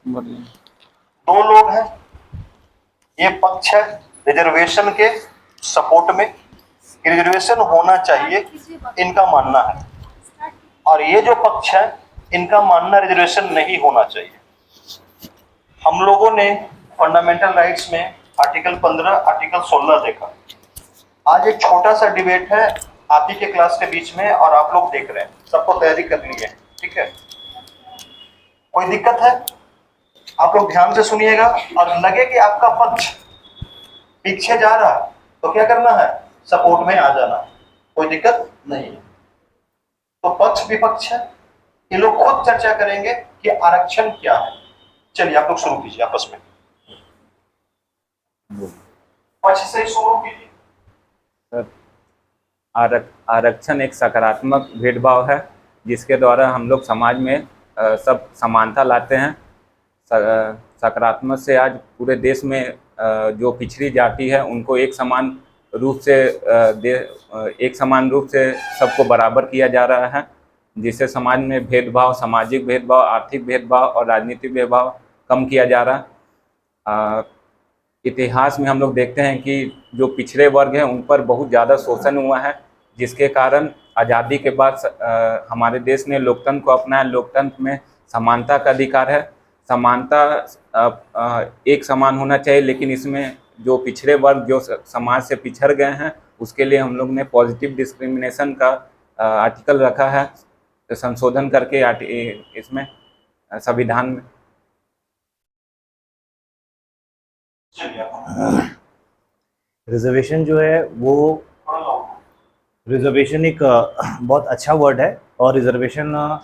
बढ़िया। दो लोग हैं, ये पक्ष है रिजर्वेशन के सपोर्ट में, रिजर्वेशन होना चाहिए इनका मानना है, और ये जो पक्ष है इनका मानना रिजर्वेशन नहीं होना चाहिए। हम लोगों ने फंडामेंटल राइट्स में आर्टिकल 15, आर्टिकल 16 देखा। आज एक छोटा सा डिबेट है आप ही के क्लास के बीच में, और आप लोग देख रहे हैं, सबको तैयारी करनी है, ठीक है? कोई दिक्कत है? आप लोग ध्यान से सुनिएगा, और लगे कि आपका पक्ष पीछे जा रहा है तो क्या करना है, सपोर्ट में आ जाना है, कोई दिक्कत नहीं है। तो पक्ष विपक्ष है, ये लोग खुद चर्चा करेंगे कि आरक्षण क्या है। चलिए आप लोग शुरू कीजिए आपस में, पक्ष से शुरू कीजिए। सर, आरक्षण एक सकारात्मक भेदभाव है जिसके द्वारा हम लोग समाज में सब समानता लाते हैं। सकारात्मक से आज पूरे देश में जो पिछड़ी जाति है उनको एक समान रूप से सबको बराबर किया जा रहा है, जिससे समाज में भेदभाव, सामाजिक भेदभाव, आर्थिक भेदभाव और राजनीतिक भेदभाव कम किया जा रहा है। इतिहास में हम लोग देखते हैं कि जो पिछड़े वर्ग हैं उन पर बहुत ज़्यादा शोषण हुआ है, जिसके कारण आज़ादी के बाद हमारे देश ने लोकतंत्र को अपनाया। लोकतंत्र में समानता का अधिकार है, समानता एक समान होना चाहिए, लेकिन इसमें जो पिछड़े वर्ग जो समाज से पिछड़ गए हैं उसके लिए हम लोग ने पॉजिटिव डिस्क्रिमिनेशन का आर्टिकल रखा है, संशोधन करके इसमें संविधान में। रिजर्वेशन जो है वो रिजर्वेशन एक बहुत अच्छा वर्ड है, और रिजर्वेशन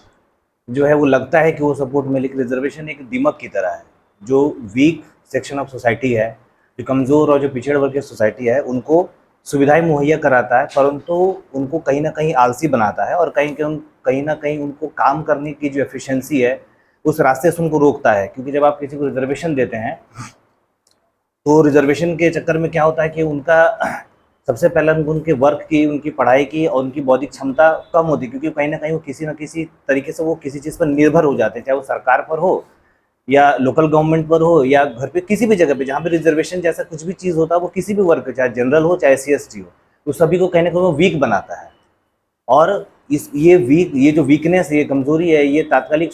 जो है वो लगता है कि वो सपोर्ट में, लेकिन रिजर्वेशन एक दीमक की तरह है जो वीक सेक्शन ऑफ सोसाइटी है, जो कमज़ोर और जो पिछड़े वर्ग की सोसाइटी है उनको सुविधाएं मुहैया कराता है, परंतु उनको कहीं ना कहीं आलसी बनाता है, और कहीं ना कहीं उनको काम करने की जो एफिशिएंसी है उस रास्ते से उनको रोकता है। क्योंकि जब आप किसी को रिजर्वेशन देते हैं तो रिजर्वेशन के चक्कर में क्या होता है कि उनका सबसे पहले उनके वर्क की, उनकी पढ़ाई की और उनकी बौद्धिक क्षमता कम होती है, क्योंकि कहीं ना कहीं वो किसी न किसी तरीके से वो किसी चीज़ पर निर्भर हो जाते हैं, चाहे वो सरकार पर हो या लोकल गवर्नमेंट पर हो या घर पे किसी भी जगह पे जहाँ पे रिजर्वेशन जैसा कुछ भी चीज़ होता है, वो किसी भी वर्ग, चाहे जनरल हो चाहे SC ST हो, तो सभी को कहीं ना कहीं वो वीक बनाता है। और ये जो वीकनेस, ये कमजोरी है, ये तात्कालिक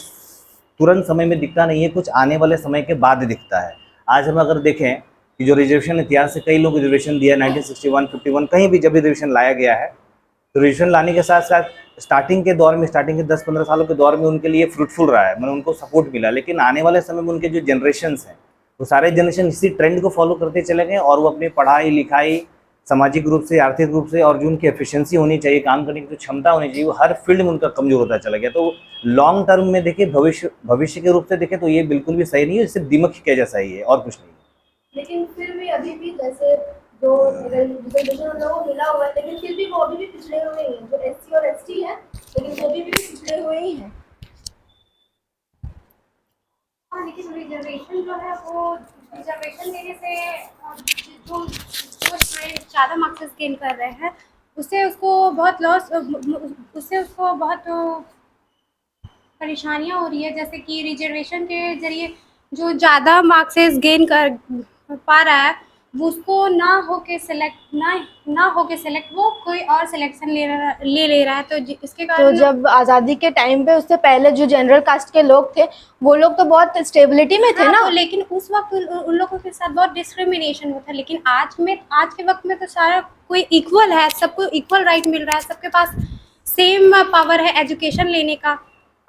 तुरंत समय में दिखता नहीं है, कुछ आने वाले समय के बाद दिखता है। आज हम अगर देखें कि जो रिजर्वेशन इतिहास से कई लोग रिजर्वेशन दिया, 1961, 51 कहीं भी जब रिजर्वेशन लाया गया है, तो रिजर्वेशन लाने के साथ साथ स्टार्टिंग के 10-15 सालों के दौर में उनके लिए फ्रूटफुल रहा है, मतलब उनको सपोर्ट मिला। लेकिन आने वाले समय में उनके जो जनरेशन्स हैं वो सारे जनरेशन इसी ट्रेंड को फॉलो करते चले गए, और वो अपनी पढ़ाई लिखाई, सामाजिक रूप से, आर्थिक रूप से, और जो उनकी एफिशिएंसी होनी चाहिए, काम करने की जो क्षमता होनी चाहिए, वो हर फील्ड में उनका कमजोर होता चला गया। तो लॉन्ग टर्म में देखें, भविष्य के रूप से देखें तो ये बिल्कुल भी सही नहीं है, सिर्फ दीमक के जैसा ही है और कुछ नहीं। लेकिन फिर भी अभी भी जैसे जो रिजर्वेशन उन लोगों को मिला हुआ है, लेकिन फिर भी वो अभी भी पिछड़े हुए ही हैं, जो SC और ST है, लेकिन वो अभी भी पिछड़े हुए ही हैं। हाँ, लेकिन रिजर्वेशन जो है वो रिजर्वेशन देने से जो स्टूडेंट ज़्यादा मार्क्स गेन कर रहे हैं उससे उसको बहुत लॉस, उससे उसको बहुत परेशानियाँ हो रही है। जैसे कि रिजर्वेशन के ज़रिए जो ज़्यादा मार्क्स गेन कर पा रहा है वो उसको ना होके सेलेक्ट वो कोई और सिलेक्शन ले रहा है, तो इसके तो कारण जब आज़ादी के टाइम पे उससे पहले जो जनरल कास्ट के लोग थे वो लोग तो बहुत स्टेबिलिटी में थे ना। तो लेकिन उस वक्त उन लोगों के साथ बहुत डिस्क्रिमिनेशन होता है, लेकिन आज के वक्त में तो सारा कोई इक्वल है, सबको इक्वल राइट मिल रहा है, सबके पास सेम पावर है एजुकेशन लेने का,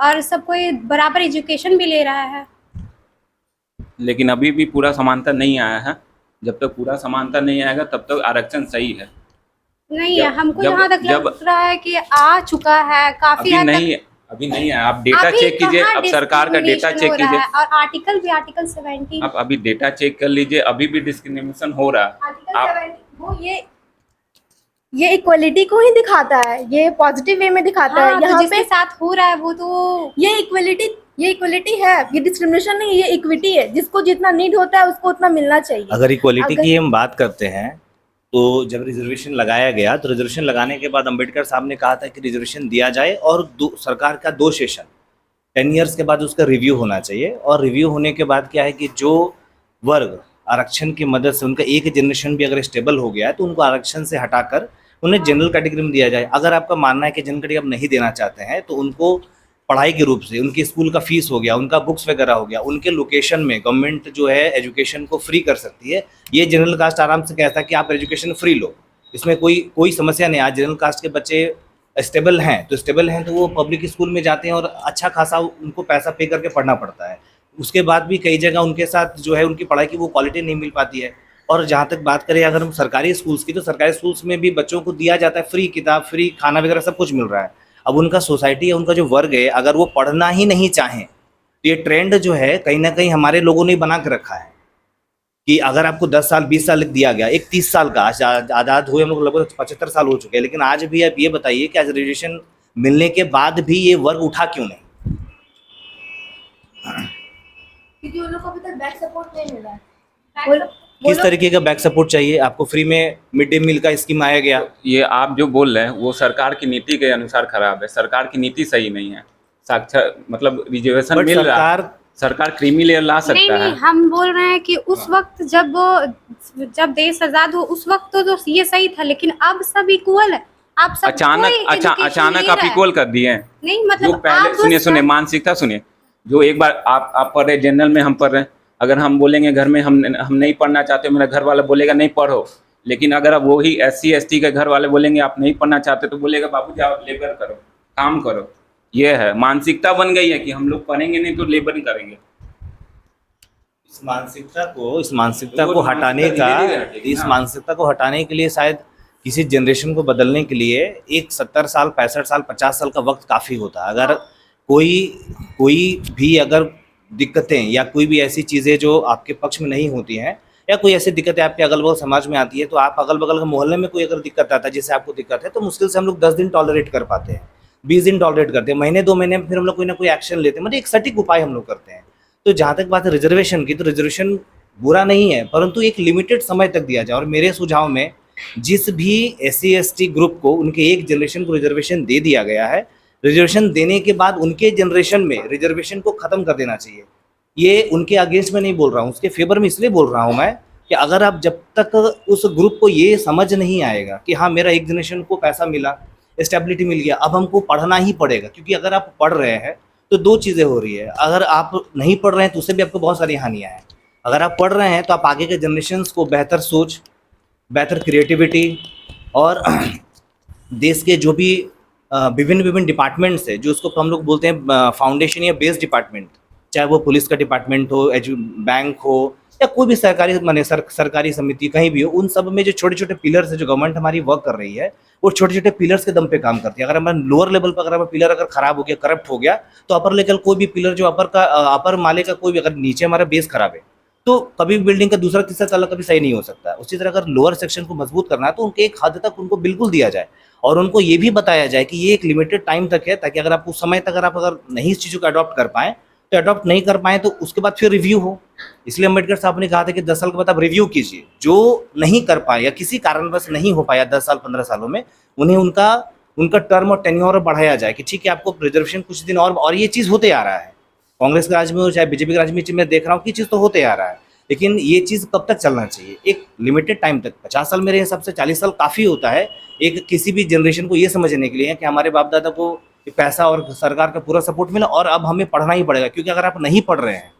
और सब कोई बराबर एजुकेशन भी ले रहा है। लेकिन अभी भी पूरा समानता नहीं आया है। जब तक पूरा समानता नहीं आएगा तब तक आरक्षण सही है। नहीं है, हमको जहाँ तक लग रहा है कि आ चुका है काफी हद तक। अभी नहीं है, आप डेटा चेक कीजिए, अब सरकार का डेटा चेक कीजिए, और आर्टिकल 17 आप अभी डेटा चेक कर लीजिए, अभी भी डिस्क्रिमिनेशन हो रहा है। आर्टिकल 70 वो ये इक्वलिटी को ही दिखाता है, ये पॉजिटिव वे में दिखाता है। यहाँ जिसके साथ हो रहा है वो तो ये इक्वलिटी है, ये डिस्क्रिमिनेशन नहीं, ये इक्विटी है। जिसको जितना नीड होता है उसको उतना मिलना चाहिए। अगर इक्वलिटी की हम बात करते हैं तो जब रिजर्वेशन लगाया गया, तो रिजर्वेशन लगाने के बाद अंबेडकर साहब ने कहा था कि रिजर्वेशन दिया जाए, और सरकार का 2 सेशन 10 ईयर्स के बाद उसका रिव्यू होना चाहिए। और रिव्यू होने के बाद क्या है कि जो वर्ग आरक्षण की मदद से उनका एक जनरेशन भी अगर स्टेबल हो गया है तो उनको आरक्षण से हटाकर उन्हें जनरल कैटेगरी में दिया जाए। अगर आपका मानना है कि जनरल कैटेगरी आप नहीं देना चाहते हैं तो उनको पढ़ाई के रूप से उनकी स्कूल का फीस हो गया, उनका बुक्स वगैरह हो गया, उनके लोकेशन में गवर्नमेंट जो है एजुकेशन को फ्री कर सकती है। ये जनरल कास्ट आराम से कहता है कि आप एजुकेशन फ्री लो, इसमें कोई समस्या नहीं। आज जनरल कास्ट के बच्चे स्टेबल हैं तो वो पब्लिक स्कूल में जाते हैं और अच्छा खासा उनको पैसा पे करके पढ़ना पड़ता है। उसके बाद भी कई जगह उनके साथ जो है उनकी पढ़ाई की वो क्वालिटी नहीं मिल पाती है। और जहाँ तक बात करें अगर हम सरकारी स्कूल्स की, तो सरकारी स्कूल्स में भी बच्चों को दिया जाता है फ्री किताब, फ्री खाना वगैरह सब कुछ मिल रहा है। अब उनका सोसाइटी या उनका जो वर्ग है अगर वो पढ़ना ही नहीं चाहें तो ये ट्रेंड जो है कहीं ना कहीं हमारे लोगों ने बना के रखा है कि अगर आपको 10 साल 20 साल दिया गया, एक 30 साल का आज़ाद हुए हम लोग लगभग 75 साल हो चुके हैं, लेकिन आज भी आप ये बताइए कि आज रिजर्वेशन मिलने के बाद भी ये वर्ग उठा क्यों नहीं? क्योंकि उन लोग को अभी तक बैक सपोर्ट नहीं मिल रहा है। किस तरीके का बैक सपोर्ट चाहिए आपको? फ्री में मिड डे मील का स्कीम आया गया, ये आप जो बोल रहे हैं वो सरकार की नीति के अनुसार खराब है। सरकार की नीति सही नहीं है। साक्षर मतलब रिजर्वेशन मिल रहा है, सरकार क्रीमी लेयर ला नहीं सकता नहीं, है। हम बोल रहे हैं कि उस वक्त जब देश आजाद हो उस वक्त तो ये सही था, लेकिन अब सब इक्वल है। आप सब अचानक आप इक्वल कर दिए हैं। नहीं जो मतलब पहले सुनिए मानसिकता सुनिए। जो एक बार आप पढ़ रहे जनरल में, हम पढ़ रहे हैं, अगर हम बोलेंगे घर में हम नहीं पढ़ना चाहते, मेरा घर वाला बोलेगा नहीं पढ़ो। लेकिन अगर अब वही SC ST के घर वाले बोलेंगे आप नहीं पढ़ना चाहते तो बोलेगा बाबू जाओ लेबर करो, काम करो। ये है मानसिकता बन गई है कि हम लोग पढ़ेंगे नहीं तो लेबर करेंगे। इस मानसिकता को हटाने के लिए शायद किसी जनरेशन को बदलने के लिए एक 70 साल 65 साल 50 साल का वक्त काफ़ी होता है। अगर कोई भी अगर दिक्कतें या कोई भी ऐसी चीज़ें जो आपके पक्ष में नहीं होती हैं या कोई ऐसी दिक्कतें आपके अगल बगल समाज में आती है, तो आप अगल बगल के मोहल्ले में कोई अगर दिक्कत आता है, जैसे आपको दिक्कत है, तो मुश्किल से हम लोग 10 दिन टॉलरेट कर पाते हैं, 20 दिन टॉलरेट करते हैं, महीने 2 महीने में फिर हम लोग कोई ना कोई एक्शन लेते हैं, मतलब एक सटीक उपाय हम लोग करते हैं। तो जहाँ तक बात है रिजर्वेशन की, तो रिजर्वेशन बुरा नहीं है, परंतु एक लिमिटेड समय तक दिया जाए। और मेरे सुझाव में जिस भी SC ST ग्रुप को उनके एक जनरेशन को रिजर्वेशन दे दिया गया है, रिजर्वेशन देने के बाद उनके जनरेशन में रिजर्वेशन को ख़त्म कर देना चाहिए। ये उनके अगेंस्ट में नहीं बोल रहा हूँ, उसके फेवर में इसलिए बोल रहा हूँ मैं कि अगर आप जब तक उस ग्रुप को ये समझ नहीं आएगा कि हाँ मेरा एक जनरेशन को पैसा मिला, स्टेबिलिटी मिल गया, अब हमको पढ़ना ही पड़ेगा। क्योंकि अगर आप पढ़ रहे हैं तो 2 चीज़ें हो रही है, अगर आप नहीं पढ़ रहे हैं तो उससे भी आपको बहुत सारी हानियाँ हैं। अगर आप पढ़ रहे हैं तो आप आगे के जनरेशन्स को बेहतर सोच, बेहतर क्रिएटिविटी और देश के जो भी विभिन्न डिपार्टमेंट्स है, जो उसको हम लोग बोलते हैं फाउंडेशन या बेस डिपार्टमेंट, चाहे वो पुलिस का डिपार्टमेंट हो, बैंक हो या कोई भी सरकारी माने सरकारी समिति कहीं भी हो, उन सब में जो छोटे छोटे पिलर्स है जो गवर्नमेंट हमारी वर्क कर रही है, वो छोटे छोटे पिलर्स के दम पे काम करती है। अगर हमारा लोअर लेवल पर अगर पिलर अगर खराब हो गया, करप्ट हो गया, तो अपर लेवल कोई भी पिलर जो अपर माले का कोई भी अगर नीचे हमारा बेस खराब है तो कभी भी बिल्डिंग का दूसरा तीसरा तला कभी सही नहीं हो सकता। उसी तरह अगर लोअर सेक्शन को मजबूत करना है तो उनके एक हद तक उनको बिल्कुल दिया जाए और उनको ये भी बताया जाए कि ये एक लिमिटेड टाइम तक है, ताकि अगर आप उस समय तक अगर नहीं इस चीज़ों को अडॉप्ट कर पाएँ तो अडॉप्ट नहीं कर पाएँ तो उसके बाद फिर रिव्यू हो। इसलिए अम्बेडकर साहब ने कहा था कि 10 साल के बाद आप रिव्यू कीजिए। जो नहीं कर पाए या किसी कारणवश नहीं हो पाया 10 साल 15 सालों में, उन्हें उनका टर्म और टेन्योर बढ़ाया जाए कि ठीक है आपको रिजर्वेशन कुछ दिन और ये चीज़ होते आ रहा है। कांग्रेस के राज में हो चाहे बीजेपी के राज में, मैं देख रहा हूँ कि चीज़ तो होते आ रहा है, लेकिन ये चीज़ कब तक चलना चाहिए? एक लिमिटेड टाइम तक। 50 साल मेरे हिसाब से 40 साल काफ़ी होता है एक किसी भी जनरेशन को ये समझने के लिए कि हमारे बाप दादा को पैसा और सरकार का पूरा सपोर्ट मिला और अब हमें पढ़ना ही पड़ेगा। क्योंकि अगर आप नहीं पढ़ रहे हैं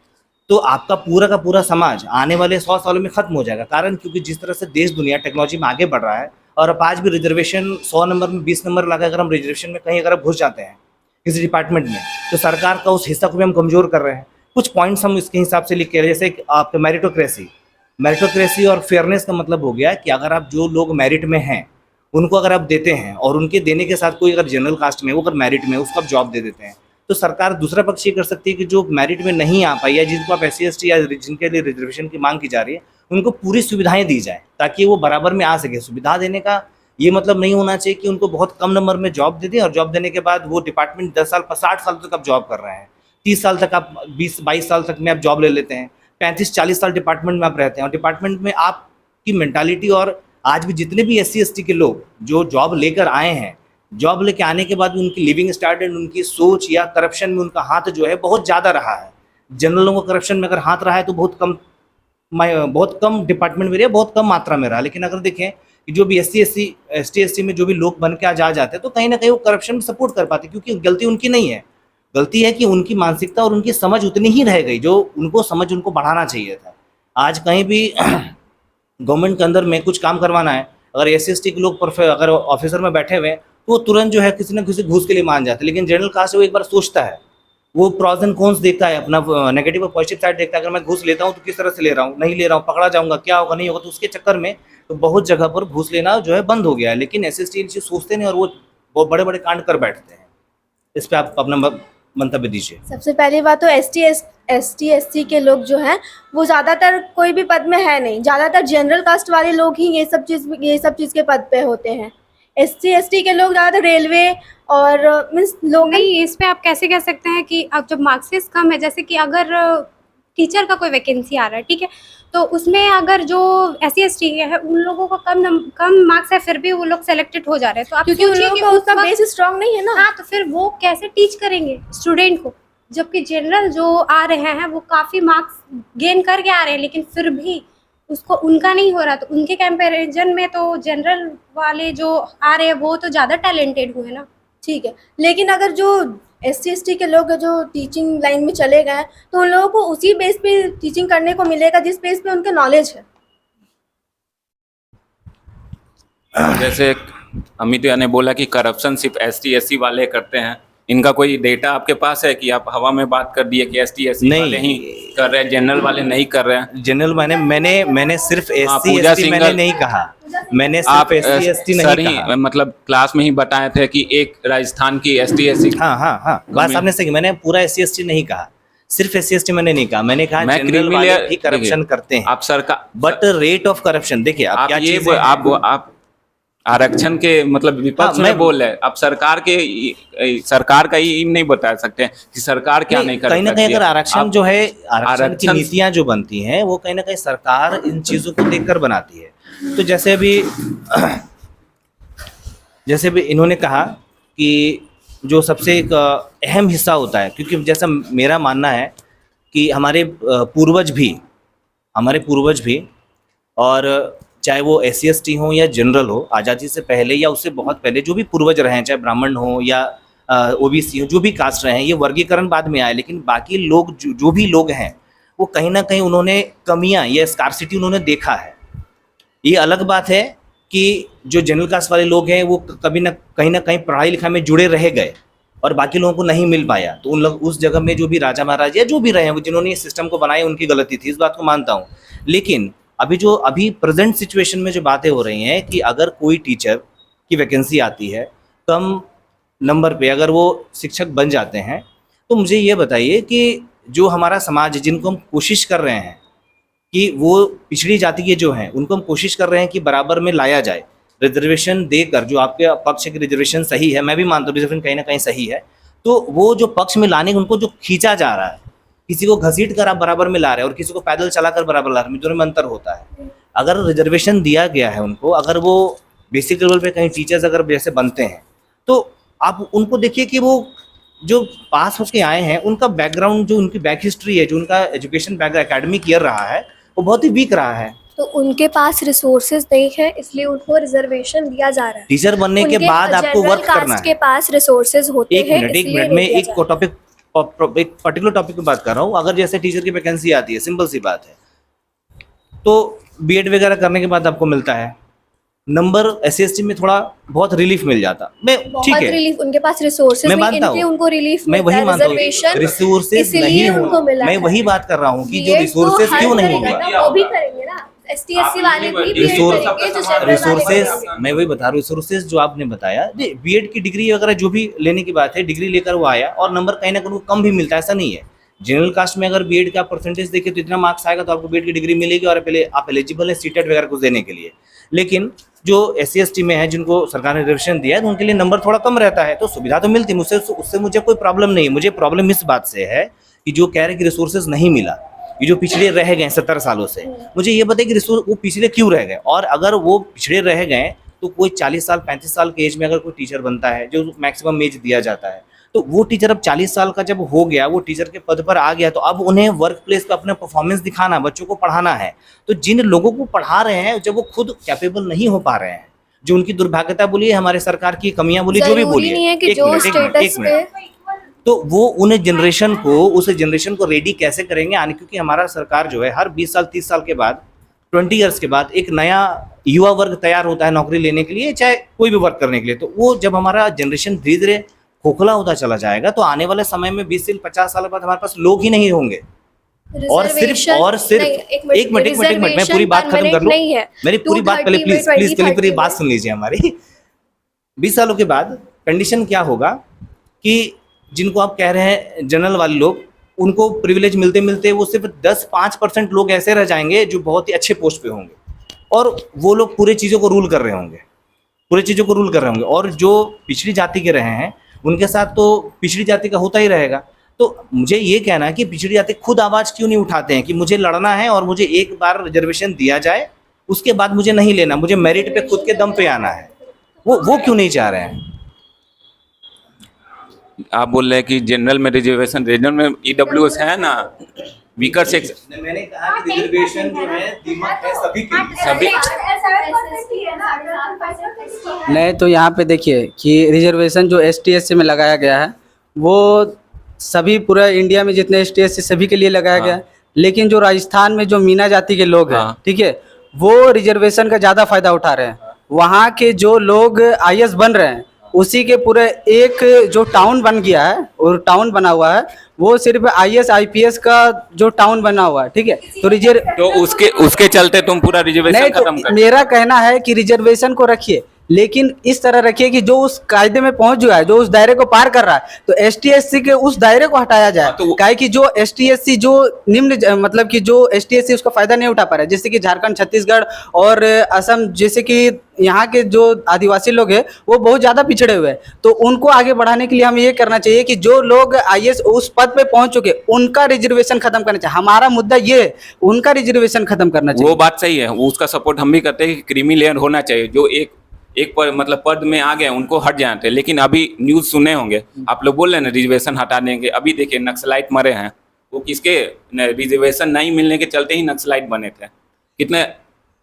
तो आपका पूरा का पूरा समाज आने वाले 100 सालों में खत्म हो जाएगा। कारण क्योंकि जिस तरह से देश दुनिया टेक्नोलॉजी में आगे बढ़ रहा है और अब आज भी रिजर्वेशन 100 नंबर में 20 नंबर लगा, अगर हम रिजर्वेशन में कहीं अगर घुस जाते हैं किसी डिपार्टमेंट में, तो सरकार का उस हिस्सा को भी हम कमज़ोर कर रहे हैं। कुछ पॉइंट्स हम इसके हिसाब से लिख के रहे, जैसे आप मेरिटोक्रेसी और फेयरनेस का मतलब हो गया कि अगर आप जो लोग मेरिट में हैं उनको अगर आप देते हैं और उनके देने के साथ कोई अगर जनरल कास्ट में वो अगर मेरिट में उसको आप जॉब दे देते हैं, तो सरकार दूसरा पक्ष ये कर सकती है कि जो मेरिट में नहीं आ पाई या जिनको आप SC ST या जिनके लिए रिजर्वेशन की मांग की जा रही है उनको पूरी सुविधाएं दी जाए ताकि वो बराबर में आ सके। सुविधा देने का ये मतलब नहीं होना चाहिए कि उनको बहुत कम नंबर में जॉब दे दें और जॉब देने के बाद वो डिपार्टमेंट 10 साल 60 साल तक आप जॉब कर रहे हैं, 30 साल तक आप 20-22 साल तक में आप जॉब ले लेते हैं, 35-40 साल डिपार्टमेंट में आप रहते हैं और डिपार्टमेंट में आपकी मेंटालिटी और आज भी जितने भी SC ST के लोग जो जॉब लेकर आए हैं जॉब लेके आने के बाद उनकी लिविंग स्टैंडर्ड, उनकी सोच या करप्शन में उनका हाथ जो है बहुत ज़्यादा रहा है। जनरल लोगों का करप्शन में अगर हाथ रहा है तो बहुत कम डिपार्टमेंट में रहा, बहुत कम मात्रा में रहा। लेकिन अगर देखें कि जो भी ST में जो भी लोग बन के आ जाते हैं तो कहीं ना कहीं वो करप्शन में सपोर्ट कर पाते, क्योंकि गलती उनकी नहीं है। गलती है कि उनकी मानसिकता और उनकी समझ उतनी ही रह गई जो उनको बढ़ाना चाहिए था। आज कहीं भी गवर्नमेंट के अंदर में कुछ काम करवाना है, अगर SC/ST के लोग अगर ऑफिसर में बैठे हुए हैं तो वो तुरंत जो है किसी न किसी घूस के लिए मान जाते हैं। लेकिन जनरल कास्ट वो एक बार सोचता है, वो प्रॉस एंड कॉन्स देखता है, अपना नेगेटिव और पॉजिटिव साइड देखता है। अगर मैं घूस लेता हूँ तो किस तरह से ले रहा हूँ, नहीं ले रहा हूँ, पकड़ा जाऊँगा, क्या होगा, नहीं होगा। तो उसके चक्कर में तो बहुत जगह पर घूस लेना जो है बंद हो गया है। लेकिन SC/ST सोचते नहीं और वो बड़े बड़े कांड कर बैठते हैं। इस पर आप अपना मंतव्य दीजिए। सबसे पहली बात तो ST/SC के लोग जो हैं वो ज़्यादातर कोई भी पद में है नहीं, ज़्यादातर जनरल कास्ट वाले लोग ही ये सब चीज़ के पद पे होते हैं। SC/ST के लोग ज़्यादातर रेलवे और मीन्स लोग नहीं, इस पे आप कैसे कह सकते हैं कि अब जब मार्क्सिस कम है, जैसे कि अगर टीचर का कोई वैकेंसी आ रहा है, ठीक है, तो उसमें अगर जो SC/ST है उन लोगों को कम मार्क्स है, फिर भी वो लोग सेलेक्टेड हो जा रहे हैं। तो आप क्योंकि उन सोचिए लोगों कि का उस उसका वक्त- बेस स्ट्रांग नहीं है ना। हाँ, तो फिर वो कैसे टीच करेंगे स्टूडेंट को, जबकि जनरल जो आ रहे हैं वो काफ़ी मार्क्स गेन करके आ रहे हैं, लेकिन फिर भी उसको उनका नहीं हो रहा। तो उनके कंपैरिजन में तो जनरल वाले जो आ रहे हैं वो तो ज़्यादा टैलेंटेड हुए ना। ठीक है, लेकिन अगर जो SC/ST के लोग जो टीचिंग लाइन में चले गए तो उन लोगों को उसी बेस पे टीचिंग करने को मिलेगा जिस बेस पे उनके नॉलेज है। जैसे अमित भैया ने बोला कि करप्शन सिर्फ ST/SC वाले करते हैं, इनका कोई डेटा आपके पास है कि आप हवा में बात कर दिए कि ST/SC नहीं। वाले ही कर रहे हैं, जनरल वाले नहीं कर रहे हैं? जनरल मैंने सिर्फ हाँ, SC/ST पूजा मैंने सिंघल- नहीं कहा, मैंने आप सिर्फ SC/ST सर नहीं ही कहा। मतलब क्लास में ही बताए थे कि एक राजस्थान की ST/SC। हाँ, बात आपने सही, मैंने पूरा SC/ST नहीं कहा, सिर्फ SC/ST मैंने नहीं कहा। मैंने कहा मैं जनरल वाले क्रिमिनल भी करप्शन करते हैं, आप सरकार, बट रेट ऑफ करप्शन देखिए आप आप क्या ये चीज़ें हैं। आप आरक्षण के मतलब विपक्ष हाँ, में मैं- बोल रहे हैं, आप सरकार का ही नहीं बता सकते हैं कि सरकार क्या नहीं कर कहीं ना सकती कहीं है। अगर आरक्षण आप- जो है, आरक्षण की आरक्षण- नीतियां जो बनती हैं वो कहीं ना कहीं सरकार इन चीज़ों को देखकर बनाती है। तो जैसे भी इन्होंने कहा कि जो सबसे एक अहम हिस्सा होता है, क्योंकि जैसा मेरा मानना है कि हमारे पूर्वज भी और चाहे वो SC/ST हो या जनरल हो, आज़ादी से पहले या उससे बहुत पहले जो भी पूर्वज रहे हैं, चाहे ब्राह्मण हो या OBC हो, जो भी कास्ट रहे हैं, ये वर्गीकरण बाद में आए। लेकिन बाकी लोग जो भी लोग हैं वो कहीं ना कहीं उन्होंने कमियां या स्कार्सिटी उन्होंने देखा है। ये अलग बात है कि जो जनरल कास्ट वाले लोग हैं वो कभी ना कहीं पढ़ाई लिखाई में जुड़े रह गए और बाकी लोगों को नहीं मिल पाया। तो उन लोग उस जगह में जो भी राजा महाराजा या जो भी रहे हैं, जिन्होंने इस सिस्टम को बनाया, उनकी गलती थी, इस बात को मानता हूँ। लेकिन अभी प्रेजेंट सिचुएशन में जो बातें हो रही हैं कि अगर कोई टीचर की वैकेंसी आती है कम नंबर पे, अगर वो शिक्षक बन जाते हैं, तो मुझे ये बताइए कि जो हमारा समाज है, जिनको हम कोशिश कर रहे हैं कि वो पिछड़ी जाति के जो हैं उनको हम कोशिश कर रहे हैं कि बराबर में लाया जाए, रिजर्वेशन देकर, जो आपके पक्ष की रिजर्वेशन सही है, मैं भी मानता हूँ रिजर्वेशन कहीं ना कहीं सही है, तो वो जो पक्ष में लाने उनको जो खींचा जा रहा है, किसी को घसीट कर आप बराबर में ला रहे हैं और किसी को पैदल चला कर बराबर ला रहे हैं, दोनों में अंतर होता है। अगर रिजर्वेशन दिया गया है उनको, अगर वो बेसिक लेवल पे कहीं टीचर्स अगर जैसे बनते हैं, तो आप उनको देखिए कि वो जो पास होके आए हैं उनका बैकग्राउंड, जो उनकी बैक हिस्ट्री है, जो उनका एजुकेशन बैकग्राउंड एकेडमिक ईयर रहा है, वो बहुत ही वीक रहा है। तो उनके पास रिसोर्सेज नहीं है, इसलिए उनको रिजर्वेशन दिया जा रहा है। टीचर बनने के उनके बाद आपको जनरल वर्क करना कास्ट है। के पास रिसोर्सेज होते हैं, एक इसलिए मिनट नहीं में दिया एक जा रहा। टॉपिक, एक पर्टिकुलर टॉपिक पे बात कर रहा हूँ। अगर जैसे टीचर की वैकेंसी आती है, सिंपल सी बात है, तो BEd वगैरह करने के बाद आपको मिलता है नंबर, SC/ST में थोड़ा बहुत रिलीफ मिल जाता, मैं ठीक बहुत है, रिलीफ, उनके पास रिसोर्सेज मैं नहीं, मानता इनके हूँ। उनको रिलीफ मैं वही मानता हूँ, रिजर्वेशन रिसोर्सेज इसलिए नहीं उनको हो, मिला मैं है। वही बात कर रहा हूँ कि जो BEd तो रिसोर्सेज हर क्यों नहीं करेगा हुआ। ना, वो भी करेंगे ना, ST/SC वाले भी BEd रिसोर्स करेंगे, जो जनरल वाले रिसोर्सेज करेंगे। मैं वही बता रहा हूँ, रिसोर्सेज जो आपने बताया, BEd की डिग्री वगैरह जो भी लेने की बात है, डिग्री लेकर वो आया और नंबर कहीं ना कहीं कम भी मिलता है, ऐसा नहीं है। जनरल कास्ट में अगर BEd का परसेंटेज देखें तो इतना मार्क्स आएगा तो आपको BEd की डिग्री मिलेगी और पहले आप एलिजिबल है CTET वगैरह कुछ देने के लिए। लेकिन जो SC/ST में है, जिनको सरकार ने रिजर्वेशन दिया है, तो उनके लिए नंबर थोड़ा कम रहता है, तो सुविधा तो मिलती है, उससे मुझे कोई प्रॉब्लम नहीं है। मुझे प्रॉब्लम इस बात से है कि जो कह रहे हैं कि रिसोर्सेज नहीं मिला, ये जो पिछड़े रह गए 70 सालों से, मुझे ये बताइए कि रिसोर्स वो पिछड़े क्यों रह गए, और अगर वो पिछड़े रह गए तो कोई 40 साल 35 साल के एज में अगर कोई टीचर बनता है, जो मैक्सिमम एज दिया जाता है, तो वो टीचर अब 40 साल का जब हो गया, वो टीचर के पद पर आ गया, तो अब उन्हें वर्क प्लेस पे अपना परफॉर्मेंस दिखाना, बच्चों को पढ़ाना है। तो जिन लोगों को पढ़ा रहे हैं, जब वो खुद कैपेबल नहीं हो पा रहे हैं, जो उनकी दुर्भाग्यता बोलिए, हमारे सरकार की कमियां बोलिए, जो भी जरूरी बोलिए, नहीं है कि एक जो मिनट, एक मिनट, एक स्टेटस मिनट। पे तो वो उन जनरेशन को, उस जनरेशन को रेडी कैसे करेंगे आने, क्योंकि हमारा सरकार जो है हर 20 साल 30 साल के बाद, 20 ईयर्स के बाद एक नया युवा वर्ग तैयार होता है नौकरी लेने के लिए, चाहे कोई भी वर्क करने के लिए। तो वो जब हमारा जनरेशन धीरे धीरे खोखला होता चला जाएगा, तो आने वाले समय में 20 से 50 साल बाद हमारे पास लोग ही नहीं होंगे। और सिर्फ एक मिनट, मैं पूरी बात खत्म कर लूं, नहीं है। मेरी पूरी बात पहले प्लीज प्लीज पहले पूरी बात सुन लीजिए हमारी। 20 सालों के बाद कंडीशन क्या होगा कि जिनको आप कह रहे हैं जनरल वाले लोग, उनको प्रिविलेज मिलते मिलते वो सिर्फ 10-5% लोग ऐसे रह जाएंगे जो बहुत ही अच्छे पोस्ट पे होंगे, और वो लोग पूरे चीज़ों को रूल कर रहे होंगे, और जो पिछड़ी जाति के रहे हैं उनके साथ तो पिछड़ी जाति का होता ही रहेगा। तो मुझे ये कहना है कि पिछड़ी जाति खुद आवाज़ क्यों नहीं उठाते हैं कि मुझे लड़ना है और मुझे एक बार रिजर्वेशन दिया जाए, उसके बाद मुझे नहीं लेना, मुझे मेरिट पे खुद के दम पे आना है। वो क्यों नहीं चाह रहे हैं? आप बोल रहे हैं कि जनरल में रिजर्वेशन, रीजनल में ईडब्ल्यूएस है ना, वीकर सेक्शन। मैंने कहा कि रिजर्वेशन जो है दीमक है सभी के लिए। सभी नहीं, तो यहाँ पे देखिए कि रिजर्वेशन जो ST/SC में लगाया गया है वो सभी पूरा इंडिया में जितने ST/SC सभी के लिए लगाया गया है, लेकिन जो राजस्थान में जो मीना जाति के लोग हैं, ठीक है, वो रिजर्वेशन का ज़्यादा फायदा उठा रहे हैं। वहाँ के जो लोग IAS बन रहे हैं, उसी के पूरे एक जो टाउन बन गया है और टाउन बना हुआ है, वो सिर्फ IAS IPS का जो टाउन बना हुआ है, ठीक है। तो उसके चलते तुम पूरा रिजर्वेशन नहीं, खत्म तो कर। मेरा कहना है कि रिजर्वेशन को रखिए, लेकिन इस तरह रखिए कि जो उस कायदे में पहुंच गया है, जो उस दायरे को पार कर रहा है, तो ST/SC के उस दायरे को हटाया जाए। तो काहे कि जो ST/SC जो मतलब कि जो ST/SC उसका फायदा नहीं उठा पा रहा है, जैसे कि झारखंड, छत्तीसगढ़ और असम, जैसे कि यहाँ के जो आदिवासी लोग हैं वो बहुत ज्यादा पिछड़े हुए हैं। तो उनको आगे बढ़ाने के लिए हमें ये करना चाहिए कि जो लोग IAS उस पद पे पहुंच चुके, उनका रिजर्वेशन खत्म करना चाहिए। हमारा मुद्दा ये है, उनका रिजर्वेशन खत्म करना चाहिए। वो बात सही है, उसका सपोर्ट हम भी करते हैं कि क्रीमी लेयर होना चाहिए, जो एक पर मतलब पद में आ गए उनको हट जाते हैं। लेकिन अभी न्यूज़ सुने होंगे आप लोग, बोल रहे हैं ना रिजर्वेशन हटा देंगे। अभी देखिए नक्सलाइट मरे हैं, वो किसके रिजर्वेशन नहीं मिलने के चलते ही नक्सलाइट बने थे। कितने,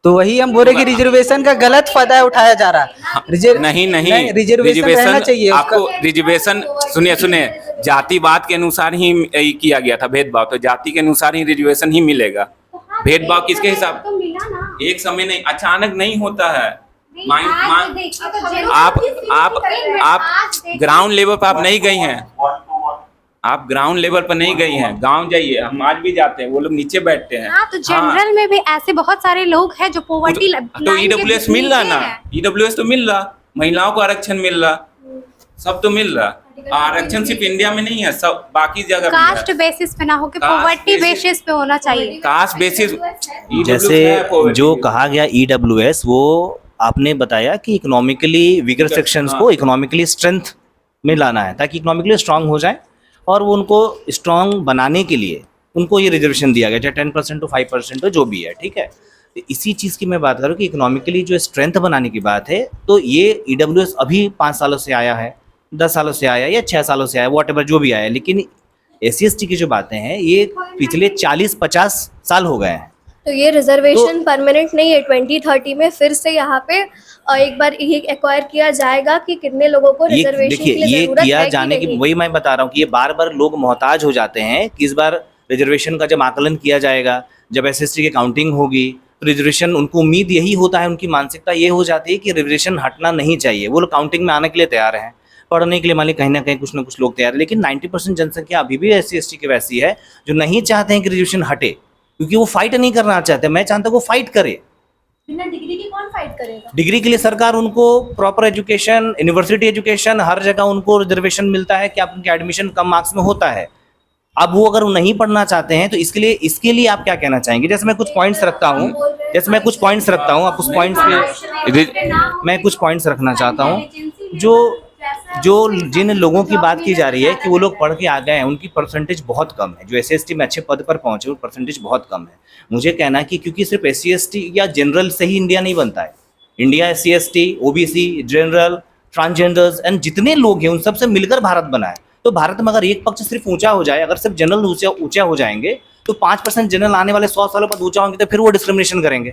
तो वही हम बोल रहे कि रिजर्वेशन का गलत फायदा उठाया जा रहा है। नहीं रिजर्वेशन रहना चाहिए आपको। रिजर्वेशन सुनिए, जातिवाद के अनुसार ही किया गया था भेदभाव, तो जाति के अनुसार ही रिजर्वेशन ही मिलेगा। भेदभाव किसके हिसाब, तो मिला ना, एक समय नहीं, अचानक नहीं होता है। आप ग्राउंड लेवल पर आप नहीं गई हैं, आप ग्राउंड लेवल पर नहीं गई हैं, गांव जाइए, हम आज भी जाते हैं, वो लोग नीचे बैठते हैं। हाँ, तो जनरल में भी ऐसे बहुत सारे लोग हैं जो पोवर्टी तो ईडब्ल्यूएस मिल रहा ना, ईडब्ल्यूएस तो मिल रहा, महिलाओं को आरक्षण मिल रहा, सब तो मिल रहा। आरक्षण सिर्फ इंडिया में नहीं है, सब बाकी जगह कास्ट बेसिस पे ना हो के पोवर्टी बेसिस पे होना चाहिए। कास्ट बेसिस, जैसे जो कहा गया EWS, वो आपने बताया कि इकोनॉमिकली वीकर सेक्शंस को इकोनॉमिकली स्ट्रेंथ में लाना है, ताकि इकोनॉमिकली स्ट्रांग हो जाए, और वो उनको स्ट्रांग बनाने के लिए उनको ये रिजर्वेशन दिया गया, चाहे 10% हो 5% हो, जो भी है, ठीक है। तो इसी चीज़ की मैं बात करूँ कि इकोनॉमिकली जो स्ट्रेंथ बनाने की बात है, तो ये EWS अभी 5 सालों से आया है, 10 सालों से आया या 6 सालों से आया, वॉटएवर जो भी आया, लेकिन SC/ST की जो बातें हैं ये पिछले 40-50 साल हो गए हैं। तो ये रिजर्वेशन परमानेंट नहीं है। 2030 में फिर से यहाँ पे एक बार ये एक्वायर किया जाएगा कि कितने लोगों को ये रिजर्वेशन के देखिए, लिए ये जरूरत किया है कि जाने की, नहीं। वही मैं बता रहा हूँ कि ये बार बार लोग मोहताज हो जाते हैं कि इस बार रिजर्वेशन का जब आकलन किया जाएगा, जब SST की काउंटिंग होगी, तो रिजर्वेशन, उनको उम्मीद यही होता है, उनकी मानसिकता ये हो जाती है कि रिजर्वेशन हटना नहीं चाहिए। वो लोग काउंटिंग में आने के लिए तैयार हैं, पढ़ने के लिए मान ली कहीं ना कहीं कुछ ना कुछ लोग तैयार है, लेकिन 90% जनसंख्या अभी भी SC/ST की वैसी है जो नहीं चाहते हैं कि रिजर्वेशन हटे, क्योंकि वो फाइट नहीं करना चाहते। मैं चाहता हूँ वो फाइट करे। बिना डिग्री के कौन फाइट करेगा? डिग्री के लिए सरकार उनको प्रॉपर एजुकेशन, यूनिवर्सिटी एजुकेशन, हर जगह उनको रिजर्वेशन मिलता है कि आप उनके एडमिशन कम मार्क्स में होता है। अब वो अगर वो नहीं पढ़ना चाहते हैं तो इसके लिए आप क्या कहना चाहेंगे? जैसे मैं कुछ पॉइंट्स रखता हूँ, आप उस पॉइंट्स पे मैं कुछ पॉइंट्स रखना चाहता हूँ। जो जिन लोगों की बात की जा रही है कि वो लोग पढ़ के आ गए हैं, उनकी परसेंटेज बहुत कम है। जो SC/ST में अच्छे पद पर पहुंचे, वो परसेंटेज बहुत कम है। मुझे कहना है कि क्योंकि सिर्फ SC/ST या जनरल से ही इंडिया नहीं बनता है, India SC/ST, OBC, general, transgenders and जितने लोग हैं उन सब से मिलकर भारत बना है। तो भारत में अगर एक पक्ष सिर्फ ऊंचा हो जाए, अगर सिर्फ जनरल ऊंचा हो जाएंगे तो 5% जनरल आने वाले 100 सालों बाद ऊंचा होंगे तो फिर वो डिस्क्रिमिनेशन करेंगे,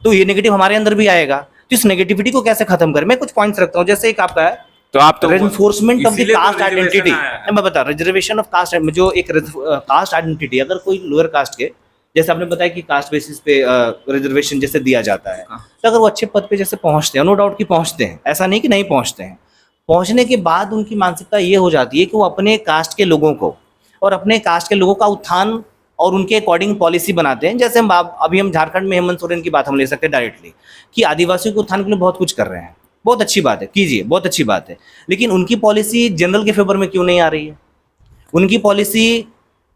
तो ये नेगेटिव हमारे अंदर भी आएगा। तो इस नेगेटिविटी को कैसे खत्म करें, मैं कुछ पॉइंट्स रखता हूँ। जैसे एक आपका है तो आप तो रेनफोर्समेंट ऑफ द इसीलिए तो कास्ट reservation आइडेंटिटी, आया है। मैं बता रिजर्वेशन ऑफ कास्ट, जो एक कास्ट आइडेंटिटी, अगर कोई लोअर कास्ट के, जैसे आपने बताया कि कास्ट बेसिस पे रिजर्वेशन जैसे दिया जाता है, तो अगर वो अच्छे पद पे जैसे पहुंचते हैं, नो डाउट कि पहुंचते हैं, ऐसा नहीं कि नहीं पहुंचते हैं, पहुंचने के बाद उनकी मानसिकता ये हो जाती है कि वो अपने कास्ट के लोगों को और अपने कास्ट के लोगों का उत्थान और उनके अकॉर्डिंग पॉलिसी बनाते हैं। जैसे हम अभी हम झारखंड में हेमंत सोरेन की बात हम ले सकते हैं डायरेक्टली कि आदिवासियों के उत्थान के लिए बहुत कुछ कर रहे हैं, बहुत अच्छी बात है, कीजिए, बहुत अच्छी बात है, लेकिन उनकी पॉलिसी जनरल के फेवर में क्यों नहीं आ रही है? उनकी पॉलिसी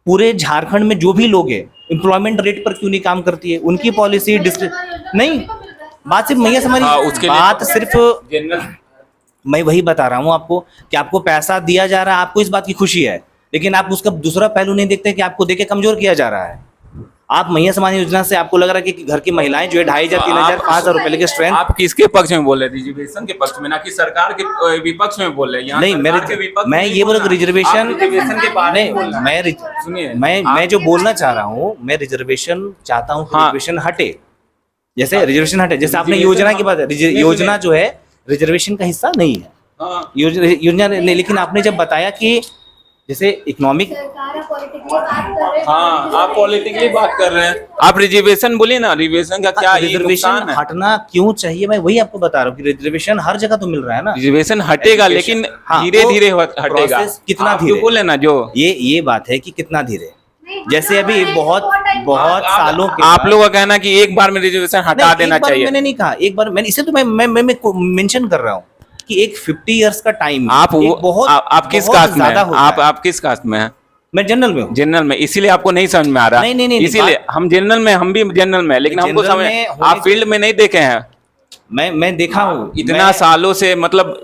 पूरे झारखंड में जो भी लोग हैं एम्प्लॉयमेंट रेट पर क्यों नहीं काम करती है? उनकी पॉलिसी नहीं, बात सिर्फ मैया समझ, उसके लिए बात सिर्फ जनरल, मैं वही बता रहा हूँ आपको कि आपको पैसा दिया जा रहा है, आपको इस बात की खुशी है, लेकिन आप उसका दूसरा पहलू नहीं देखते कि आपको देके कमजोर किया जा रहा है। आप मैया सम्मान योजना से आपको लग रहा है कि घर की महिलाएं जो है 2500, 3000, 5000 रुपए लेके स्ट्रेंथ, आप किसके पक्ष में बोल रहे हैं? रिजर्वेशन के पक्ष में, ना कि सरकार के विपक्ष में बोल रहे हैं? यहाँ नहीं, सरकार मेरे के विपक्ष मैं में ये बोल बोलना। रिजर्वेशन, आप रिजर्वेशन के बारे में बोलना। सुनिए, सुनिए, मैं जो बोलना चाह रहा हूँ, मैं रिजर्वेशन चाहता हूँ, हाँ। रिजर्वेशन हटे, जैसे रिजर्वेशन हटे, जैसे आपने योजना की बात, योजना जो है रिजर्वेशन का हिस्सा नहीं है, हाँ। योजना नहीं, लेकिन आपने जब बताया कि जैसे इकोनॉमिक, हाँ, आप पॉलिटिकली बात कर रहे हैं, आप रिजर्वेशन बोलिए ना, रिजर्वेशन का क्या ये रिजर्वेशन नुकसान है? हटना क्यों चाहिए, मैं वही आपको बता रहा हूँ कि रिजर्वेशन हर जगह तो मिल रहा है ना, रिजर्वेशन हटेगा, लेकिन हाँ, धीरे वो धीरे हटेगा। process कितना आप जो धीरे? बोले ना, जो ये बात है कि कितना धीरे, जैसे अभी बहुत सालों के आप बाद- लोग का कहना कि एक बार में रिजर्वेशन हटा नहीं, देना एक बार चाहिए। मैंने नहीं कहा, एक बार मैंने, इसे तो मैं मेंशन कर रहा हूँ कि एक 50 इयर्स का टाइम, आप आप किस कास्ट में हैं? आप किस कास्ट में हैं? मैं जनरल में हूँ। जनरल में, इसीलिए आपको नहीं समझ में आ रहा। नहीं, इसीलिए हम जनरल में, हम भी जनरल में, लेकिन हमको जनरल समझ, में होने आप फील्ड में नहीं देखे हैं। मैं देखा हूँ इतना सालों से, मतलब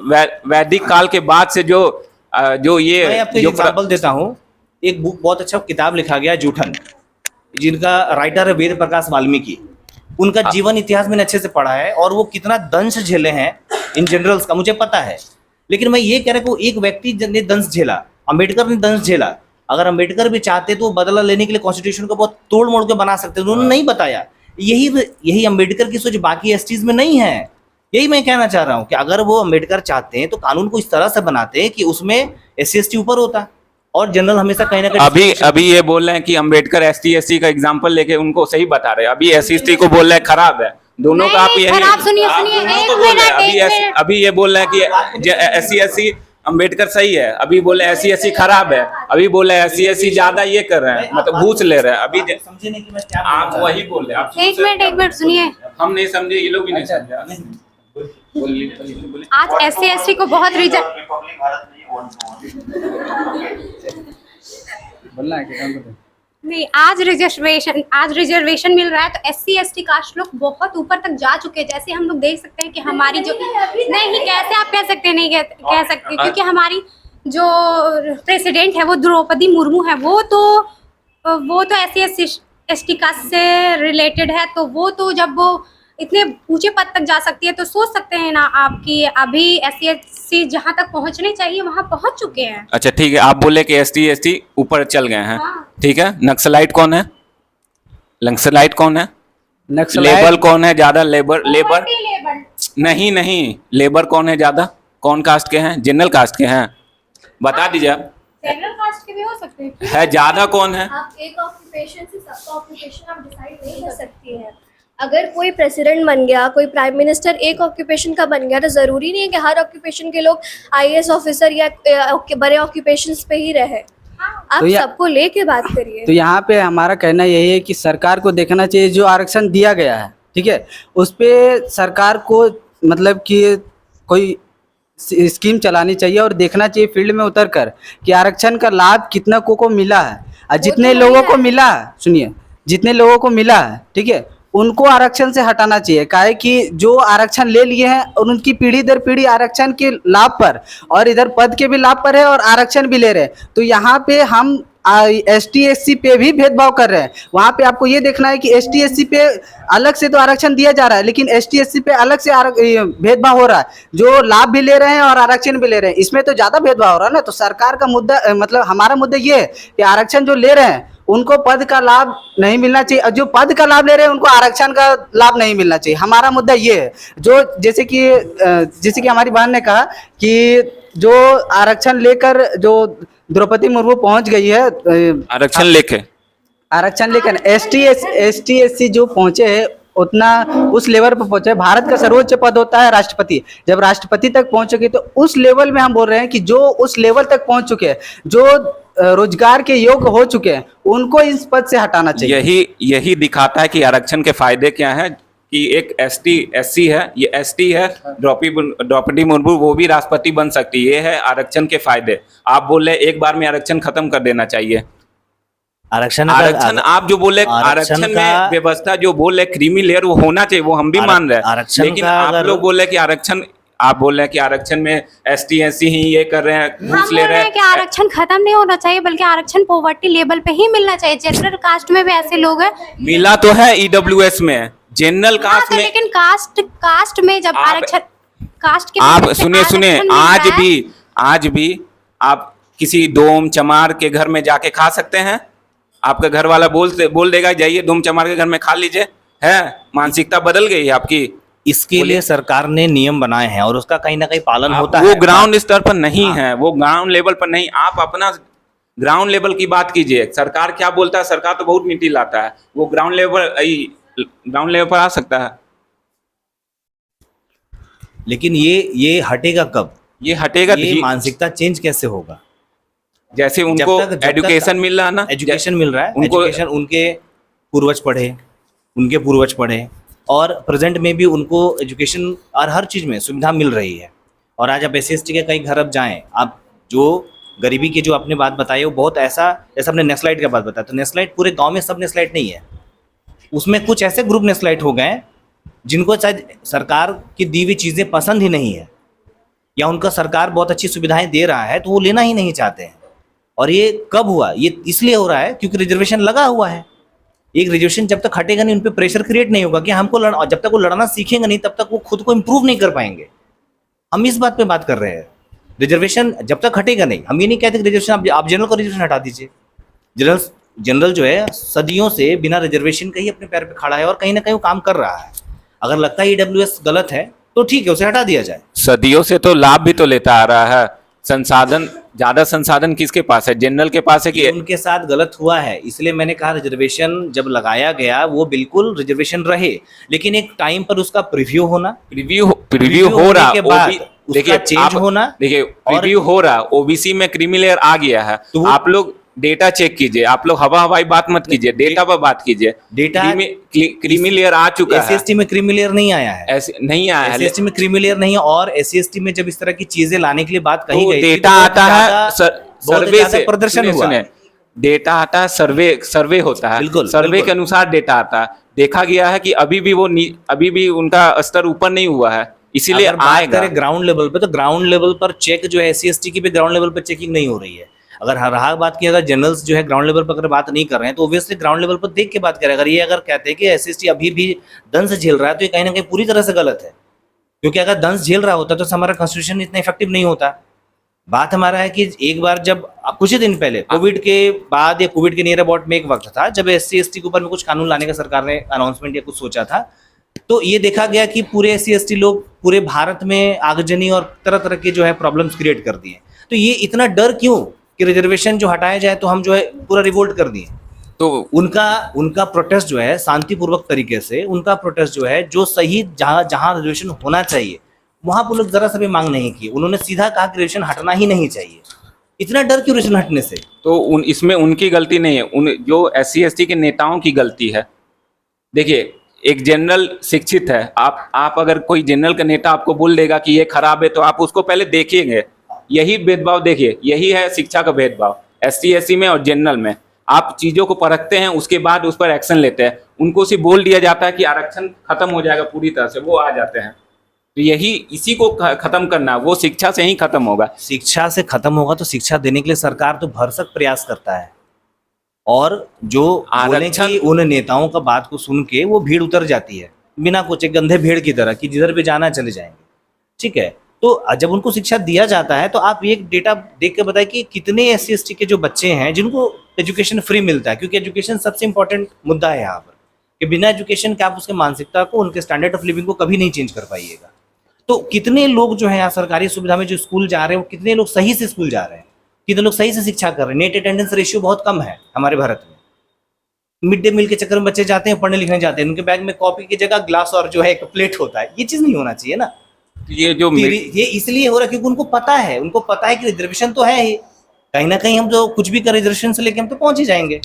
वैदिक काल के बाद से जो ये मैं आपको जो एग्जाम्पल देता हूँ। एक बुक, बहुत अच्छा किताब लिखा गया जूठन, जिनका राइटर है वेद प्रकाश वाल्मीकि। उनका जीवन इतिहास मैंने अच्छे से पढ़ा है और वो कितना दंश झेले हैं इन जनरल्स का मुझे पता है। लेकिन मैं ये कह रहा हूँ, एक व्यक्ति ने दंश झेला, अम्बेडकर ने दंश झेला। अगर अम्बेडकर भी चाहते तो बदला लेने के लिए कॉन्स्टिट्यूशन को बहुत तोड़ मोड़ के बना सकते थे, उन्होंने नहीं बताया। यही अम्बेडकर की सोच बाकी एसटीज में नहीं है। यही मैं कहना चाह रहा हूँ कि अगर वो अम्बेडकर चाहते हैं तो कानून को इस तरह से बनाते हैं कि उसमें SC/ST ऊपर होता और जनरल हमेशा कहीं ना कहीं। अभी ये बोल रहे हैं कि अम्बेडकर ST/SC का एग्जांपल लेके उनको सही बता रहे हैं, अभी SC/ST को बोल रहे हैं खराब है। दोनों का आप नहीं, यही, खराब सुनिए, आप सुनिए, दोनों एक को बोल रहे हैं। मिनट। अभी ये बोल रहे हैं कि SC/SC अम्बेडकर सही है, अभी बोले SC/SC खराब है, अभी बोले SC/SC ज्यादा ये कर रहे हैं, मतलब घूस ले रहे हैं। अभी समझे नहीं कि मैं क्या आप वही बोल रहे हैं। आप एक मिनट सुनिए। हम नहीं समझे, ये लोग भी नहीं समझे। बोलिए। आज SC/ST को बहुत रिजर्व, रिपब्लिक भारत में ये 1 बोलना है कि काम करें? नहीं, आज रिजर्वेशन मिल रहा है तो SC/ST कास्ट लोग बहुत ऊपर तक जा चुके हैं। जैसे हम लोग देख सकते हैं कि हमारी जो, नहीं कैसे आप कह सकते हैं, नहीं कह सकते, क्योंकि हमारी जो प्रेसिडेंट है वो द्रौपदी मुर्मू है, वो तो SC/ST कास्ट से रिलेटेड है। तो वो तो जब वो इतने ऊंचे पद तक जा सकती है तो सोच सकते हैं ना आप कि अभी SC/ST जहाँ तक पहुँचने चाहिए वहाँ पहुँच चुके हैं। अच्छा ठीक है, आप बोले कि ST/ST ऊपर चल गए हैं, हाँ। ठीक है। नक्सलाइट कौन है? नक्सलाइट कौन है? नक्सलाइट लेबर कौन है ज्यादा? लेबर लेबर नहीं, लेबर कौन है ज्यादा? कौन कास्ट के हैं? जनरल कास्ट के हैं? बता दीजिए आप। जनरल कास्ट के भी हो सकते हैं। है ज्यादा कौन है? आप एक ऑक्यूपेशन से सबका ऑक्यूपेशन आप डिसाइड नहीं कर सकती हैं। अगर कोई प्रेसिडेंट बन गया, कोई प्राइम मिनिस्टर एक ऑक्यूपेशन का बन गया, तो ज़रूरी नहीं है कि हर ऑक्यूपेशन के लोग IAS ऑफिसर या बड़े ऑक्यूपेशंस पे ही रहे। आप तो सबको लेके बात करिए। तो यहाँ पे हमारा कहना यही है कि सरकार को देखना चाहिए जो आरक्षण दिया गया है, ठीक है, उस पे सरकार को मतलब कि कोई स्कीम चलानी चाहिए और देखना चाहिए फील्ड में उतर कर कि आरक्षण का लाभ कितना को मिला है। और जितने लोगों को मिला है, सुनिए, जितने लोगों को मिला है, ठीक है, उनको आरक्षण से हटाना चाहिए। काहे कि जो आरक्षण ले लिए हैं और उनकी पीढ़ी दर पीढ़ी आरक्षण के लाभ पर और इधर पद के भी लाभ पर है और आरक्षण भी ले रहे हैं। तो यहाँ पे हम ST SC पे भी भेदभाव कर रहे हैं। वहाँ पे आपको ये देखना है कि ST SC पे अलग से तो आरक्षण दिया जा रहा है, लेकिन ST SC पे अलग से भेदभाव हो रहा है, जो लाभ भी ले रहे हैं और आरक्षण भी ले रहे हैं। इसमें तो ज़्यादा भेदभाव हो रहा है ना। तो सरकार का मुद्दा मतलब हमारा मुद्दा ये है कि आरक्षण जो ले रहे हैं उनको पद का लाभ नहीं मिलना चाहिए, और जो पद का लाभ ले रहे हैं उनको आरक्षण का लाभ नहीं मिलना चाहिए। हमारा मुद्दा ये है। जो जैसे कि हमारी बहन ने कहा कि जो आरक्षण लेकर जो द्रौपदी मुर्मू पहुंच गई है, आरक्षण लेकर ST SC जो पहुंचे हैं उतना उस लेवल पर पहुंचे। भारत का सर्वोच्च पद होता है राष्ट्रपति। जब राष्ट्रपति तक पहुंचोगे तो उस लेवल में हम बोल रहे हैं कि जो उस लेवल तक पहुंच चुके हैं, जो रोजगार के योग्य हो चुके हैं, उनको इस पद से हटाना चाहिए। यही दिखाता है कि आरक्षण के फायदे क्या हैं। कि एक ST SC है, ये ST है, द्रौपदी मुर्मू वो भी राष्ट्रपति बन सकती है। ये है आरक्षण के फायदे। आप बोल रहे एक बार में आरक्षण खत्म कर देना चाहिए। आरक्षण आप जो बोले आरक्षण में व्यवस्था जो बोले क्रीमी लेयर वो होना चाहिए, वो हम भी मान रहे हैं। लेकिन आप लोग बोले कि आप बोल रहे हैं कि आरक्षण में ST SC ही ये कर रहे हैं, घूस ले रहे हैं कि आरक्षण खत्म नहीं होना चाहिए, बल्कि आरक्षण पॉवर्टी लेवल पे ही मिलना चाहिए। जनरल कास्ट में भी ऐसे लोग हैं, मिला तो है EWS में, जनरल कास्ट में, लेकिन कास्ट में जब आरक्षण कास्ट के आप सुनिए आज भी आप किसी दोम चमार के घर में जाके खा सकते हैं। आपका घर वाला बोल देगा जाइए दोम चमार के घर में खा लीजिए। है मानसिकता बदल गई है आपकी। इसके लिए सरकार ने नियम बनाए हैं और उसका कहीं ना कहीं पालन होता है। वो ग्राउंड स्तर पर नहीं है, वो ग्राउंड लेवल पर नहीं। आप अपना ग्राउंड लेवल की बात कीजिए। सरकार क्या बोलता है? सरकार तो बहुत मीठी लाता है। वो ग्राउंड लेवल पर आ सकता है। लेकिन ये हटेगा कब? ये हटेगा, ये मानसिकता चेंज कैसे होगा? जैसे उनको एजुकेशन मिल रहा है ना, एजुकेशन मिल रहा है, उनको एजुकेशन उनके पूर्वज पढ़े और प्रेजेंट में भी उनको एजुकेशन और हर चीज़ में सुविधा मिल रही है। और आज आप SC ST के कई घर अब जाएं, आप जो गरीबी की जो आपने बात बताई वो बहुत ऐसा, जैसे आपने नेशनलाइट का बात बताया, तो नेशनलाइट पूरे गांव में सब नेशनलाइट नहीं है। उसमें कुछ ऐसे ग्रुप नेशनलाइट हो गए जिनको शायद सरकार की दी हुई चीज़ें पसंद ही नहीं है, या उनका सरकार बहुत अच्छी सुविधाएं दे रहा है तो वो लेना ही नहीं चाहते हैं। और ये कब हुआ? ये इसलिए हो रहा है क्योंकि रिजर्वेशन लगा हुआ है। एक रिजर्वेशन जब तक हटेगा नहीं, उन पर प्रेशर क्रिएट नहीं होगा कि हमको जब तक वो लड़ना सीखेंगे नहीं तब तक वो खुद को इम्प्रूव नहीं कर पाएंगे। हम इस बात पे बात कर रहे हैं। रिजर्वेशन जब तक हटेगा नहीं, हम ये नहीं कहते कि रिजर्वेशन आप जनरल का रिजर्वेशन हटा दीजिए। जनरल जो है सदियों से बिना रिजर्वेशन के ही अपने पैर पे खड़ा है और कहीं ना कहीं वो काम कर रहा है। अगर लगता है EWS गलत है तो ठीक है, उसे हटा दिया जाए। सदियों से तो लाभ भी तो लेता आ रहा है। ज्यादा संसाधन किसके पास है? जनरल के पास है कि उनके साथ गलत हुआ है। इसलिए मैंने कहा रिजर्वेशन जब लगाया गया वो बिल्कुल रिजर्वेशन रहे, लेकिन एक टाइम पर उसका प्रीव्यू हो रहा के बाद देखिए चेंज होना। देखिए प्रीव्यू हो रहा, OBC में क्रीमी लेयर आ गया है। तो आप लोग डेटा चेक कीजिए। आप लोग हवाई बात मत कीजिए, डेटा पर बात कीजिए। डेटा क्रीमी लेयर आ चुका है। SC में क्रीमी लेयर नहीं आया है, नहीं आया है। SC में क्रीमी लेयर नहीं है। और SC ST में जब इस तरह की चीजें लाने के लिए बात कही गई, डेटा आता है सर्वे से, प्रदर्शन हुआ। डेटा आता है, सर्वे होता है, बिल्कुल सर्वे के अनुसार डेटा आता है। देखा गया है कि अभी भी उनका स्तर ऊपर नहीं हुआ है, इसीलिए आएगा। ग्राउंड लेवल पे, तो ग्राउंड लेवल पर चेक जो है SC ST की भी ग्राउंड लेवल पर चेकिंग नहीं हो रही है। अगर रहा बात की, अगर जनरल्स जो है ग्राउंड लेवल पर अगर बात नहीं कर रहे हैं तो ऑब्वियसली ग्राउंड लेवल पर देख के बात करें। अगर कहते हैं कि SC ST अभी भी दंश झेल रहा है तो ये कहीं ना कहीं पूरी तरह से गलत है। क्योंकि अगर दंश झेल रहा होता तो हमारा कॉन्स्टिट्यूशन इतना इफेक्टिव नहीं होता। बात हमारा है कि एक बार जब कुछ ही दिन पहले कोविड के बाद या कोविड के नियर अबाउट में एक वक्त था जब SC ST के ऊपर में कुछ कानून लाने का सरकार ने अनाउंसमेंट या कुछ सोचा था, तो ये देखा गया कि पूरे SC ST लोग पूरे भारत में आगजनी और तरह तरह के जो है प्रॉब्लम्स क्रिएट कर दिए। तो ये इतना डर क्यों कि रिजर्वेशन जो हटाया जाए तो हम जो है पूरा रिवोल्ट कर दिए? तो उनका प्रोटेस्ट जो है शांतिपूर्वक तरीके से, उनका प्रोटेस्ट जो है जो सही जहां रिजर्वेशन होना चाहिए वहां पर लोग जरा सा भी मांग नहीं की। उन्होंने सीधा कहा कि रिजर्वेशन हटना ही नहीं चाहिए। इतना डर क्यों रिजर्वेशन हटने से? तो इसमें उनकी गलती नहीं है, जो SC ST के नेताओं की गलती है। देखिए एक जनरल शिक्षित है, आप अगर कोई जनरल का नेता आपको बोल देगा कि ये खराब है तो आप उसको पहले देखिएंगे। यही भेदभाव देखिए, यही है शिक्षा का भेदभाव SC SC में और जनरल में। आप चीजों को परखते हैं, उसके बाद उस पर एक्शन लेते हैं। उनको सिर्फ बोल दिया जाता है कि आरक्षण खत्म हो जाएगा पूरी तरह से, वो आ जाते हैं। तो इसी को खत्म करना, वो शिक्षा से ही खत्म होगा। शिक्षा से खत्म होगा तो शिक्षा देने के लिए सरकार तो भरसक प्रयास करता है। और जो बोले आरक्षण- कि उन नेताओं का बात को सुन के वो भीड़ उतर जाती है बिना कुछ, एक गंधे भीड़ की तरह कि जिधर भी जाना चले जाएंगे। ठीक है, तो जब उनको शिक्षा दिया जाता है तो आप ये डेटा देख के बताएं कि कितने SC/ST के जो बच्चे हैं जिनको एजुकेशन फ्री मिलता है, क्योंकि एजुकेशन सबसे इंपॉर्टेंट मुद्दा है यहाँ पर, कि बिना एजुकेशन के आप उसके मानसिकता को, उनके स्टैंडर्ड ऑफ लिविंग को कभी नहीं चेंज कर पाइएगा। तो कितने लोग जो है यहाँ सरकारी सुविधा में जो स्कूल जा रहे हैं, वो कितने लोग सही से स्कूल जा रहे हैं, कितने लोग सही से शिक्षा कर रहे हैं। नेट अटेंडेंस रेशियो बहुत कम है हमारे भारत में। मिड डे मील के चक्कर में बच्चे जाते हैं, पढ़ने लिखने जाते हैं, उनके बैग में कॉपी की जगह ग्लास और जो है एक प्लेट होता है। ये चीज़ नहीं होना चाहिए ना। ये जो ये इसलिए हो रहा है क्योंकि उनको पता है कि रिजर्वेशन तो है ही, कहीं ना कहीं हम तो कुछ भी कर रिजर्वेशन से लेके हम तो पहुंच ही जाएंगे,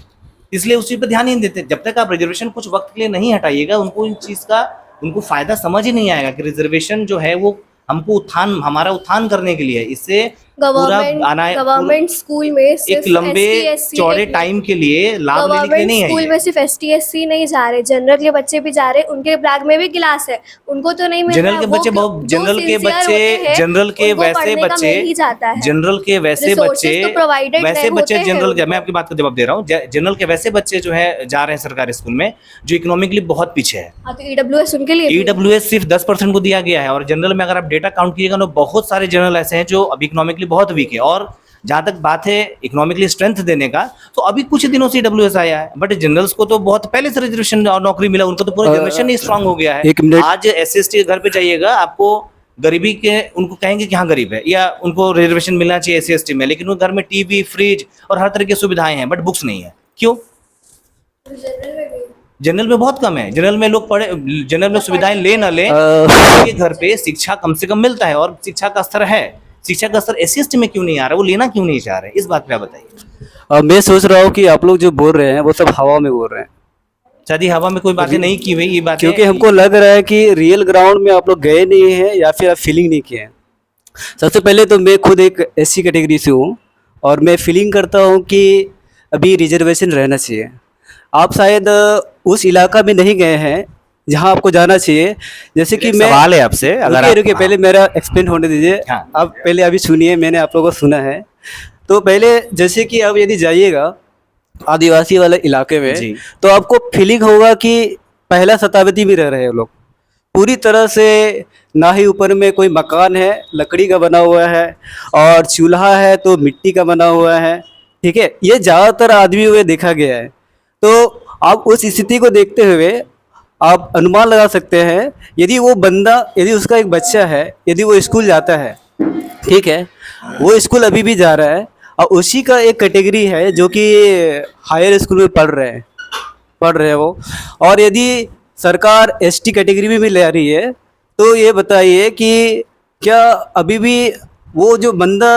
इसलिए उस चीज पर ध्यान ही नहीं देते। जब तक आप रिजर्वेशन कुछ वक्त के लिए नहीं हटाइएगा, उनको इन चीज का उनको फायदा समझ ही नहीं आएगा कि रिजर्वेशन जो है वो हमको हमारा उत्थान करने के लिए, इससे गवर्नमेंट स्कूल में एक सिर्फ लंबे ST/SC चौड़े टाइम के लिए लाभ लेने के लिए नहीं स्कूल है। में सिर्फ ST/SC नहीं जा रहे, जनरल के बच्चे भी जा रहे, उनके बैग में भी गिलास है, उनको तो नहीं मिल रहा जनरल है। के बच्चे बहुत, जनरल के बच्चे, जनरल के वैसे बच्चे, जनरल के वैसे बच्चे, वैसे बच्चे जनरल, मैं आपकी बात का जवाब दे रहा हूँ, जनरल के वैसे बच्चे जो है जा रहे हैं सरकारी स्कूल में जो इकोनॉमिकली बहुत पीछे है। तो EWS उनके लिए EWS सिर्फ 10% को दिया गया है, और जनरल में अगर आप डेटा काउंट कीजिएगा तो बहुत सारे जनरल ऐसे हैं जो अभी इकोनॉमिकली बहुत वीक है। और जहां तक बात है इकोनॉमिकली स्ट्रेंथ देने का, तो अभी कुछ दिनों से EWS आया है, बट जनरल्स को तो बहुत पहले से रिजर्वेशन और नौकरी मिला, उनको तो पूरा जनरेशन ही स्ट्रांग हो गया है। एक मिनट। आज SC/ST के घर पे जाइएगा, आपको गरीबी के उनको कहेंगे कि हाँ गरीब है, या उनको रिजर्वेशन मिलना चाहिए SC/ST में, लेकिन उनके घर में टीवी, फ्रिज और हर तरह की सुविधाएं हैं, बट बुक्स नहीं है। क्यों? जनरल में बहुत कम है। जनरल में लोग पढ़े, जनरल में सुविधाएं ले ना ले, उनके घर पे शिक्षा कम से कम मिलता है, और शिक्षा का स्तर है। शिक्षा का स्तर SC/ST में क्यों नहीं आ रहा, वो लेना क्यों नहीं चाह रहे, इस बात पे आप बताइए। मैं सोच रहा हूँ कि आप लोग जो बोल रहे हैं वो सब हवा में बोल रहे हैं, शायद ही हवा में कोई बातें नहीं की हुई ये बात, क्योंकि हमको लग रहा है कि रियल ग्राउंड में आप लोग गए नहीं हैं या फिर आप फीलिंग नहीं किए हैं। सबसे पहले तो मैं खुद एक SC कैटेगरी से हूँ और मैं फीलिंग करता हूँ कि अभी रिजर्वेशन रहना चाहिए। आप शायद उस इलाका में नहीं गए हैं जहाँ आपको जाना चाहिए। जैसे कि मैं सवाल है आपसे, अगर रुकिए पहले मेरा एक्सप्लेन होने दीजिए। हाँ। आप पहले अभी सुनिए, मैंने आप लोगों को सुना है। तो पहले जैसे कि अब यदि जाइएगा आदिवासी वाले इलाके में, जी। तो आपको फीलिंग होगा कि पहला शताब्दी में रह रहे हैं लोग पूरी तरह से। ना ही ऊपर में कोई मकान है, लकड़ी का बना हुआ है, और चूल्हा है तो मिट्टी का बना हुआ है। ठीक है, ये ज़्यादातर आदमियों में देखा गया है। तो आप उस स्थिति को देखते हुए आप अनुमान लगा सकते हैं, यदि वो बंदा, यदि उसका एक बच्चा है, यदि वो स्कूल जाता है, ठीक है, वो स्कूल अभी भी जा रहा है, और उसी का एक कैटेगरी है जो कि हायर स्कूल में पढ़ रहे हैं वो, और यदि सरकार ST कैटेगरी में भी ले आ रही है, तो ये बताइए कि क्या अभी भी वो जो बंदा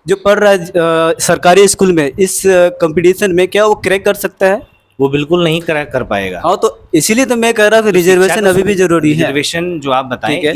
जो पढ़ रहा है सरकारी स्कूल में, इस कंपटीशन में क्या वो क्रैक कर सकता है? वो बिल्कुल नहीं क्रैक कर पाएगा। हाँ, तो इसीलिए तो मैं कह रहा हूँ कि रिजर्वेशन अभी भी जरूरी है। रिजर्वेशन जो आप बताएं, ठीक है।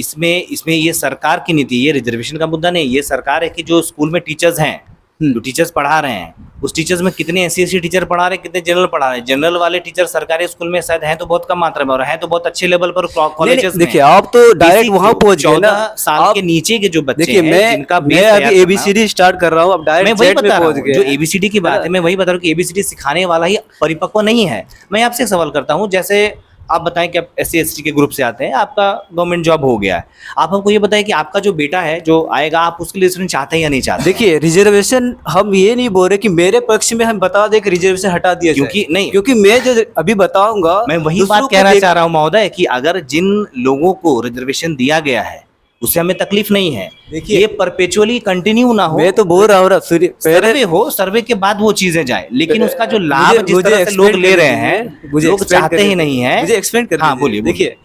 इसमें ये सरकार की नीति, ये रिजर्वेशन का मुद्दा नहीं, ये सरकार है कि जो स्कूल में टीचर्स हैं, जो टीचर्स पढ़ा रहे हैं, उस टीचर्स में कितने SC/ST टीचर पढ़ा रहे हैं, कितने जनरल पढ़ा रहे हैं। जनरल वाले टीचर सरकारी स्कूल में शायद हैं तो बहुत कम मात्रा में, और हैं तो बहुत अच्छे लेवल पर कॉलेजेस में। देखिए, आप तो डायरेक्ट वहाँ पहुँच गए ना। 14 साल के नीचे के जो बच्चे देखिए, हैं, जिनका मैं अभी ABCD स्टार्ट कर रहा हूँ, अब मैं डायरेक्ट वही जेट में बता रहा पहुँच हूँ, गए। जो ABCD की बात है, मैं वही बता रहा हूँ कि ABCD सिखाने वाला ही परिपक्व नहीं है। मैं आपसे एक सवाल करता हूँ, जैसे आप बताएं कि आप SC/ST के ग्रुप से आते हैं, आपका गवर्नमेंट जॉब हो गया है, आप हमको ये बताएं कि आपका जो बेटा है जो आएगा, आप उसके लिए रिजर्वेशन चाहते हैं या नहीं चाहते? देखिए, रिजर्वेशन हम ये नहीं बोल रहे कि मेरे पक्ष में हम बता दें कि रिजर्वेशन हटा दिया जाए। क्योंकि नहीं, क्योंकि मैं जो अभी बताऊंगा, मैं वही दूसरों बात को कहना देख- चाह रहा हूँ महोदय, कि अगर जिन लोगों को रिजर्वेशन दिया गया है उससे हमें तकलीफ नहीं है, देखिए, ये परपेचुअली कंटिन्यू ना हो। मैं तो बोल रहा हूँ पहले सर्वे हो, सर्वे के बाद वो चीजें जाए, लेकिन उसका जो लाभ मुझे- जिस मुझे तरह से लोग explain ले रहे कर हैं, मुझे लोग explain चाहते कर ही नहीं है। मुझे एक्सप्लेन कर हाँ, दीजिए। बोलिए। देखिए,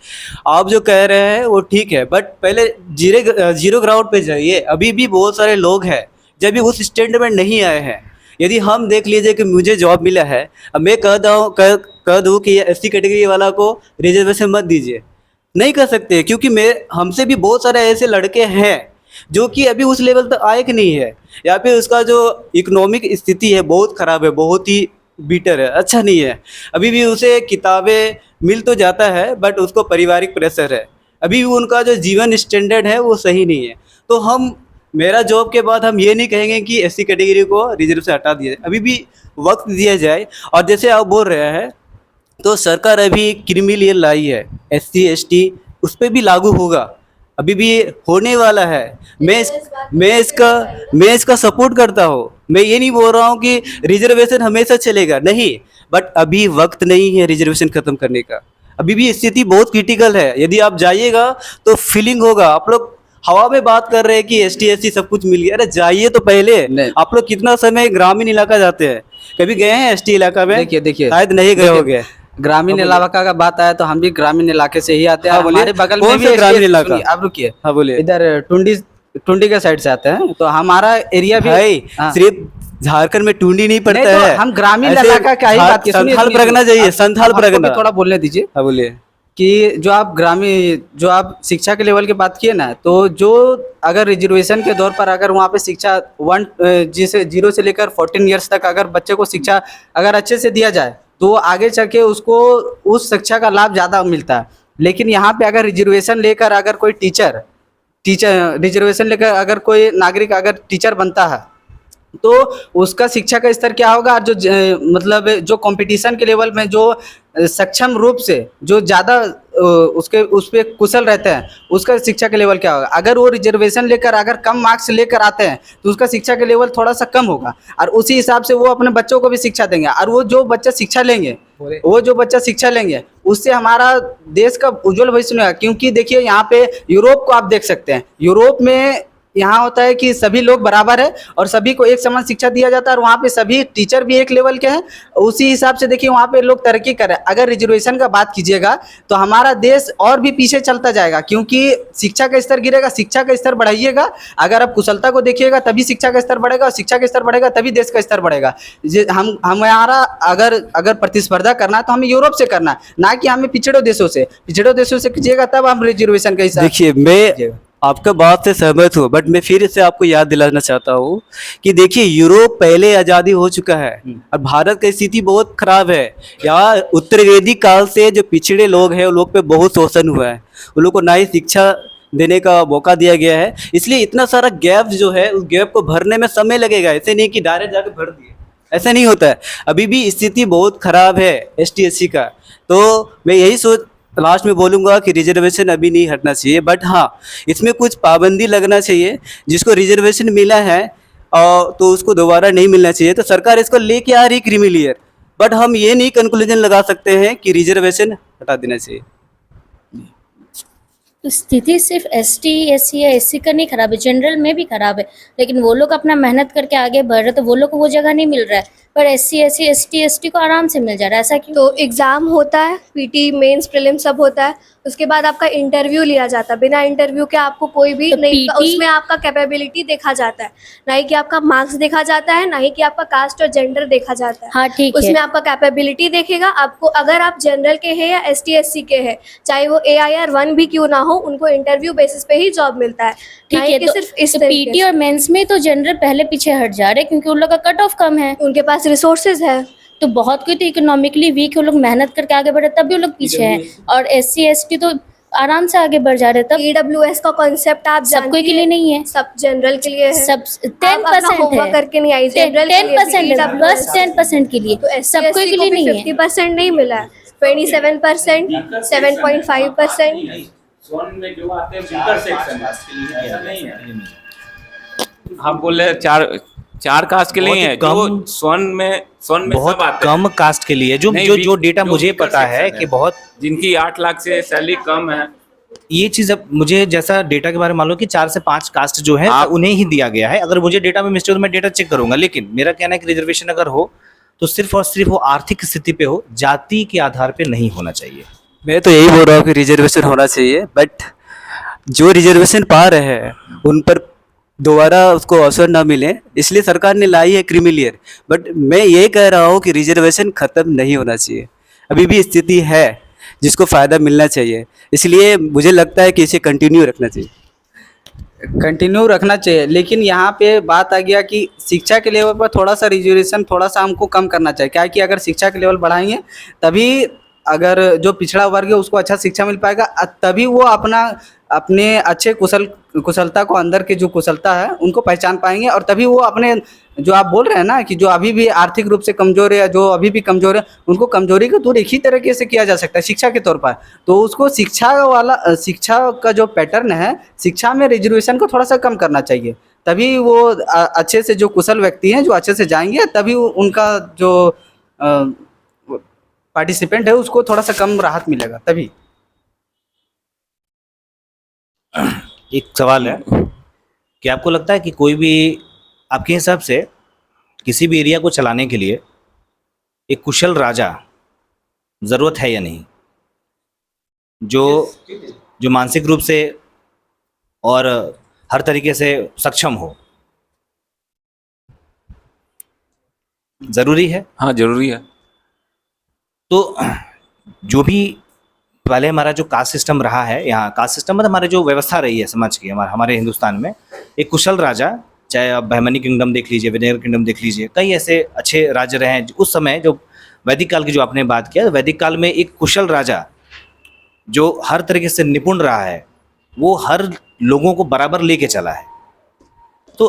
आप जो कह रहे हैं वो ठीक है, बट पहले जीरो ग्राउंड पे जाइए। अभी भी बहुत सारे लोग हैं जब भी उस स्टैंड में नहीं आए हैं। यदि हम देख लीजिए कि मुझे जॉब मिला है, अब मैं कह दूँ कि SC कैटेगरी वाला को रिजर्वेशन मत दीजिए, नहीं कर सकते, क्योंकि हमसे भी बहुत सारे ऐसे लड़के हैं जो कि अभी उस लेवल तक आए कि नहीं है, या फिर उसका जो इकोनॉमिक स्थिति है बहुत ख़राब है, बहुत ही बीटर है, अच्छा नहीं है। अभी भी उसे किताबें मिल तो जाता है, बट उसको पारिवारिक प्रेशर है, अभी भी उनका जो जीवन स्टैंडर्ड है वो सही नहीं है। तो हम मेरा जॉब के बाद हम ये नहीं कहेंगे कि एससी कैटेगरी को रिजर्व से हटा दिया जाए, अभी भी वक्त दिया जाए। और जैसे आप बोल रहे हैं तो सरकार अभी क्रीमी लेयर लाई है, एससी एसटी उस पर भी लागू होगा, अभी भी होने वाला है। मैं इसका सपोर्ट करता हूँ। मैं ये नहीं बोल रहा हूँ कि रिजर्वेशन हमेशा चलेगा, नहीं, बट अभी वक्त नहीं है रिजर्वेशन खत्म करने का। अभी भी स्थिति बहुत क्रिटिकल है, यदि आप जाइएगा तो फीलिंग होगा। आप लोग हवा में बात कर रहे हैं कि एसटी एससी सब कुछ मिल गया, अरे जाइए तो पहले। नहीं। आप लोग कितना समय ग्रामीण इलाका जाते हैं, कभी गए हैं एसटी इलाका में? देखिए शायद नहीं गए होंगे। ग्रामीण इलाका का बात आया तो हम भी ग्रामीण इलाके से ही आते हैं। हाँ, बोलिए। हमारे बगल कौन में भी सा ग्रामीण STS इलाका? सुनिए, आप रुकिए। हाँ बोलिए। इधर टुंडी के साइड से आते हैं, तो हमारा एरिया भी भाई हाँ। सिर्फ झारखंड में टूंडी नहीं पड़ता नहीं, तो है, हम ग्रामीण ऐसे इलाका का ही बात की संथाल परगना जाइए, संथाल परगना। थोड़ा बोलने दीजिए हाँ बोलिए। कि जो आप शिक्षा के लेवल की बात किए ना, तो जो अगर रिजर्वेशन के दौर पर अगर वहाँ पे शिक्षा 0 से लेकर 14 ईयर्स तक अगर बच्चे को शिक्षा अगर अच्छे से दिया जाए तो आगे चल के उसको उस शिक्षा का लाभ ज़्यादा मिलता है। लेकिन यहाँ पे अगर रिजर्वेशन लेकर अगर कोई टीचर रिजर्वेशन लेकर अगर कोई नागरिक अगर टीचर बनता है तो उसका शिक्षा का स्तर क्या होगा, मतलब जो कंपटीशन के लेवल में जो सक्षम रूप से जो ज़्यादा उस पर कुशल रहते हैं उसका शिक्षा का लेवल क्या होगा। अगर वो रिजर्वेशन लेकर अगर कम मार्क्स लेकर आते हैं तो उसका शिक्षा का लेवल थोड़ा सा कम होगा, और उसी हिसाब से वो अपने बच्चों को भी शिक्षा देंगे। और वो जो बच्चा शिक्षा लेंगे उससे हमारा देश का उज्जवल भविष्य नहीं होगा। क्योंकि देखिए यहाँ पे यूरोप को आप देख सकते हैं, यूरोप में यहाँ होता है कि सभी लोग बराबर है और सभी को एक समान शिक्षा दिया जाता है, और वहाँ पे सभी टीचर भी एक लेवल के हैं। उसी हिसाब से देखिए वहाँ पे लोग तरक्की कर रहे हैं। अगर रिजर्वेशन का बात कीजिएगा तो हमारा देश और भी पीछे चलता जाएगा, क्योंकि शिक्षा का स्तर गिरेगा। शिक्षा का स्तर बढ़ाइएगा, अगर आप कुशलता को देखिएगा तभी शिक्षा का स्तर बढ़ेगा, और शिक्षा का स्तर बढ़ेगा तभी देश का स्तर बढ़ेगा। हमारा अगर प्रतिस्पर्धा करना है तो हमें यूरोप से करना है, ना कि हमें पिछड़े देशों से कीजिएगा, तब हम रिजर्वेशन का हिसाब। देखिए मैं आपका बात से सहमत हूँ, बट मैं फिर से आपको याद दिलाना चाहता हूँ कि देखिए यूरोप पहले आज़ादी हो चुका है और भारत की स्थिति बहुत खराब है। यहाँ उत्तर वैदिक काल से जो पिछड़े लोग हैं उन लोग पे बहुत शोषण हुआ है, उन लोग को ना ही शिक्षा देने का मौका दिया गया है, इसलिए इतना सारा गैप जो है उस गैप को भरने में समय लगेगा। ऐसे नहीं कि डायरेक्ट जाके भर दिए, ऐसा नहीं होता है। अभी भी स्थिति बहुत खराब है एसटी एससी का। तो मैं यही लास्ट में बोलूँगा कि रिजर्वेशन अभी नहीं हटना चाहिए, बट हाँ इसमें कुछ पाबंदी लगना चाहिए। जिसको रिजर्वेशन मिला है और तो उसको दोबारा नहीं मिलना चाहिए। तो सरकार इसको लेके आ रही क्रीमी लेयर, बट हम ये नहीं कंक्लूजन लगा सकते हैं कि रिजर्वेशन हटा देना चाहिए। तो स्थिति सिर्फ एसटी एससी या एससी का नहीं खराब है, जनरल में भी खराब है। लेकिन वो लोग अपना मेहनत करके आगे बढ़ रहे तो वो लोग को वो जगह नहीं मिल रहा है, पर एससी एससी एसटी एसटी को आराम से मिल जा रहा है। ऐसा क्यों? तो एग्ज़ाम होता है, पीटी मेंस प्रीलिम सब होता है, उसके बाद आपका इंटरव्यू लिया जाता है। बिना इंटरव्यू के आपको कोई भी तो नहीं, PT उसमें आपका कैपेबिलिटी देखा जाता है, ना ही कि आपका मार्क्स देखा जाता है, ना ही कि आपका कास्ट और जेंडर देखा जाता है। हाँ ठीक है, उसमें आपका कैपेबिलिटी देखेगा। आपको अगर आप जनरल के हैं या एसटी एससी के हैं, चाहे वो AIR 1 भी क्यों ना हो, उनको इंटरव्यू बेसिस पे ही जॉब मिलता है। ठीक ना है। ही कि सिर्फ इस तरीके पीटी से। और मेंस में तो जनरल पहले पीछे हट जा रहे हैं क्योंकि उन लोग का कट ऑफ कम है। उनके पास रिसोर्सेज है। तो बहुत कोई तो इकोनॉमिकली वीक है, वो लोग मेहनत करके आगे बढ़े तब भी वो लोग पीछे हैं, और एससी एसटी तो आराम से आगे बढ़ जा रहे तब। EWS का कॉन्सेप्ट आप सब कोई जानती के लिए हैं? नहीं है, सब जनरल के लिए है। सब आप अपना 10% होमवर्क है, करके नहीं आई। जनरल 10% है, बस 10% के लिए, तो सब कोई के लिए नहीं है। 50% नहीं मिला है, 27%, 7.5%। स्वर्ण में जो आते हैं फिल्टर सेक्शन है, ऐसा नहीं है। हम बोले चार कास्ट के लिए बहुत ही है, कम- जो स्वर्ण में बहुत सब आते हैं। कम कास्ट के लिए जो नहीं, जो जो वीक- डेटा जो मुझे वीकर पता है सेक्शन कि बहुत जिनकी 8 लाख से सैलरी कम है। ये चीज अब मुझे जैसा डेटा के बारे में मालूम कि 4 से 5 कास्ट जो है आप- उन्हें ही दिया गया है। अगर मुझे डेटा में मिस्टेक तो मैं डेटा चेक करूंगा, लेकिन मेरा कहना है कि रिजर्वेशन अगर हो तो सिर्फ और सिर्फ वो आर्थिक स्थिति पे हो, जाति के आधार पे नहीं होना चाहिए। मैं तो यही बोल रहा हूँ कि रिजर्वेशन होना चाहिए, बट जो रिजर्वेशन पा रहे हैं उन पर दोबारा उसको अवसर ना मिले, इसलिए सरकार ने लाई है क्रीमी लेयर। बट मैं ये कह रहा हूँ कि रिजर्वेशन ख़त्म नहीं होना चाहिए, अभी भी स्थिति है जिसको फ़ायदा मिलना चाहिए, इसलिए मुझे लगता है कि इसे कंटिन्यू रखना चाहिए। लेकिन यहाँ पे बात आ गया कि शिक्षा के लेवल पर थोड़ा सा रिजर्वेशन थोड़ा सा हमको कम करना चाहिए। क्या है कि अगर शिक्षा के लेवल बढ़ाएंगे तभी अगर जो पिछड़ा वर्ग है उसको अच्छा शिक्षा मिल पाएगा, तभी वो अपने अच्छे कुशलता को, अंदर के जो कुशलता है उनको पहचान पाएंगे, और तभी वो अपने, जो आप बोल रहे हैं ना कि जो अभी भी आर्थिक रूप से कमजोर है या जो अभी भी कमजोर है, उनको कमजोरी को दूर एक ही तरीके से किया जा सकता है, शिक्षा के तौर पर। तो उसको शिक्षा का जो पैटर्न है, शिक्षा में रिजर्वेशन को थोड़ा सा कम करना चाहिए, तभी वो अच्छे से, जो कुशल व्यक्ति हैं जो अच्छे से जाएंगे, तभी उनका जो पार्टिसिपेंट है उसको थोड़ा सा कम राहत मिलेगा तभी। एक सवाल है कि आपको लगता है कि कोई भी, आपके हिसाब से किसी भी एरिया को चलाने के लिए एक कुशल राजा ज़रूरत है या नहीं, जो मानसिक रूप से और हर तरीके से सक्षम हो? ज़रूरी है? हाँ, जरूरी है। तो जो भी पहले हमारा जो कास्ट सिस्टम रहा है, यहाँ कास्ट सिस्टम मतलब हमारे जो व्यवस्था रही है समाज की, हमारे हिंदुस्तान में एक कुशल राजा, चाहे आप बहमनी किंगडम देख लीजिए, विजयनगर किंगडम देख लीजिए, कई ऐसे अच्छे राज्य रहे हैं उस समय। जो वैदिक काल की जो आपने बात किया, वैदिक काल में एक कुशल राजा जो हर तरीके से निपुण रहा है, वो हर लोगों को बराबर लेके चला है। तो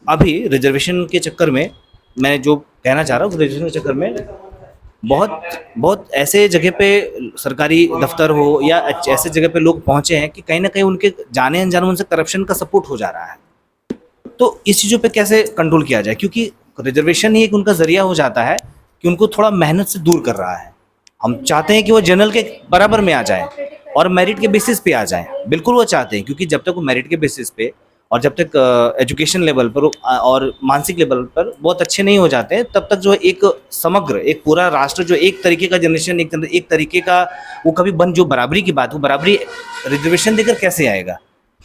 अभी रिजर्वेशन के चक्कर में, मैं जो कहना चाह रहा हूँ, रिजर्वेशन के चक्कर में बहुत ऐसे जगह पे सरकारी दफ्तर हो या ऐसे जगह पे लोग पहुंचे हैं कि कहीं ना कहीं उनके जाने अनजाने उनसे करप्शन का सपोर्ट हो जा रहा है। तो इस चीज़ों पे कैसे कंट्रोल किया जाए, क्योंकि रिजर्वेशन ही एक उनका जरिया हो जाता है कि उनको थोड़ा मेहनत से दूर कर रहा है। हम चाहते हैं कि वो जनरल के बराबर में आ जाए और मेरिट के बेसिस पे आ जाएं, बिल्कुल वो चाहते हैं, क्योंकि जब तक वो मेरिट के बेसिस पे और जब तक एजुकेशन लेवल पर और मानसिक लेवल पर बहुत अच्छे नहीं हो जाते हैं, तब तक जो है एक समग्र, एक पूरा राष्ट्र जो एक तरीके का जनरेशन, एक तरीके का वो कभी जो बराबरी की बात, वो बराबरी रिजर्वेशन देकर कैसे आएगा?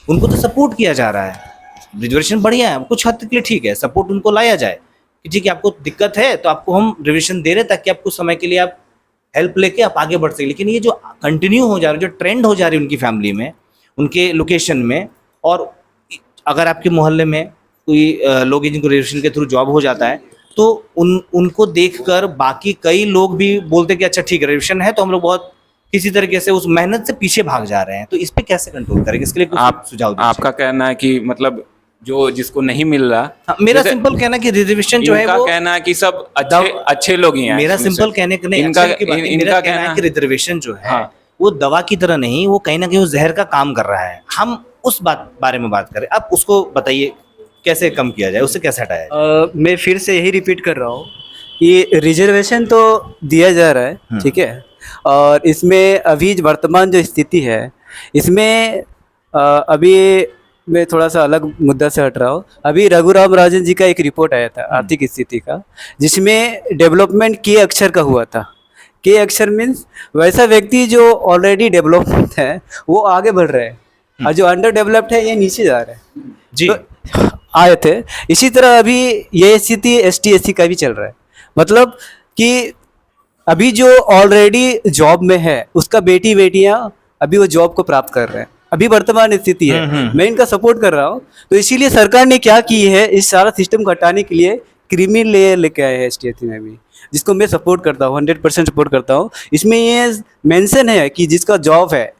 उनको तो सपोर्ट किया जा रहा है, रिजर्वेशन बढ़िया है, कुछ हद तक के लिए ठीक है, सपोर्ट उनको लाया जाए कि ठीक है, आपको दिक्कत है तो आपको हम रिजर्वेशन दे रहे हैं ताकि आपको समय के लिए आप हेल्प लेके आप आगे बढ़ सके। लेकिन ये जो कंटिन्यू हो जा रहा है, जो ट्रेंड हो जा रही है उनकी फैमिली में, उनके लोकेशन में, और अगर आपके मोहल्ले में कोई लोग जिनको रिजर्वेशन के थ्रू जॉब हो जाता है, तो उनको देखकर बाकी कई लोग भी बोलते हैं कि अच्छा ठीक है, रिजर्वेशन है, तो हम लोग बहुत किसी तरीके से उस मेहनत से पीछे भाग जा रहे हैं। तो इस पे कैसे कंट्रोल करेंगे, इसके लिए कुछ सुझाव दीजिए। आपका कहना है कि मतलब जो जिसको नहीं मिल रहा, हाँ, मेरा सिंपल कहना है कि रिजर्वेशन जो है वो, कहना है कि सब अच्छे लोग ही हैं। मेरा सिंपल कहने का नहीं, इनका कहना है कि रिजर्वेशन जो है वो दवा की तरह नहीं, वो कहीं ना कहीं वो जहर का काम कर रहा है। हम उस बारे में बात करें, आप उसको बताइए कैसे कम किया जाए, उससे कैसे हटाया जाए। मैं फिर से यही रिपीट कर रहा हूँ कि रिजर्वेशन तो दिया जा रहा है, ठीक है, और इसमें अभी वर्तमान जो स्थिति है, इसमें अभी मैं थोड़ा सा अलग मुद्दा से हट रहा हूँ। अभी रघुराम राजन जी का एक रिपोर्ट आया था आर्थिक स्थिति का, जिसमें डेवलपमेंट के अक्षर का हुआ था। के अक्षर मीन्स वैसा व्यक्ति जो ऑलरेडी डेवलपमेंट है वो आगे बढ़ रहे हैं, और जो अंडर डेवलप्ड है ये नीचे जा रहे हैं जी। तो आए थे। इसी तरह अभी ये स्थिति ST/SC का भी चल रहा है, मतलब कि अभी जो ऑलरेडी जॉब में है उसका बेटियां अभी वो जॉब को प्राप्त कर रहे हैं, अभी वर्तमान स्थिति है। मैं इनका सपोर्ट कर रहा हूँ। तो इसीलिए सरकार ने क्या की है, इस सारा सिस्टम को हटाने के लिए क्रीमी लेयर लेके आए हैं ST/SC में भी, जिसको मैं सपोर्ट करता हूँ, 100% सपोर्ट करता हूँ। इसमें ये मेंशन है कि जिसका जॉब है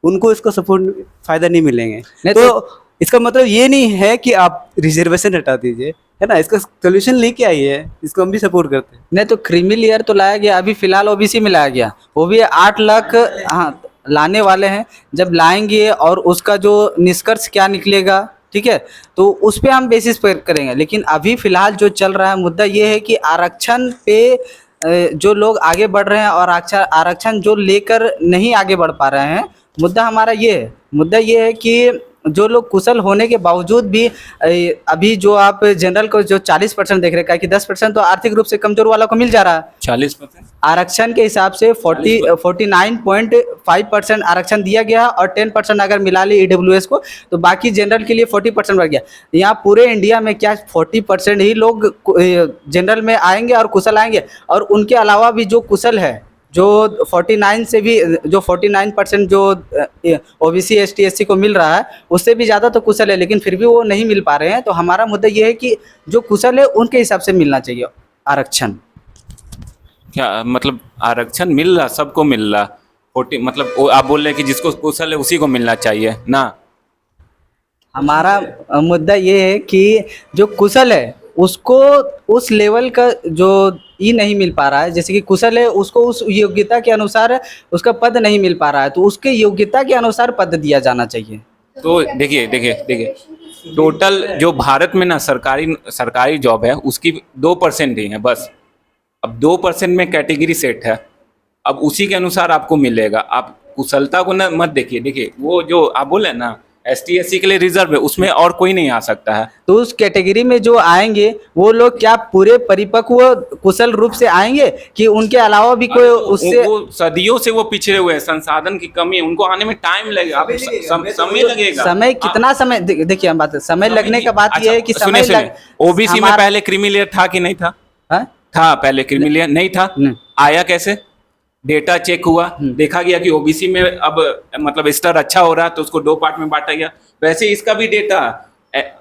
उनको इसका सपोर्ट फायदा नहीं मिलेंगे। तो इसका मतलब ये नहीं है कि आप रिजर्वेशन हटा दीजिए, है ना, इसका सोल्यूशन लेके आइए, इसको हम भी सपोर्ट करते हैं। नहीं तो क्रीमी लेयर तो लाया गया, अभी फिलहाल OBC में लाया गया, वो भी 8 लाख हाँ लाने वाले हैं। जब लाएंगे और उसका जो निष्कर्ष क्या निकलेगा, ठीक है, तो उस पर हम बेसिस पर करेंगे। लेकिन अभी फिलहाल जो चल रहा है मुद्दा ये है कि आरक्षण पे जो लोग आगे बढ़ रहे हैं और आरक्षण जो लेकर नहीं आगे बढ़ पा रहे हैं, मुद्दा हमारा ये है। मुद्दा ये है कि जो लोग कुशल होने के बावजूद भी अभी जो आप जनरल को जो 40% देख रहे हैं, कि 10% तो आर्थिक रूप से कमजोर वालों को मिल जा रहा है। 40% आरक्षण के हिसाब से 49.5% आरक्षण दिया गया, और 10% अगर मिला ली EWS को, तो बाकी जनरल के लिए 40% बढ़ गया। यहाँ पूरे इंडिया में क्या 40% ही लोग जनरल में आएंगे और कुशल आएंगे, और उनके अलावा भी जो कुशल है, जो 49% जो OBC ST/SC को मिल रहा है, उससे भी ज़्यादा तो कुशल है, लेकिन फिर भी वो नहीं मिल पा रहे हैं। तो हमारा मुद्दा ये है कि जो कुशल है उनके हिसाब से मिलना चाहिए आरक्षण। क्या मतलब आरक्षण मिल रहा, सबको मिल रहा। 40 मतलब आप बोल रहे हैं कि जिसको कुशल है उसी को मिलना चाहिए ना। हमारा मुद्दा ये है कि जो कुशल है उसको उस लेवल का जो ये नहीं मिल पा रहा है, जैसे कि कुशल है उसको उस योग्यता के अनुसार उसका पद नहीं मिल पा रहा है, तो उसके योग्यता के अनुसार पद दिया जाना चाहिए। तो देखिए टोटल जो भारत में ना सरकारी जॉब है उसकी 2% ही है बस। अब 2% में कैटेगरी सेट है, अब उसी के अनुसार आपको मिलेगा। आप कुशलता को ना मत देखिए वो जो आप बोले ना ST SC के लिए रिजर्व है, उसमें और कोई नहीं आ सकता है। तो उस कैटेगरी में जो आएंगे वो लोग क्या पूरे परिपक्व कुशल रूप से आएंगे कि उनके अलावा भी कोई उससे वो सदियों से वो पिछड़े हुए हैं, संसाधन की कमी है, उनको आने में टाइम लगेगा, समय लगेगा। समय कितना समय देखिए हम बात समय लगने का बात ये है कि समय लग ओबीसी में पहले क्रीमी लेयर था कि नहीं था? हाँ? था, पहले क्रीमी लेयर नहीं था। आया कैसे? डेटा चेक हुआ, देखा गया कि ओबीसी में अब मतलब स्तर अच्छा हो रहा है तो उसको 2 पार्ट में बांटा गया। वैसे इसका भी डेटा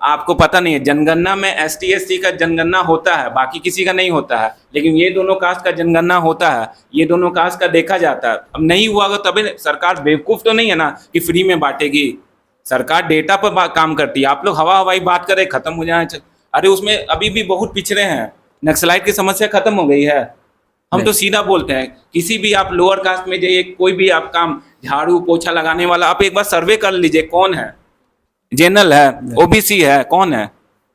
आपको पता नहीं है, जनगणना में ST SC का जनगणना होता है, बाकी किसी का नहीं होता है, लेकिन ये दोनों कास्ट का जनगणना होता है, ये दोनों कास्ट का देखा जाता है। अब नहीं हुआ होगा तभी सरकार बेवकूफ़ तो नहीं है ना कि फ्री में बांटेगी। सरकार डेटा पर काम करती है। आप लोग हवाई बात करें खत्म हो जाए, अरे उसमें अभी भी बहुत पिछड़े हैं। नक्सलाइट की समस्या खत्म हो गई है? हम तो सीधा बोलते हैं, किसी भी आप लोअर कास्ट में जाइए, कोई भी आप काम झाड़ू पोछा लगाने वाला आप एक बार सर्वे कर लीजिए, कौन है जनरल है, ओबीसी है, कौन है?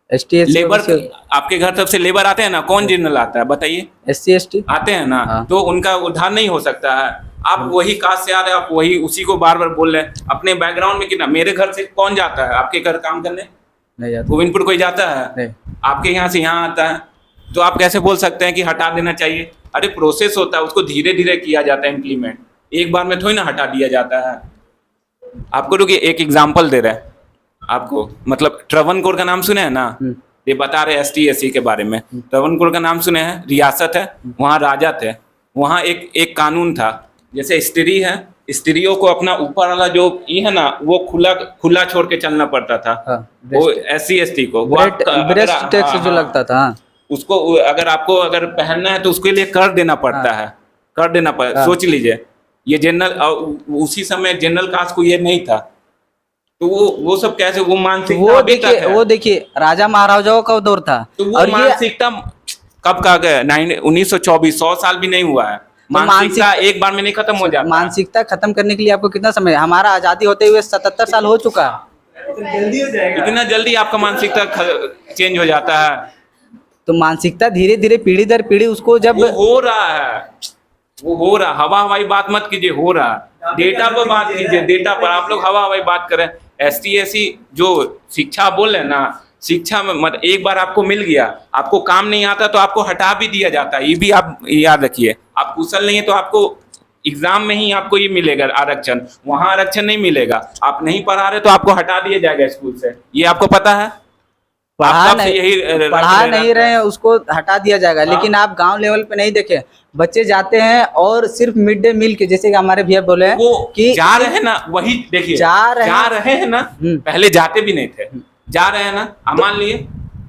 ST SC लेबर आपके घर तरफ से लेबर आते हैं ना, कौन जनरल आता है बताइए? SC ST आते हैं ना। हाँ। तो उनका उद्धार नहीं हो सकता है। आप वही कास्ट से आ रहे हैं, आप वही उसी को बार बार बोल रहे हैं। अपने बैकग्राउंड में कितना, मेरे घर से कौन जाता है आपके घर काम करने? नहीं आता। गोविंदपुर कोई जाता है? नहीं। आपके यहाँ से यहाँ आता है, तो आप कैसे बोल सकते हैं कि हटा देना चाहिए? अरे प्रोसेस होता है, उसको धीरे धीरे किया जाता है इम्प्लीमेंट, एक बार में थोड़ी ना हटा दिया जाता है। आपको रुकिए एक एग्जांपल दे रहे हैं आपको, मतलब ट्रवनकोर का नाम सुने हैं ना? ये बता रहे ST SC के बारे में। ट्रवनकोर का नाम सुने हैं? रियासत है, वहाँ राजा थे, वहाँ एक कानून था, जैसे स्त्री है, स्त्रियों को अपना ऊपर वाला जो ये है ना वो खुला छोड़ के चलना पड़ता था। वो SC ST को ब्रेस्ट टैक्स जो लगता था उसको अगर आपको अगर पहनना है तो उसके लिए कर देना पड़ता है, कर देना पड़ता। सोच लीजिए ये जनरल, उसी समय जनरल कास्ट को ये नहीं था, तो वो सब कैसे वो मानसिकता वो देखिए राजा महाराजाओं का दौर था। तो वो और मानसिकता कब का गया? 1924, 100 साल भी नहीं हुआ है। मानसिकता एक बार में नहीं खत्म हो जाता। मानसिकता खत्म करने के लिए आपको कितना समय? हमारा आजादी होते हुए 77 साल हो चुका है। इतना जल्दी आपका मानसिकता चेंज हो जाता है? तो मानसिकता धीरे धीरे पीढ़ी दर पीढ़ी उसको जब वो हो रहा है, वो हो रहा। हवाई बात मत कीजिए, हो रहा। डेटा पर बात कीजिए, डेटा पर। आप लोग हवाई बात करें। ST SC जो शिक्षा बोल रहे हैं ना, शिक्षा में मत एक बार आपको मिल गया, आपको काम नहीं आता तो आपको हटा भी दिया जाता है। ये भी आप याद रखिए। आप कुशल नहीं है तो आपको एग्जाम में ही आपको ये मिलेगा आरक्षण, वहां आरक्षण नहीं मिलेगा। आप नहीं पढ़ा रहे तो आपको हटा दिया जाएगा स्कूल से, ये आपको पता है? पढ़ा नहीं रहे हैं उसको हटा दिया जाएगा। लेकिन आप गांव लेवल पे नहीं देखे, बच्चे जाते हैं और सिर्फ मिड डे मील के, जैसे कि हमारे भैया बोले हैं कि जा रहे हैं ना, वही देखिए जा रहे हैं ना, पहले जाते भी नहीं थे, जा रहे हैं ना। मान लिए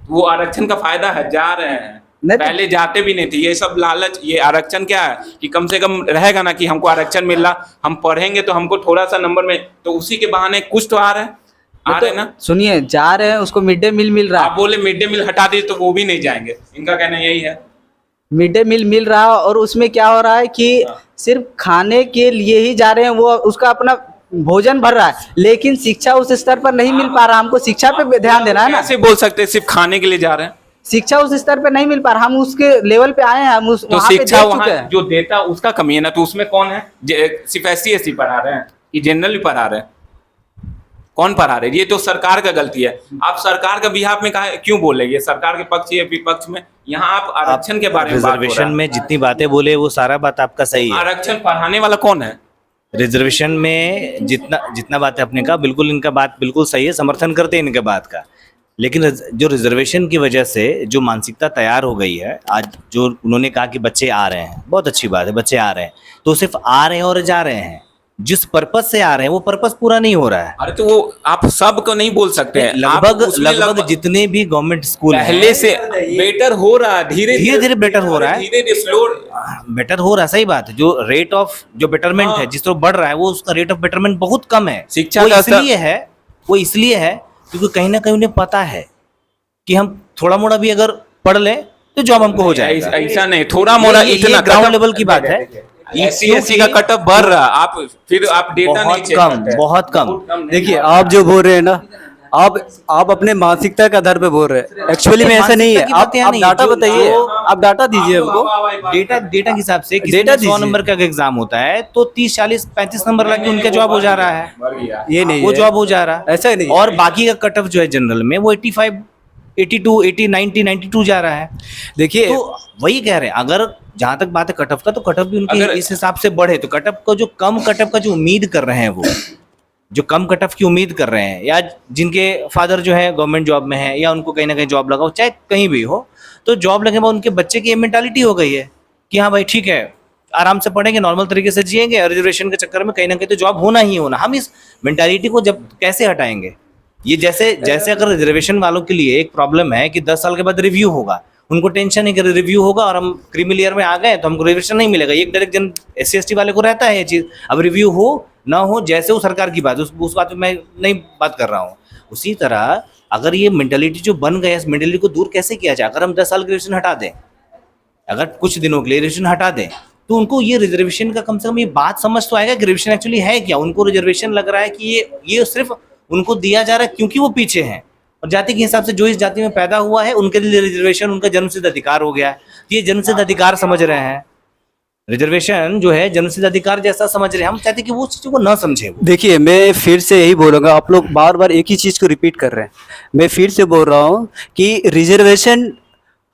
वो आरक्षण का फायदा है, जा रहे हैं, पहले जाते भी नहीं थे। ये सब लालच, ये आरक्षण क्या है कि कम से कम रहेगा ना कि हमको आरक्षण मिल रहा, हम पढ़ेंगे तो हमको थोड़ा सा नंबर में, तो उसी के बहाने कुछ तो आ रहा है, आ रहे ना। सुनिए जा रहे हैं, उसको मिड डे मील मिल रहा है। आप बोले मिड डे मील हटा दिए तो वो भी नहीं जाएंगे, इनका कहना यही है। मिड डे मील मिल रहा है और उसमें क्या हो रहा है कि सिर्फ खाने के लिए ही जा रहे हैं, वो उसका अपना भोजन भर रहा है, लेकिन शिक्षा उस स्तर पर नहीं मिल पा रहा। हमको शिक्षा पे ध्यान देना है ना। कैसे बोल सकते हैं सिर्फ खाने के लिए जा रहे हैं? शिक्षा उस स्तर पे नहीं मिल पा रहा, हम उसके लेवल पे आए हैं, हम तो शिक्षा वहाँ जो देता उसका कमी है ना, तो उसमें कौन है? सिर्फ SC SC पढ़ा रहे हैं कि जनरल भी पढ़ा रहे हैं? कौन पढ़ा रहे? ये तो सरकार का गलती है। आप सरकार का बिहाफ में क्यों बोले? ये सरकार के पक्ष या विपक्ष में? यहाँ आप आरक्षण के बारे में रिजर्वेशन में जितनी बातें बोले वो सारा बात आपका सही है। आरक्षण पढ़ाने वाला कौन है? रिजर्वेशन में जितना बातें आपने कहा बिल्कुल, इनका बात बिल्कुल सही है, समर्थन करते हैं इनके बात का। लेकिन जो रिजर्वेशन की वजह से जो मानसिकता तैयार हो गई है, आज जो उन्होंने कहा कि बच्चे आ रहे हैं, बहुत अच्छी बात है, बच्चे आ रहे हैं, तो सिर्फ आ रहे हैं और जा रहे हैं। जिस पर्पस से आ रहे हैं वो पर्पस पूरा नहीं हो रहा है। अरे तो वो आप सब को नहीं बोल सकते हैं, आप लगभग उसमें लगभग जितने भी गवर्नमेंट स्कूल पहले से बेटर हो रहा है, धीरे धीरे बेटर हो रहा है, धीरे धीरे स्लो। बेटर हो रहा है, सही बात है। जो रेट ऑफ जो बेटरमेंट है जिस तरह बढ़ रहा है, वो उसका रेट ऑफ बेटरमेंट बहुत कम है। शिक्षा वो का स्तर- इसलिए है क्योंकि कहीं ना कहीं उन्हें पता है कि हम थोड़ा मोड़ा भी अगर पढ़ लें तो जॉब हमको हो जाएगा। ऐसा नहीं, थोड़ा मोड़ा इतना ग्राउंड लेवल की बात है। एससी का कटअप बढ़ रहा, आप फिर आप डेटा नहीं बहुत चेक कम, करते हैं। बहुत कम। देखिए आप जो बोल रहे हैं ना, आप अपने मानसिकता के आधार पे बोल रहे हैं, एक्चुअली में ऐसा नहीं है। मानसिकता की बात यहाँ आप नहीं है। डाटा जो- बताइए, जो- आप डाटा दीजिए हमको। डेटा के हिसाब से किसी डेटा में 100 दीजिए। नंबर का एग्जाम होता है तो 30 40 35 नंबर लगे उनका जॉब हो जा रहा है, ये नहीं वो है। जॉब हो जा रहा है। ऐसा नहीं है। और बाकी का कट ऑफ जो है जनरल में वो 85 82 80 90 92 जा रहा है। देखिए तो वही कह रहे हैं, अगर जहां तक बात है कट ऑफ का, तो कट ऑफ भी उनके अगर- इस हिसाब से बढ़े तो कट ऑफ का जो कम कट ऑफ का जो उम्मीद कर रहे हैं, वो जो कम कट ऑफ की उम्मीद कर रहे हैं, या जिनके फादर जो है गवर्नमेंट जॉब में है, या उनको कहीं ना कहीं जॉब लगा हो, चाहे कहीं भी हो, तो जॉब लगने के बाद उनके बच्चे की ये मेंटालिटी हो गई है कि हाँ भाई ठीक है, आराम से पढ़ेंगे, नॉर्मल तरीके से जिएंगे, और रिजर्वेशन के चक्कर में कहीं ना कहीं तो जॉब होना ही होना। हम इस मेंटालिटी को जब कैसे हटाएंगे? ये जैसे अगर रिजर्वेशन वालों के लिए एक प्रॉब्लम है कि 10 साल के बाद रिव्यू होगा, उनको टेंशन है कि रिव्यू होगा और हम क्रीमी लेयर में आ गए तो हमको रिजर्वेशन नहीं मिलेगा। एक डायरेक्ट जन SC ST वाले को रहता है ये चीज़। अब रिव्यू हो ना हो, जैसे वो सरकार की बात, उस बात में मैं नहीं बात कर रहा हूँ। उसी तरह अगर ये मेंटालिटी जो बन गया, इस मेंटालिटी को दूर कैसे किया जाए? अगर हम 10 साल की रिजर्वेशन हटा दें, अगर कुछ दिनों के लिए रिजर्वेशन हटा दें, तो उनको ये रिजर्वेशन का कम से कम ये बात समझ तो आएगा कि रिजर्वेशन एक्चुअली है क्या। उनको रिजर्वेशन लग रहा है कि ये सिर्फ उनको दिया जा रहा है क्योंकि वो पीछे हैं, और जाति के हिसाब से जो इस जाति में पैदा हुआ है उनके लिए रिजर्वेशन उनका जन्मसिद्ध अधिकार हो गया है। तो ये जन्मसिद्ध अधिकार समझ रहे हैं, रिजर्वेशन जो है जन्मसिद्ध अधिकार जैसा समझ रहे हैं। हम चाहते हैं कि वो चीज़ों को ना समझे वो। देखिए, मैं फिर से यही बोलूँगा, आप लोग बार बार एक ही चीज़ को रिपीट कर रहे हैं। मैं फिर से बोल रहा हूँ कि रिजर्वेशन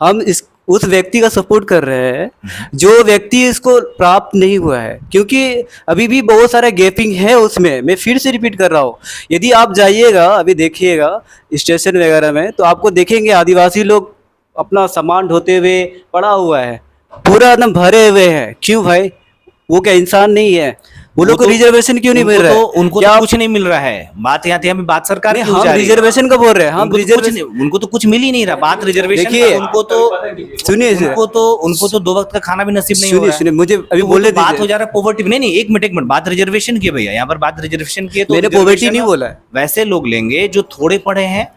हम उस व्यक्ति का सपोर्ट कर रहे हैं जो व्यक्ति इसको प्राप्त नहीं हुआ है, क्योंकि अभी भी बहुत सारा गैपिंग है उसमें। मैं फिर से रिपीट कर रहा हूँ, यदि आप जाइएगा अभी देखिएगा स्टेशन वगैरह में, तो आपको देखेंगे आदिवासी लोग अपना सामान ढोते हुए पड़ा हुआ है, पूरा एकदम भरे हुए हैं। क्यों भाई? वो क्या इंसान नहीं है? वो लोग को रिजर्वेशन क्यों नहीं मिल रहा है? उनको क्या तो आप- कुछ नहीं मिल रहा है। बात यहाँ पे बात सरकार की हो हम जा रही है। रिजर्वेशन का बोल रहे हैं, हम उनको तो कुछ रिजर्वेशन नहीं- उनको तो कुछ मिल ही नहीं रहा। बात रिजर्वेशन देखिए, का, उनको तो सुनिए उनको तो 2 वक्त का खाना भी नसीब नहीं हो सुनिए रहा है। सुनिए, मुझे अभी तो वो बोलने तो बात दीजिए। हो जा रहा है पॉवर्टी। नहीं, एक मिनट बात रिजर्वेशन की है भैया, यहाँ पर बात रिजर्वेशन की है। तो मैंने reservation poverty नहीं बोला है। वैसे लोग लेंगे जो थोड़े पढ़े हैं,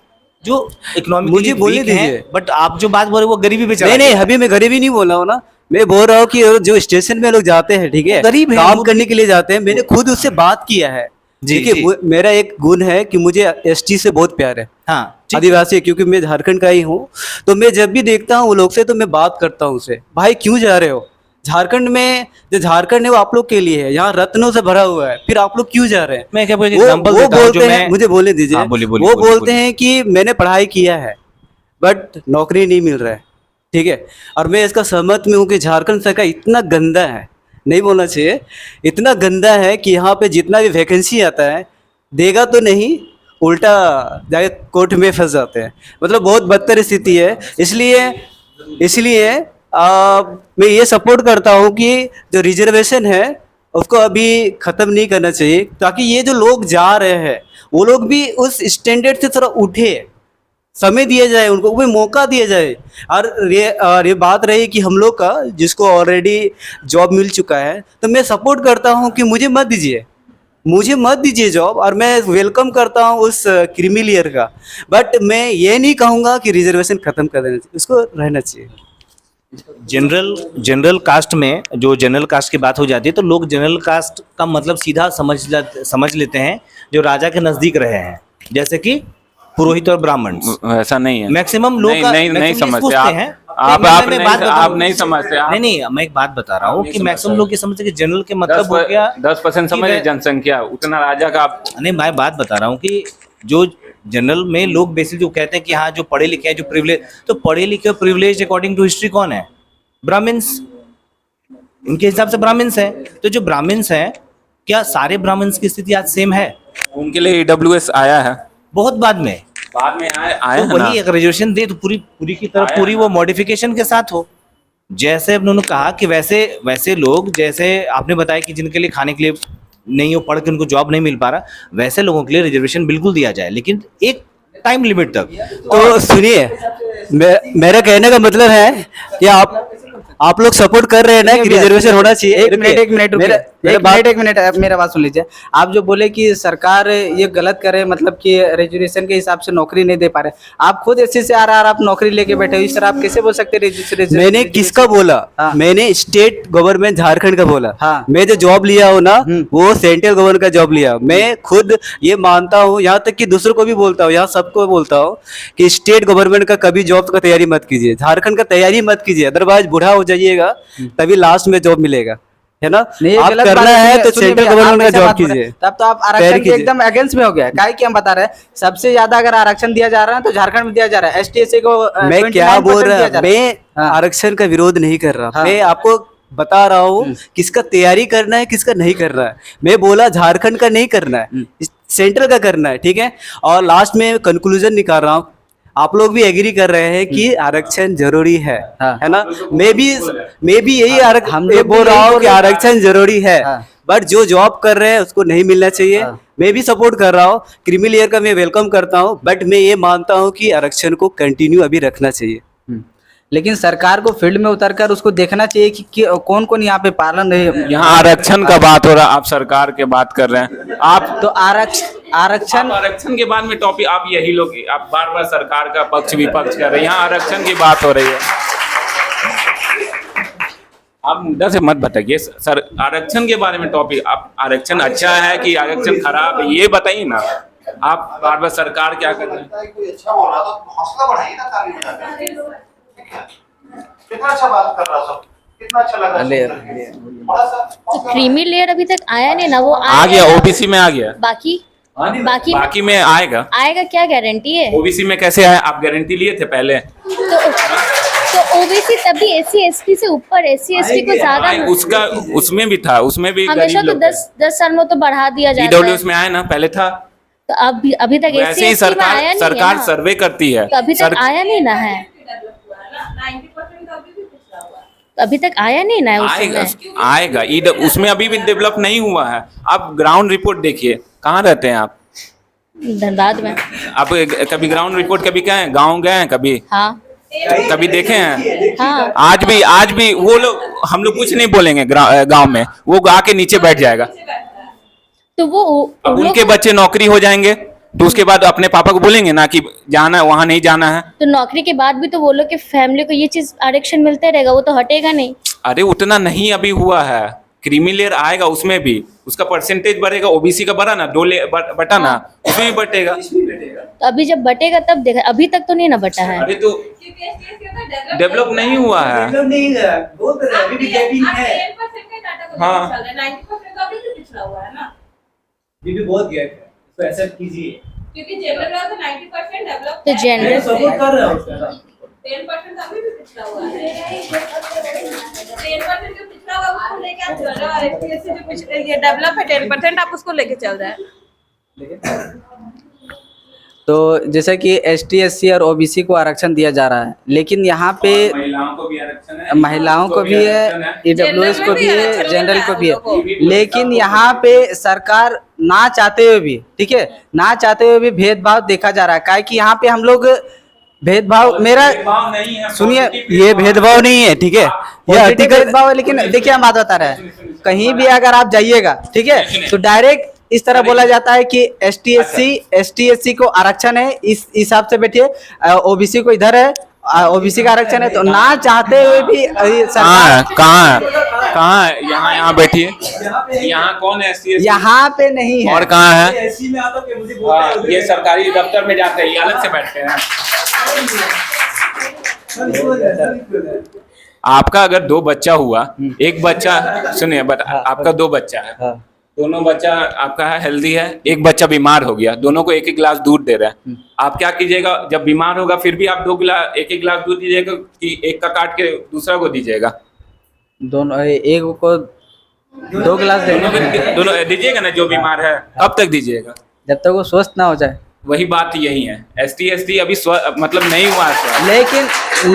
जो इकोनॉमिकली मुझे बोलने वीक हैं, दीजिए। बट आप जो बात बोल रहे हो वो गरीबी पे चला नहीं नहीं, गया। अभी मैं गरीबी नहीं बोल रहा हूँ ना, मैं बोल रहा हूँ कि जो स्टेशन में लोग जाते हैं, ठीक है, वो गरीब हैं, काम वो करने के लिए जाते हैं। मैंने खुद उससे बात किया है। जी, देखिए, जी। मेरा एक गुण है कि मुझे ST से बहुत प्यार है, हाँ, ठीक। आदिवासी है, क्योंकि मैं झारखंड का ही हूँ। तो मैं जब भी देखता हूँ वो लोग से, तो मैं बात करता हूँ उससे, भाई क्यों जा रहे हो झारखंड में? जो झारखंड है वो आप लोग के लिए है, यहाँ रत्नों से भरा हुआ है, फिर आप लोग क्यों जा रहे हैं? मैं क्या कोई वो एग्जांपल वो देता हूँ जो बोलते हैं, मैं मुझे बोलने दीजिए। हाँ, बोलिए, वो बोलिए, बोलते बोलिए। हैं कि मैंने पढ़ाई किया है बट नौकरी नहीं मिल रहा है, ठीक है। और मैं इसका सहमत में हूँ कि झारखंड सरकार इतना गंदा है, नहीं बोलना चाहिए, इतना गंदा है कि यहाँ पे जितना भी वैकेंसी आता है देगा तो नहीं, उल्टा जाके कोर्ट में फंस जाते हैं। मतलब बहुत बदतर स्थिति है। इसलिए मैं ये सपोर्ट करता हूँ कि जो रिजर्वेशन है उसको अभी ख़त्म नहीं करना चाहिए, ताकि ये जो लोग जा रहे हैं वो लोग भी उस स्टैंडर्ड से थोड़ा उठे, समय दिया जाए उनको, भी मौका दिया जाए। और ये बात रही कि हम लोग का जिसको ऑलरेडी जॉब मिल चुका है, तो मैं सपोर्ट करता हूँ कि मुझे मत दीजिए जॉब, और मैं वेलकम करता हूँ उस क्रीमी लेयर का। बट मैं ये नहीं कहूँगा कि रिजर्वेशन ख़त्म कर देना चाहिए, उसको रहना चाहिए। जनरल कास्ट में जो जनरल कास्ट की बात हो जाती है, तो लोग जनरल कास्ट का मतलब सीधा समझ लेते हैं जो राजा के नजदीक रहे हैं, जैसे कि पुरोहित और ब्राह्मण। ऐसा नहीं है। मैक्सिमम लोग नहीं समझते आप नहीं समझते। नहीं, मैं एक बात बता रहा हूँ कि मैक्सिमम लोग ये समझते हैं कि जनरल के मतलब हो गया 10% समझ जनसंख्या, उतना राजा का आप। नहीं, मैं बात बता रहा हूँ कि जो जनरल में लोग बेसिकली जो कहते हैं कि हाँ जो पढ़े लिखे हैं, जो प्रिविलेज, तो पढ़े लिखे और प्रिविलेज अकॉर्डिंग टू हिस्ट्री कौन है? ब्राह्मण्स। उनके हिसाब से ब्राह्मण्स हैं। तो जो ब्राह्मण्स हैं, क्या सारे ब्राह्मण्स की स्थिति आज सेम है? उनके लिए EWS आया है, बहुत बाद में आया तो वही एक रिजर्वेशन दे तो पूरी की तरफ पूरी वो मॉडिफिकेशन के साथ हो। जैसे उन्होंने कहा कि वैसे लोग, जैसे आपने बताया कि जिनके लिए खाने के लिए नहीं हो, पढ़ के उनको जॉब नहीं मिल पा रहा, वैसे लोगों के लिए रिजर्वेशन बिल्कुल दिया जाए, लेकिन एक टाइम लिमिट तक। तो सुनिए, मेरा कहने का मतलब है कि आप लोग सपोर्ट कर रहे हैं ना कि रिजर्वेशन होना चाहिए। एक मिनट रुकिए। एक मिनट मेरा बात सुन लीजिए। आप जो बोले कि सरकार ये गलत करे, मतलब कि रिजर्वेशन के हिसाब से नौकरी नहीं दे पा रहे, आप खुद एससी से RR आप नौकरी लेके बैठे हो, इस तरह आप कैसे बोल सकते हैं? मैंने किसका बोला? हाँ। मैंने स्टेट गवर्नमेंट झारखंड का बोला। हाँ। मैं जो जॉब लिया हूँ ना, वो सेंट्रल गवर्नमेंट का जॉब लिया। मैं खुद ये मानता हूँ, यहाँ तक कि दूसरों को भी बोलता हूँ, यहाँ सबको बोलता हूँ कि स्टेट गवर्नमेंट का कभी जॉब का तैयारी मत कीजिए, झारखंड का तैयारी मत कीजिए, अदरवाइज बूढ़ा हो जाइएगा तभी लास्ट में जॉब मिलेगा, है ना? नहीं, आप गलत करना बात है तो सुनिए सेंट्रल भैया, गवर्नमेंट आप का ऐसा जॉब बात बोल रहे कीजिए। हैं, तब तो आप तैयारी आरक्षण के कीजिए। एकदम अगेंस्ट में हो गया। काहे कि हम बता रहे हैं सबसे ज्यादा अगर आरक्षण दिया जा रहा है तो झारखंड में दिया जा रहा है। ST/SC को मैं क्या 29% बोल रहा दिया जा हूँ? रहा है। मैं हाँ। आरक्षण का विरोध नहीं कर रहा। हाँ। मैं आपको बता रहा हूँ किसका तैयारी करना है, किसका नहीं करना है। मैं बोला झारखंड का नहीं करना है, सेंट्रल का करना है, ठीक है? और लास्ट में कंक्लूजन निकाल रहा हूँ, आप लोग भी एग्री कर रहे हैं कि आरक्षण जरूरी है, हाँ। है ना? मैं भी यही हम लोग बोल भी रहा यही हूँ बोल कि रहे हैं। आरक्षण जरूरी है, हाँ। बट जो जॉब कर रहे हैं उसको नहीं मिलना चाहिए। हाँ। मैं भी सपोर्ट कर रहा हूँ, क्रीमी लेयर का मैं वेलकम करता हूँ, बट मैं ये मानता हूँ कि आरक्षण को कंटिन्यू अभी रखना चाहिए। लेकिन सरकार को फील्ड में उतरकर उसको देखना चाहिए कि कौन कौन यहाँ पे पालन नहीं। यहाँ आरक्षण का बात हो रहा है, आप सरकार के बात कर रहे हैं। आप तो आरक्षण आरक्षण के बाद में टॉपिक आप यही लोग आप बार बार सरकार का पक्ष विपक्ष कर रहे हैं। यहाँ आरक्षण की बात हो रही है, आप मुद्दा से मत बताइए सर। आरक्षण के बारे में टॉपिक, आप आरक्षण अच्छा है कि आरक्षण खराब है ये बताइए ना। आप बार बार सरकार क्या कर रहे हैं? कोई अच्छा बोल रहा तो हौसला बढ़ाइए ना, ताली बजाकर। कितना अच्छा बात कर रहा सब, कितना अच्छा लगा सुनकर। थोड़ा सा तो क्रीमी लेयर अभी तक आया नहीं ना, वो आ गया, ओबीसी में आ गया, बाकी बाकी में आएगा। आएगा, क्या गारंटी है? ओबीसी में कैसे आया? आप गारंटी लिए थे पहले? तो ओबीसी तभी SC/ST से ऊपर, SC/ST को ज्यादा उसका उसमें भी था, उसमें भी हमेशा तो 10 साल में तो बढ़ा दिया जाता है। ईडब्ल्यूएस में आया ना, पहले था। तो अभी तक वैसे ही SC/ST में आया नहीं है सरकार ना। सर्वे करती है। तो अभी तक आया नहीं ना है, तो अभी तक आया नहीं ना है आएगा उसमें। आएगा उसमें अभी भी डेवलप नहीं हुआ है। आप ग्राउंड रिपोर्ट देखिए, कहाँ रहते हैं आप? धनबाद में। आप कभी ग्राउंड रिपोर्ट कभी गए हैं? गाँव गए हैं कभी? हाँ कभी देखे हैं? हाँ। आज भी वो लोग, हम लोग कुछ नहीं बोलेंगे गांव में, वो आके नीचे बैठ जाएगा। तो वो अब उनके बच्चे नौकरी हो जाएंगे तो उसके बाद अपने पापा को बोलेंगे ना कि जाना है वहां, नहीं जाना है। तो नौकरी के बाद भी तो वो लोग के फैमिली को ये चीज आरक्षण मिलते रहेगा, वो तो हटेगा नहीं। अरे उतना नहीं अभी हुआ है, क्रीमी लेयर आएगा, उसमें भी उसका परसेंटेज बढ़ेगा। ओबीसी का बढ़ा ना, 2 बटा ना, उसमें भी बटेगा। तो अभी जब बटेगा तब देखा, अभी तक तो नहीं ना बटा है। अरे तो डेवलप नहीं हुआ है। हाँ, क्योंकि जनरल का तो 90% डेवलप तो जनरल सपोर्ट कर रहे हो 10% अभी भी पिछड़ा हुआ है। 10% जो पिछड़ा हुआ है उसको लेके आप चल रहे हो, और SC/SC जो पिछड़ा ये डेवलप है 10% आप उसको लेके चल रहे हैं। तो जैसे कि ST/SC और OBC को आरक्षण दिया जा रहा है, लेकिन यहाँ पे महिलाओं को भी आरक्षण है, महिलाओं को भी है, EWS को भी है, जनरल को भी है। लेकिन यहाँ पे सरकार ना चाहते हुए भी, ठीक है, ना चाहते हुए भी भेदभाव देखा जा रहा है। काहे कि यहाँ पे हम लोग भेदभाव, मेरा नहीं है, सुनिए, ये भेदभाव नहीं है, ठीक है? ये पॉजिटिव आर्टिकल भेदभाव है। लेकिन देखिए हम बात बता रहे हैं, कहीं भी अगर आप जाइएगा, ठीक है, तो डायरेक्ट इस तरह बोला जाता है कि ST/SC को आरक्षण है, इस हिसाब से बैठिए, OBC को इधर है, OBC का आरक्षण है। तो ना चाहते हुए भी सरकार कहाँ है? यहाँ बैठिए। यहाँ कौन है? SC/SC यहाँ पे नहीं है। और कहाँ है? हाँ, ये सरकारी दफ्तर में जाते हैं, ये अलग से बैठते हैं। आपका अगर 2 बच्चा हुआ, एक बच्चा, सुनिए आपका 2 बच्चा है, दोनों बच्चा आपका है हेल्दी है, एक बच्चा बीमार हो गया, दोनों को 1-1 गिलास दूध दे रहे हैं, आप क्या कीजिएगा? जब बीमार होगा फिर भी आप 1-1 गिलास दूध दीजिएगा कि एक का काट के दूसरा को दीजिएगा? दोनों, एक को 2 गिलास दोनों दीजिएगा ना। जो बीमार है कब तक दीजिएगा? जब तक वो स्वस्थ ना हो जाए। वही बात यही है, ST/SC अभी मतलब नहीं हुआ है।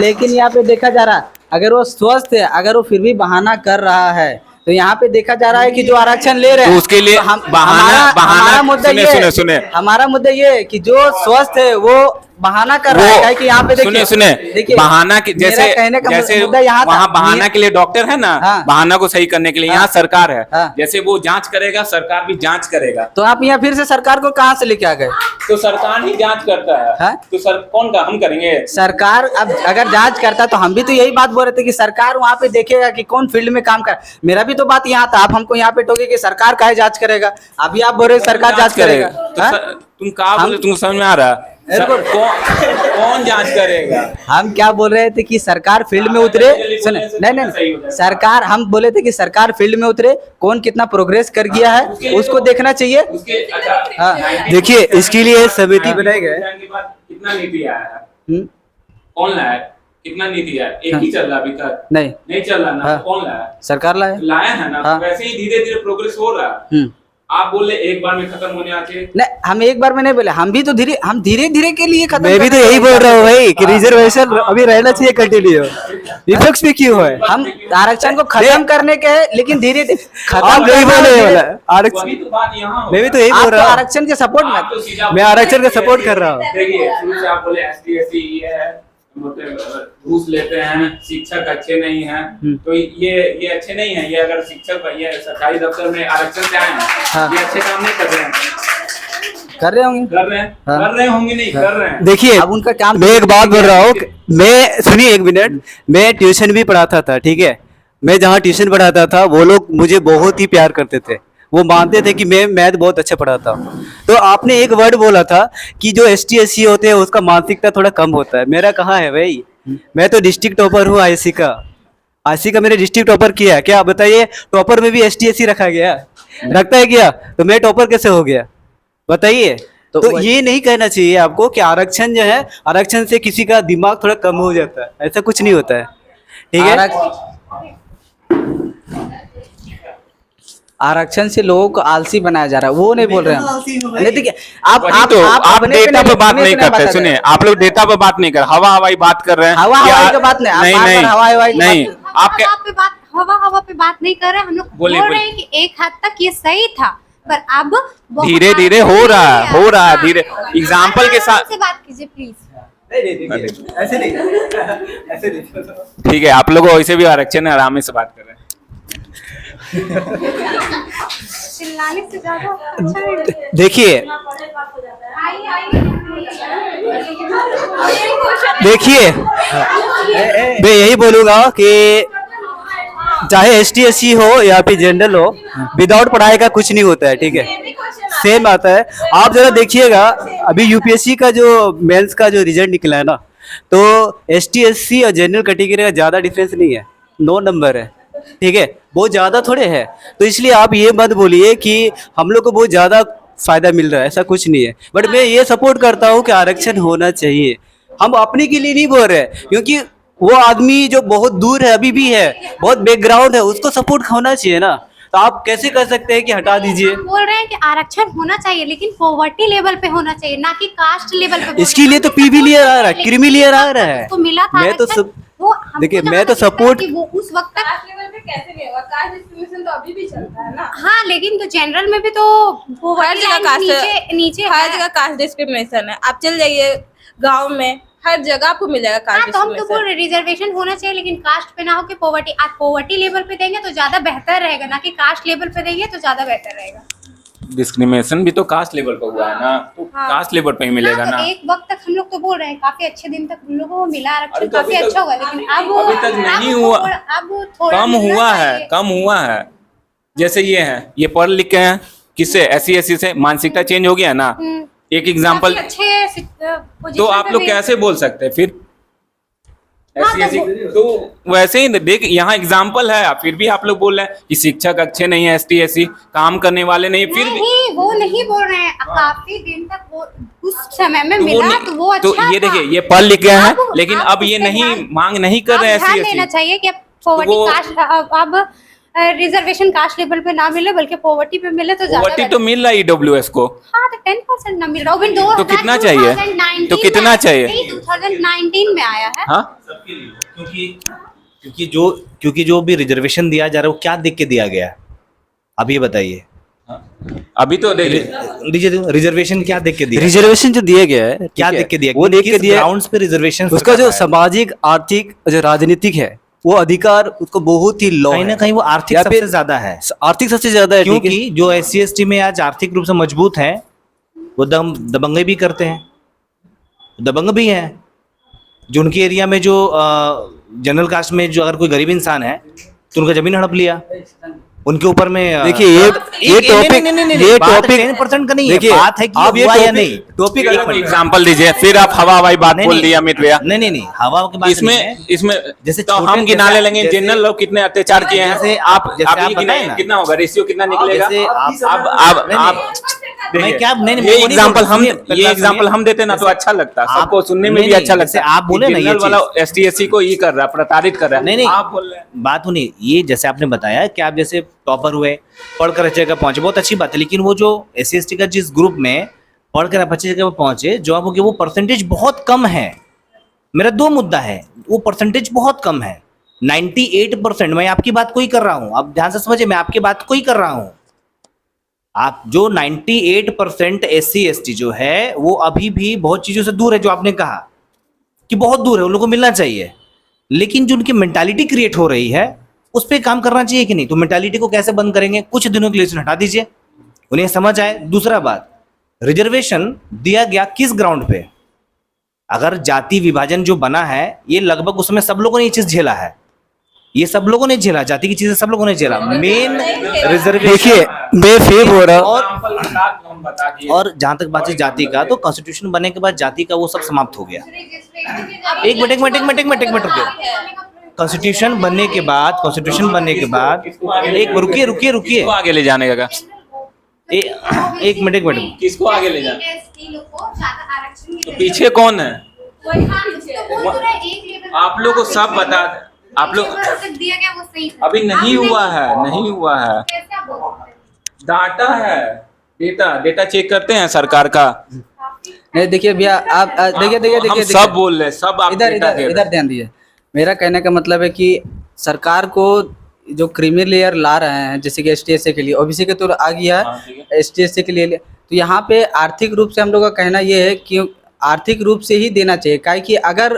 लेकिन यहाँ पे देखा जा रहा है, अगर वो स्वस्थ है, अगर वो फिर भी बहाना कर रहा है, तो यहाँ पे देखा जा रहा है कि जो आरक्षण ले रहे हैं तो उसके लिए तो हम बहाना हमारा मुद्दा सुने ये सुने है, सुने हमारा मुद्दा ये है कि जो स्वस्थ है वो बहाना कर रहा है क्या है कि यहाँ पे देखिए सुने देखिए बहाना की मेरा जैसे कहने का जैसे मुद्दा यहाँ था। वहाँ बहाना के लिए डॉक्टर है ना, हाँ। बहाना को सही करने के लिए यहाँ सरकार है, हाँ। जैसे वो जांच करेगा सरकार भी जांच करेगा, तो आप यहाँ फिर से सरकार को कहाँ से लेके आ गए? तो सरकार ही जांच करता है, हाँ? तो सर कौन का हम करेंगे? सरकार अब अगर जांच करता तो हम भी तो यही बात बोल रहे थे कि सरकार वहाँ पे देखेगा कि कौन फील्ड में काम कर। मेरा भी तो बात यहाँ था, आप हमको यहाँ पे टोके कि सरकार काहे जांच करेगा, अभी आप बोल रहे सरकार जांच करेगा। तो हाँ? तुम कहा बोले, तुमको समझ में आ रहा है? कौन जांच करेगा? हम क्या बोल रहे थे कि सरकार फील्ड में उतरे, सुने नहीं सरकार, हम बोले थे कि सरकार फील्ड में उतरे, कौन कितना प्रोग्रेस कर गया है उसको देखना चाहिए। हाँ। देखिए इसके लिए समिति बनाई गई। कितना नीति आया है, कौन लाया? कितना नीति आया? एक ही चल रहा अभी तक? नहीं चल रहा ना। हाँ। कौन लाया? सरकार लाया है ना। हाँ। वैसे ही धीरे धीरे प्रोग्रेस हो रहा है। आप बोले एक बार में खत्म होने आके, नहीं, हम एक बार में नहीं बोले, हम भी तो धीरे धीरे के लिए खत्म। मैं भी तो यही बोल रहा हूँ भाई कि रिजर्वेशन अभी रहना चाहिए कंटिन्यू। विपक्ष में क्यों है? हम आरक्षण को खत्म करने के है, लेकिन धीरे धीरे आप नहीं बोले वाला आरक्षण, वही तो बात यहाँ मैं भी तो यही आप बोल तो रहा हूँ। आरक्षण के सपोर्ट आप तो में, सीधा मैं आरक्षण का सपोर्ट कर रहा हूँ। देखिए शुरू से आप बोले एसटी एससी ये है, मतलब घूस लेते हैं, शिक्षक अच्छे नहीं हैं, तो ये अच्छे नहीं है। ये अगर शिक्षक ये सरकारी दफ्तर में आरक्षण से आए हैं, हाँ। ये अच्छे काम नहीं कर रहे हैं, कर रहे होंगे। हाँ। कर रहे होंगे, नहीं कर रहे हैं। देखिए अब उनका काम, मैं एक बात बोल रहा हूँ, मैं सुनिए एक मिनट, मैं ट्यूशन भी पढ़ाता था, ठीक है। मैं जहाँ ट्यूशन पढ़ाता था वो लोग मुझे बहुत ही प्यार करते थे, वो मानते थे कि मैं मैथ बहुत अच्छा पढ़ाता हूँ। तो आपने एक वर्ड बोला था कि जो ST SC होते हैं उसका मानसिकता थोड़ा कम होता है। मेरा कहाँ है भाई, मैं तो डिस्ट्रिक्ट टॉपर हूँ IC का मैंने डिस्ट्रिक्ट टॉपर किया है। क्या बताइए, टॉपर में भी ST SC रखा गया, रखता है क्या? तो मैं टॉपर कैसे हो गया बताइए? तो ये नहीं कहना चाहिए आपको कि आरक्षण जो है, आरक्षण से किसी का दिमाग थोड़ा कम हो जाता है, ऐसा कुछ नहीं होता है, ठीक है। आरक्षण से लोगों को आलसी बनाया जा रहा है, वो नहीं बोल रहे हैं हम। नहीं देखिए, आप अपने डेटा पे बात नहीं सुने करते। सुनिए, आप लोग डेटा पे बात नहीं कर, हवा हवाई बात कर रहे हैं। हवा हवाई की बात नहीं, आप बार-बार हवा हवाई की नहीं, बात आप क्या हवा पे बात नहीं कर रहे, हम लोग बोल रहे हैं कि एक हद तक ये सही था, पर अब बहुत धीरे धीरे हो रहा है हाँ। धीरे। एग्जाम्पल के साथ से बात कीजिए प्लीज। ऐसे नहीं। ठीक है, आप लोगों वैसे भी आरक्षण है, आराम से बात कर रहे हैं। चिल्लाने से ज्यादा अच्छा है। देखिए मैं यही बोलूंगा कि चाहे ST SC हो या फिर जनरल हो, विदाउट पढ़ाई का कुछ नहीं होता है, ठीक है, सेम आता है। आप जरा देखिएगा अभी UPSC का जो मेंस का जो रिजल्ट निकला है ना, तो ST SC और जनरल कैटेगरी का ज़्यादा डिफरेंस नहीं है, 9 नंबर है, ठीक है, बहुत ज़्यादा थोड़े है। तो इसलिए आप ये मत बोलिए कि हम लोग को बहुत ज़्यादा फायदा मिल रहा है, ऐसा कुछ नहीं है। बट मैं ये सपोर्ट करता हूँ कि आरक्षण होना चाहिए। हम अपने के लिए नहीं बोल रहे, क्योंकि वो आदमी जो बहुत दूर है अभी भी है, बहुत बैकग्राउंड है, उसको सपोर्ट होना चाहिए ना। तो आप कैसे कर सकते हैं कि हटा दीजिए? हम बोल रहे हैं कि आरक्षण होना चाहिए, लेकिन पॉवर्टी लेवल पे होना चाहिए, ना कि कास्ट लेवल पे। इसके लिए तो PV लेयर आ रहा है, क्रीमी लेयर आ रहा है। तो मिला था मैं तो आरक्षण, सब वो हमको देखिए, जहाँ मैं तो तक लगता है सपोर्ट कि वो उस वक्त तक कास्ट लेवल पे कैसे नहीं होगा? कास्ट डिस्क्रिमिनेशन तो अभी भी चलता है ना। हाँ, लेकिन तो जनरल में भी तो हर जगह कास्ट, नीचे हर जगह कास्ट डिस्क्रिमिनेशन है। आप चल जाइए गांव में, हर जगह आपको मिल जाएगा हाँ, कास्ट तो हम तो बोल डिस्क्रिमिनेशन। रहे रिजर्वेशन होना चाहिए, लेकिन कास्ट पे ना हो कि पॉवर्टी। आप पॉवर्टी लेवल पे देंगे तो ज्यादा बेहतर रहेगा, ना कि कास्ट लेवल पे देंगे तो ज्यादा बेहतर रहेगा। डिस्क्रिमिनेशन भी तो कास्ट लेवल पर हुआ है ना, तो हाँ। कास्ट लेवल पे ही मिलेगा हाँ, तो ना। एक वक्त तक हम लोग तो बोल रहे हैं, काफी अच्छे दिन तक उन लोगों को मिला आरक्षण, अरे तो काफी अभी तक- अच्छा हुआ, लेकिन अब अभी तक नहीं हुआ। अब थोड़ा कम मिलना हुआ है, चाहिए। कम हुआ है। जैसे ये है, ये पढ़ लिख के हैं, किससे? SC SC से मानसिकता चेंज हो गया ना। एक एग्जाम्पल, काफी अच्छे तो आप लोग कैसे बोल सकते हैं फिर? हाँ, SC SC तो वैसे ही देख, यहाँ एग्जाम्पल है, फिर भी आप लोग बोल रहे हैं कि शिक्षक अच्छे नहीं है, ST SC काम करने वाले नहीं, फिर भी नहीं, वो नहीं बोल रहे हैं। काफी दिन तक वो उस समय में तो मिला, नहीं- तो वो अच्छा तो ये था। देखिए, ये पढ़ लिख गए हैं, अब- लेकिन अब ये उसके नहीं बाद- मांग नहीं कर रहे हैं ध्यान SC देना SC। चाहिए कि पॉवर्टी वो- कास्ट अब रिजर्वेशन कास्ट लेवल पे ना मिले, बल्कि पॉवर्टी पे मिले तो ज्यादा पॉवर्टी तो बेहतर। मिल रहा है EWS को। हाँ, तो 10% ना मिल रहा, वो भी तो कितना चाहिए? 2019 तो कितना में- चाहिए? नहीं, 2019 में आया है। हाँ, सबके लिए, क्योंकि क्योंकि जो भी रिजर्वेशन दिया जा रहा है वो क्या देख के दिया गया है, अब ये बताइए। अभी तो देखिए दीजिए, रिजर्वेशन क्या देख के दिया? रिजर्वेशन जो दिया गया है, क्या ठीक है, देख के दिया? वो देख के दिया ग्राउंड्स पे रिजर्वेशन उसका जो सामाजिक, आर्थिक, जो राजनीतिक है, वो अधिकार उसको बहुत ही लो कहीं ना है। कहीं वो आर्थिक या सबसे फिर ज्यादा है, आर्थिक सबसे ज्यादा है, ठीक है? क्योंकि जो SC ST में आज आर्थिक रूप से मजबूत हैं वो दबंगई भी करते हैं, दबंग भी हैं। जो उनके एरिया में जो जनरल कास्ट में जो अगर कोई गरीब इंसान है तो उनका जमीन हड़प लिया, उनके ऊपर में देखिए ये टॉपिक 10% का नहीं है, देखिए, बात है कि आप ये हुआ या टॉपिक- नहीं। टॉपिक एक एग्जांपल दीजिए, फिर आप हवा हवाई बात नहीं, बोल नहीं, दिया अमित भैया। नहीं हवा की बात नहीं है। इसमें जैसे तो छोटे- हम गिनाने जैसे- लेंगे जैसे- जनरल लोग कितने अत्याचार किए हैं। जैसे आप जैसे आप ये गिनाइए, बताएं ना। कितना होगा, रेशियो कितना निकलेगा? जैसे आप देखिए, क्या नहीं ये एग्जांपल हम सुनिए, एग्जांपल हम देते ना तो अच्छा लगता है, सबको सुनने में भी अच्छा लगता जैसे है। आप बोले ना ये जनरल वाला चीज। ST SC को ये कर रहा है, प्रताड़ित कर रहा है। नहीं आप बोल रहे हैं बात सुनिए, ये जैसे आपने बताया कि आप जैसे टॉपर हुए, पढ़कर अच्छी जगह पहुंचे, बहुत अच्छी बात है, लेकिन वो जो SC ST का जिस ग्रुप में पढ़कर आप अच्छी जगह पहुंचे, जो आपको वो परसेंटेज बहुत कम है। मेरा दो मुद्दा है, वो परसेंटेज बहुत कम है, 98%। मैं आपकी बात को ही कर रहा हूं, आप ध्यान से समझिए, मैं आपकी बात को ही कर रहा हूं। आप जो 98% SC ST जो है वो अभी भी बहुत चीजों से दूर है, जो आपने कहा कि बहुत दूर है, उन लोगों को मिलना चाहिए। लेकिन जो उनकी मेंटालिटी क्रिएट हो रही है उस पर काम करना चाहिए कि नहीं? तो मेंटालिटी को कैसे बंद करेंगे? कुछ दिनों के लिए इसे हटा दीजिए, उन्हें समझ आए। दूसरा बात, रिजर्वेशन दिया गया किस ग्राउंड पे? अगर जाति विभाजन जो बना है, ये लगभग उसमें सब लोगों ने ये चीज झेला है, ये सब लोगों ने झेला, जाति की चीजें सब लोगों ने झेला। मेन रिजर्वेशन, देखिए मैं फेव हो रहा और जहां तक बात है जाति का, तो कॉन्स्टिट्यूशन बनने के बाद जाति का वो सब समाप्त हो गया। एक मिनट रुकिए। कॉन्स्टिट्यूशन बनने के बाद एक रुकिए किसको आगे ले जाने का? एक मिनट किसको आगे ले जाने? तो पीछे कौन है? आप लोग को सब बता, आप लोग दिया गया वो सही था। अभी नहीं हुआ है, कैसे आप बोलते हैं? डाटा है, डेटा चेक करते हैं सरकार का। नहीं देखिए भैया, आप देखिए हम सब बोल रहे हैं, सब आप इधर डेटा इधर दे रहे इधर हैं। ध्यान दीजिए। मेरा कहने का मतलब है कि सरकार को जो क्रीमी लेयर ला रहे हैं, जैसे कि ST SC के लिए OBC के तो आ गया हाँ, ठीक है, ST SC के लिए, तो यहाँ पे आर्थिक रूप से हम लोग का कहना ये है कि आर्थिक रूप से ही देना चाहिए। काहे कि अगर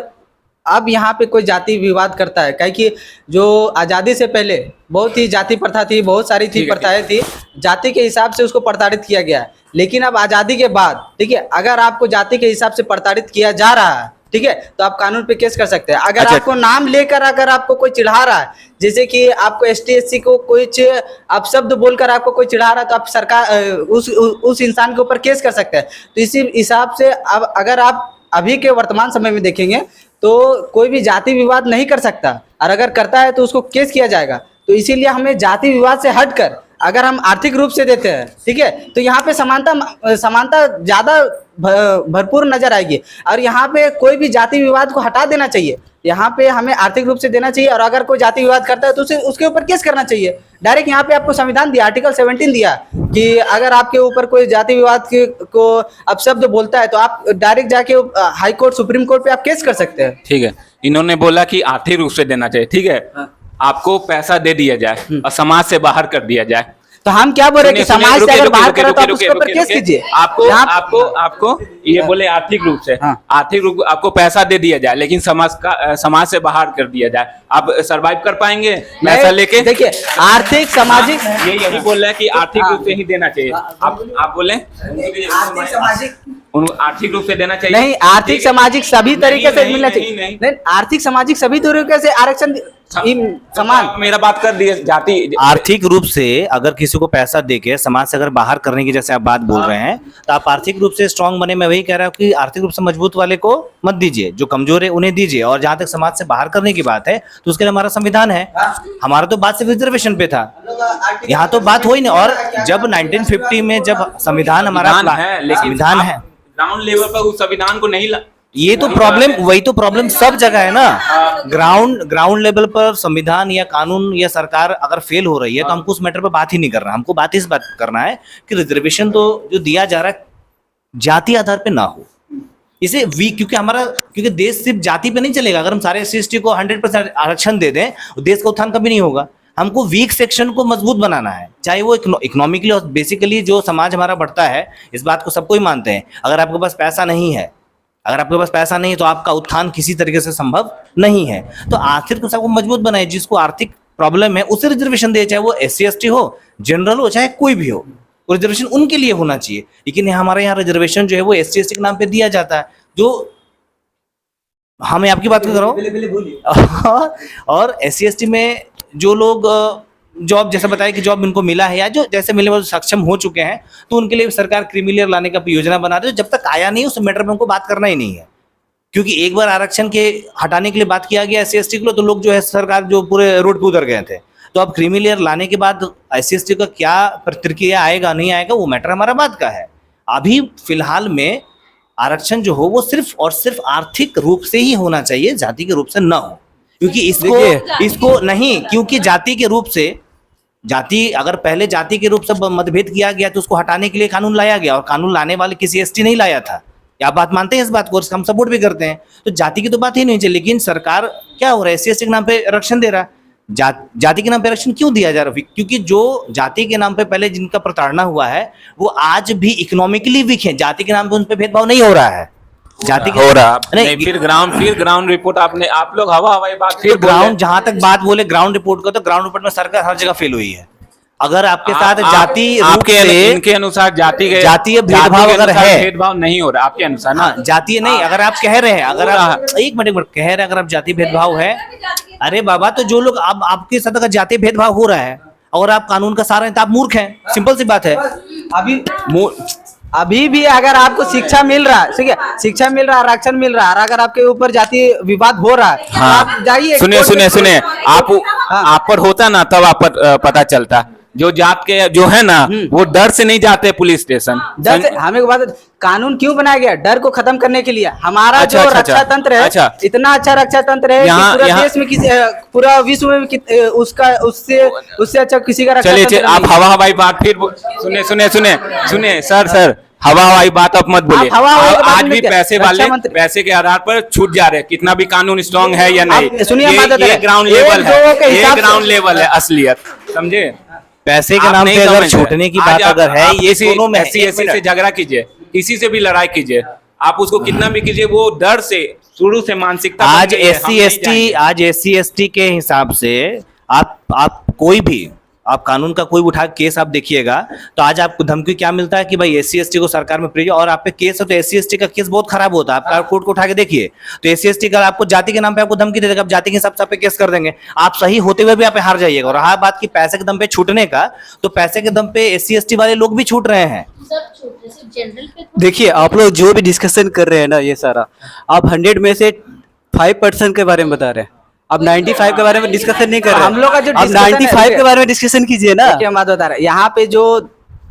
अब यहाँ पे कोई जाति विवाद करता है, काहे कि जो आज़ादी से पहले बहुत ही जाति प्रथा थी, बहुत सारी थी ठीक है, प्रथाएं थी, जाति के हिसाब से उसको प्रताड़ित किया गया है। लेकिन अब आज़ादी के बाद, ठीक है, अगर आपको जाति के हिसाब से प्रताड़ित किया जा रहा है, ठीक है, तो आप कानून पे केस कर सकते हैं। अगर अच्छा। आपको नाम लेकर अगर आपको कोई चिढ़ा रहा है, जैसे कि आपको ST SC को कुछ आप शब्द बोलकर आपको कोई चिढ़ा रहा है, तो आप सरकार उस इंसान के ऊपर केस कर सकते हैं। तो इसी हिसाब से अब अगर आप अभी के वर्तमान समय में देखेंगे तो कोई भी जाति विवाद नहीं कर सकता, और अगर करता है तो उसको केस किया जाएगा। तो इसीलिए हमें जाति विवाद से हटकर अगर हम आर्थिक रूप से देते हैं, ठीक है, तो यहाँ पे समानता ज़्यादा भरपूर नजर आएगी, और यहाँ पे कोई भी जाति विवाद को हटा देना चाहिए। यहाँ पे हमें आर्थिक रूप से देना चाहिए, और अगर कोई जाति विवाद करता है तो उसे उसके ऊपर केस करना चाहिए। डायरेक्ट यहाँ पे आपको संविधान दिया, आर्टिकल 17 दिया कि अगर आपके ऊपर कोई जाति विवाद को अपशब्द बोलता है तो आप डायरेक्ट जाके हाई कोर्ट, सुप्रीम कोर्ट पे आप केस कर सकते हैं। ठीक है, इन्होंने बोला कि आर्थिक रूप से देना चाहिए, ठीक है, आपको पैसा दे दिया जाए और समाज से बाहर कर दिया जाए। तो हम क्या बोल रहे हैं कि सुनिए, समाज से रुकिए, अगर रुकिए, बाहर करो तो आप रुकिए, उसके ऊपर रुकिए, केस रुकिए। कीजिए। आपको ये बोले आर्थिक रूप से, हाँ। आर्थिक रूप आपको पैसा दे दिया जाए, लेकिन समाज से बाहर कर दिया जाए, आप सरवाइव कर पाएंगे पैसा लेके? देखिए, आर्थिक सामाजिक यही बोल रहा है कि आर्थिक रूप से ही देना चाहिए। आप बोले आर्थिक रूप से देना चाहिए? नहीं, आर्थिक सामाजिक सभी तरीके से नहीं, मिलना नहीं, चाहिए। नहीं। नहीं, आर्थिक सामाजिक सभी तरीके से आरक्षण समान। मेरा बात कर दिए, जाति आर्थिक रूप से अगर किसी को पैसा देके समाज से अगर बाहर करने की जैसे आप बात बोल रहे हैं, तो आप आर्थिक रूप से स्ट्रांग बने। मैं वही कह रहा हूँ कि आर्थिक रूप से मजबूत वाले को मत दीजिए, जो कमजोर है उन्हें दीजिए। और जहां तक समाज से बाहर करने की बात है तो उसके लिए हमारा संविधान है। हमारा तो बात सिर्फ रिजर्वेशन पे था, यहाँ तो बात हो ही नहीं। और जब 1950 में जब संविधान हमारा है, लेकिन संविधान है, ग्राउंड लेवल पर उस संविधान को नहीं ये तो प्रॉब्लम, वही तो प्रॉब्लम सब जगह है ना। ग्राउंड लेवल पर संविधान या कानून या सरकार अगर फेल हो रही है तो हमको उस मैटर पर बात ही नहीं करना। हमको बात इस बात करना है कि रिजर्वेशन तो जो दिया जा रहा है जाति आधार पे ना हो, इसे वीक, क्योंकि देश सिर्फ जाति पे नहीं चलेगा। अगर हम सारे SC/ST को 100% आरक्षण दे दें तो देश का उत्थान कभी नहीं होगा। हमको वीक सेक्शन को मजबूत बनाना है, चाहे वो इकोनॉमिकली और बेसिकली जो समाज हमारा बढ़ता है, इस बात को सबको ही मानते हैं। अगर आपके पास पैसा नहीं है, तो आपका उत्थान किसी तरीके से संभव नहीं है। तो आखिर को सबको मजबूत बनाए, जिसको आर्थिक प्रॉब्लम है उसे रिजर्वेशन दे, चाहे वो SC/ST हो, जनरल हो, चाहे कोई भी हो, रिजर्वेशन उनके लिए होना चाहिए। लेकिन हमारे यहाँ रिजर्वेशन जो है वो SC/ST के नाम पे दिया जाता है, जो मैं आपकी बात कर रहा हूँ। और SC/ST में जो लोग जॉब, जैसे बताया कि जॉब इनको मिला है या जो जैसे मिलने में सक्षम हो चुके हैं, तो उनके लिए सरकार क्रीमी लेयर लाने का योजना बना रही है। जब तक आया नहीं उस मैटर में उनको बात करना ही नहीं है, क्योंकि एक बार आरक्षण के हटाने के लिए बात किया गया SC/ST के लिए, तो लोग जो है सरकार जो पूरे रोड पे उतर गए थे। तो अब क्रीमी लेयर लाने के बाद SC/ST का क्या प्रतिक्रिया आएगा नहीं आएगा वो मैटर हमारा बात का है। अभी फिलहाल में आरक्षण जो हो वो सिर्फ और सिर्फ आर्थिक रूप से ही होना चाहिए, जाति के रूप से न हो। क्योंकि इसको नहीं, क्योंकि जाति के रूप से, अगर पहले जाति के रूप से मतभेद किया गया तो उसको हटाने के लिए कानून लाया गया, और कानून लाने वाले किसी ST नहीं लाया था। क्या आप बात मानते हैं इस बात को? हम सपोर्ट भी करते हैं। तो जाति की तो बात ही नहीं चाहिए, लेकिन सरकार क्या हो रहा है, SC/ST के नाम पे आरक्षण दे रहा है। जाति के नाम पे आरक्षण क्यों दिया जा रहा है? क्योंकि जो जाति के नाम पे पहले जिनका प्रताड़ना हुआ है वो आज भी इकोनॉमिकली वीक है। जाति के नाम पे उन पे भेदभाव नहीं हो रहा है, जाति हो रहा नहीं। फिर ग्राउंड रिपोर्ट आप लोग हवाई बात, फिर ग्राउंड, जहां तक बात बोले ग्राउंड रिपोर्ट को, तो ग्राउंड रिपोर्ट में सरकार हर जगह फेल हुई है। अगर आपके साथ जाति इनके अनुसार जातीय भेदभाव अगर है, भेदभाव नहीं हो रहा आपके अनुसार ना, जातीय नहीं, अगर आप कह रहे हैं, अगर आप एक मिनट कह रहे हैं अगर आप जातीय भेदभाव है, अरे बाबा, तो जो लोग अब आपके साथ अगर जातीय भेदभाव हो रहा है और आप कानून का सहारा हैं तो आप मूर्ख हैं, सिंपल सी बात है। अभी भी अगर आपको शिक्षा मिल रहा है, ठीक है, शिक्षा मिल रहा है, आरक्षण मिल रहा है, और अगर आपके ऊपर जाति विवाद हो रहा है, हाँ, तो आप जाइए। सुनिए आप पर होता ना, तब आप पर पता चलता। जो जात के जो है ना, वो डर से नहीं जाते पुलिस स्टेशन। डर से, हमें बात, कानून क्यों बनाया गया? डर को खत्म करने के लिए। हमारा जो रक्षा तंत्र है, इतना अच्छा रक्षा तंत्र है कि पूरा देश में, पूरा विश्व में उससे अच्छा किसी का रक्षा तंत्र नहीं। आप हवाई बात फिर सुने सर, हवाई बात आप मत बोलिए। आज भी पैसे वाले पैसे के आधार पर छूट जा रहे हैं, कितना भी कानून स्ट्रांग है या नहीं। सुनिए, ये ग्राउंड लेवल है, ये ग्राउंड लेवल है असलियत, समझे? पैसे के नाम पे अगर छूटने की बात अगर है, ये दोनों में SC/ST से झगड़ा कीजिए, किसी से भी लड़ाई कीजिए, आप उसको कितना भी कीजिए, वो डर से शुरू से मानसिकता आज SC/ST के हिसाब से आप कोई भी, आप कानून का कोई उठा केस आप देखिएगा तो आज आपको धमकी क्या मिलता है कि भाई SC/ST को सरकार में प्रिय, और आप पे केस हो तो SC/ST का केस बहुत खराब होता है। आप कोर्ट को उठा के देखिए तो SC/ST का आपको जाति के नाम पे आपको धमकी दे देगा, आप जाति के हिसाब से आप पे केस कर देंगे, आप सही होते हुए भी आप हार जाइएगा। और रहा बात की पैसे के दम पे छूटने का, तो पैसे के दम पे SC/ST वाले लोग भी छूट रहे हैं। देखिए, आप लोग जो भी डिस्कशन कर रहे हैं ना, ये सारा आप 100 में से 5% के बारे में बता रहे हैं, अब 95 के बारे में डिस्कशन नहीं कर रहे। हम लोग का जो 95 के बारे में डिस्कशन कीजिए ना। हम बात बता रहे हैं, यहाँ पे जो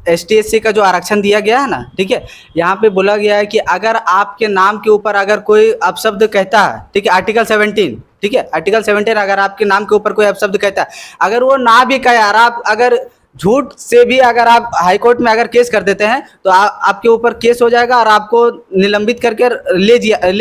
ST/SC का जो आरक्षण दिया गया है ना, ठीक है, यहाँ पे बोला गया है कि अगर आपके नाम के ऊपर अगर कोई अपशब्द कहता है, ठीक है, आर्टिकल 17, ठीक है, आर्टिकल 17 अगर आपके नाम के ऊपर कोई अपशब्द कहता है, अगर वो ना भी कहे, और आप अगर झूठ से भी अगर आप हाई कोर्ट में अगर केस कर देते हैं तो आपके ऊपर केस हो जाएगा और आपको निलंबित करके ले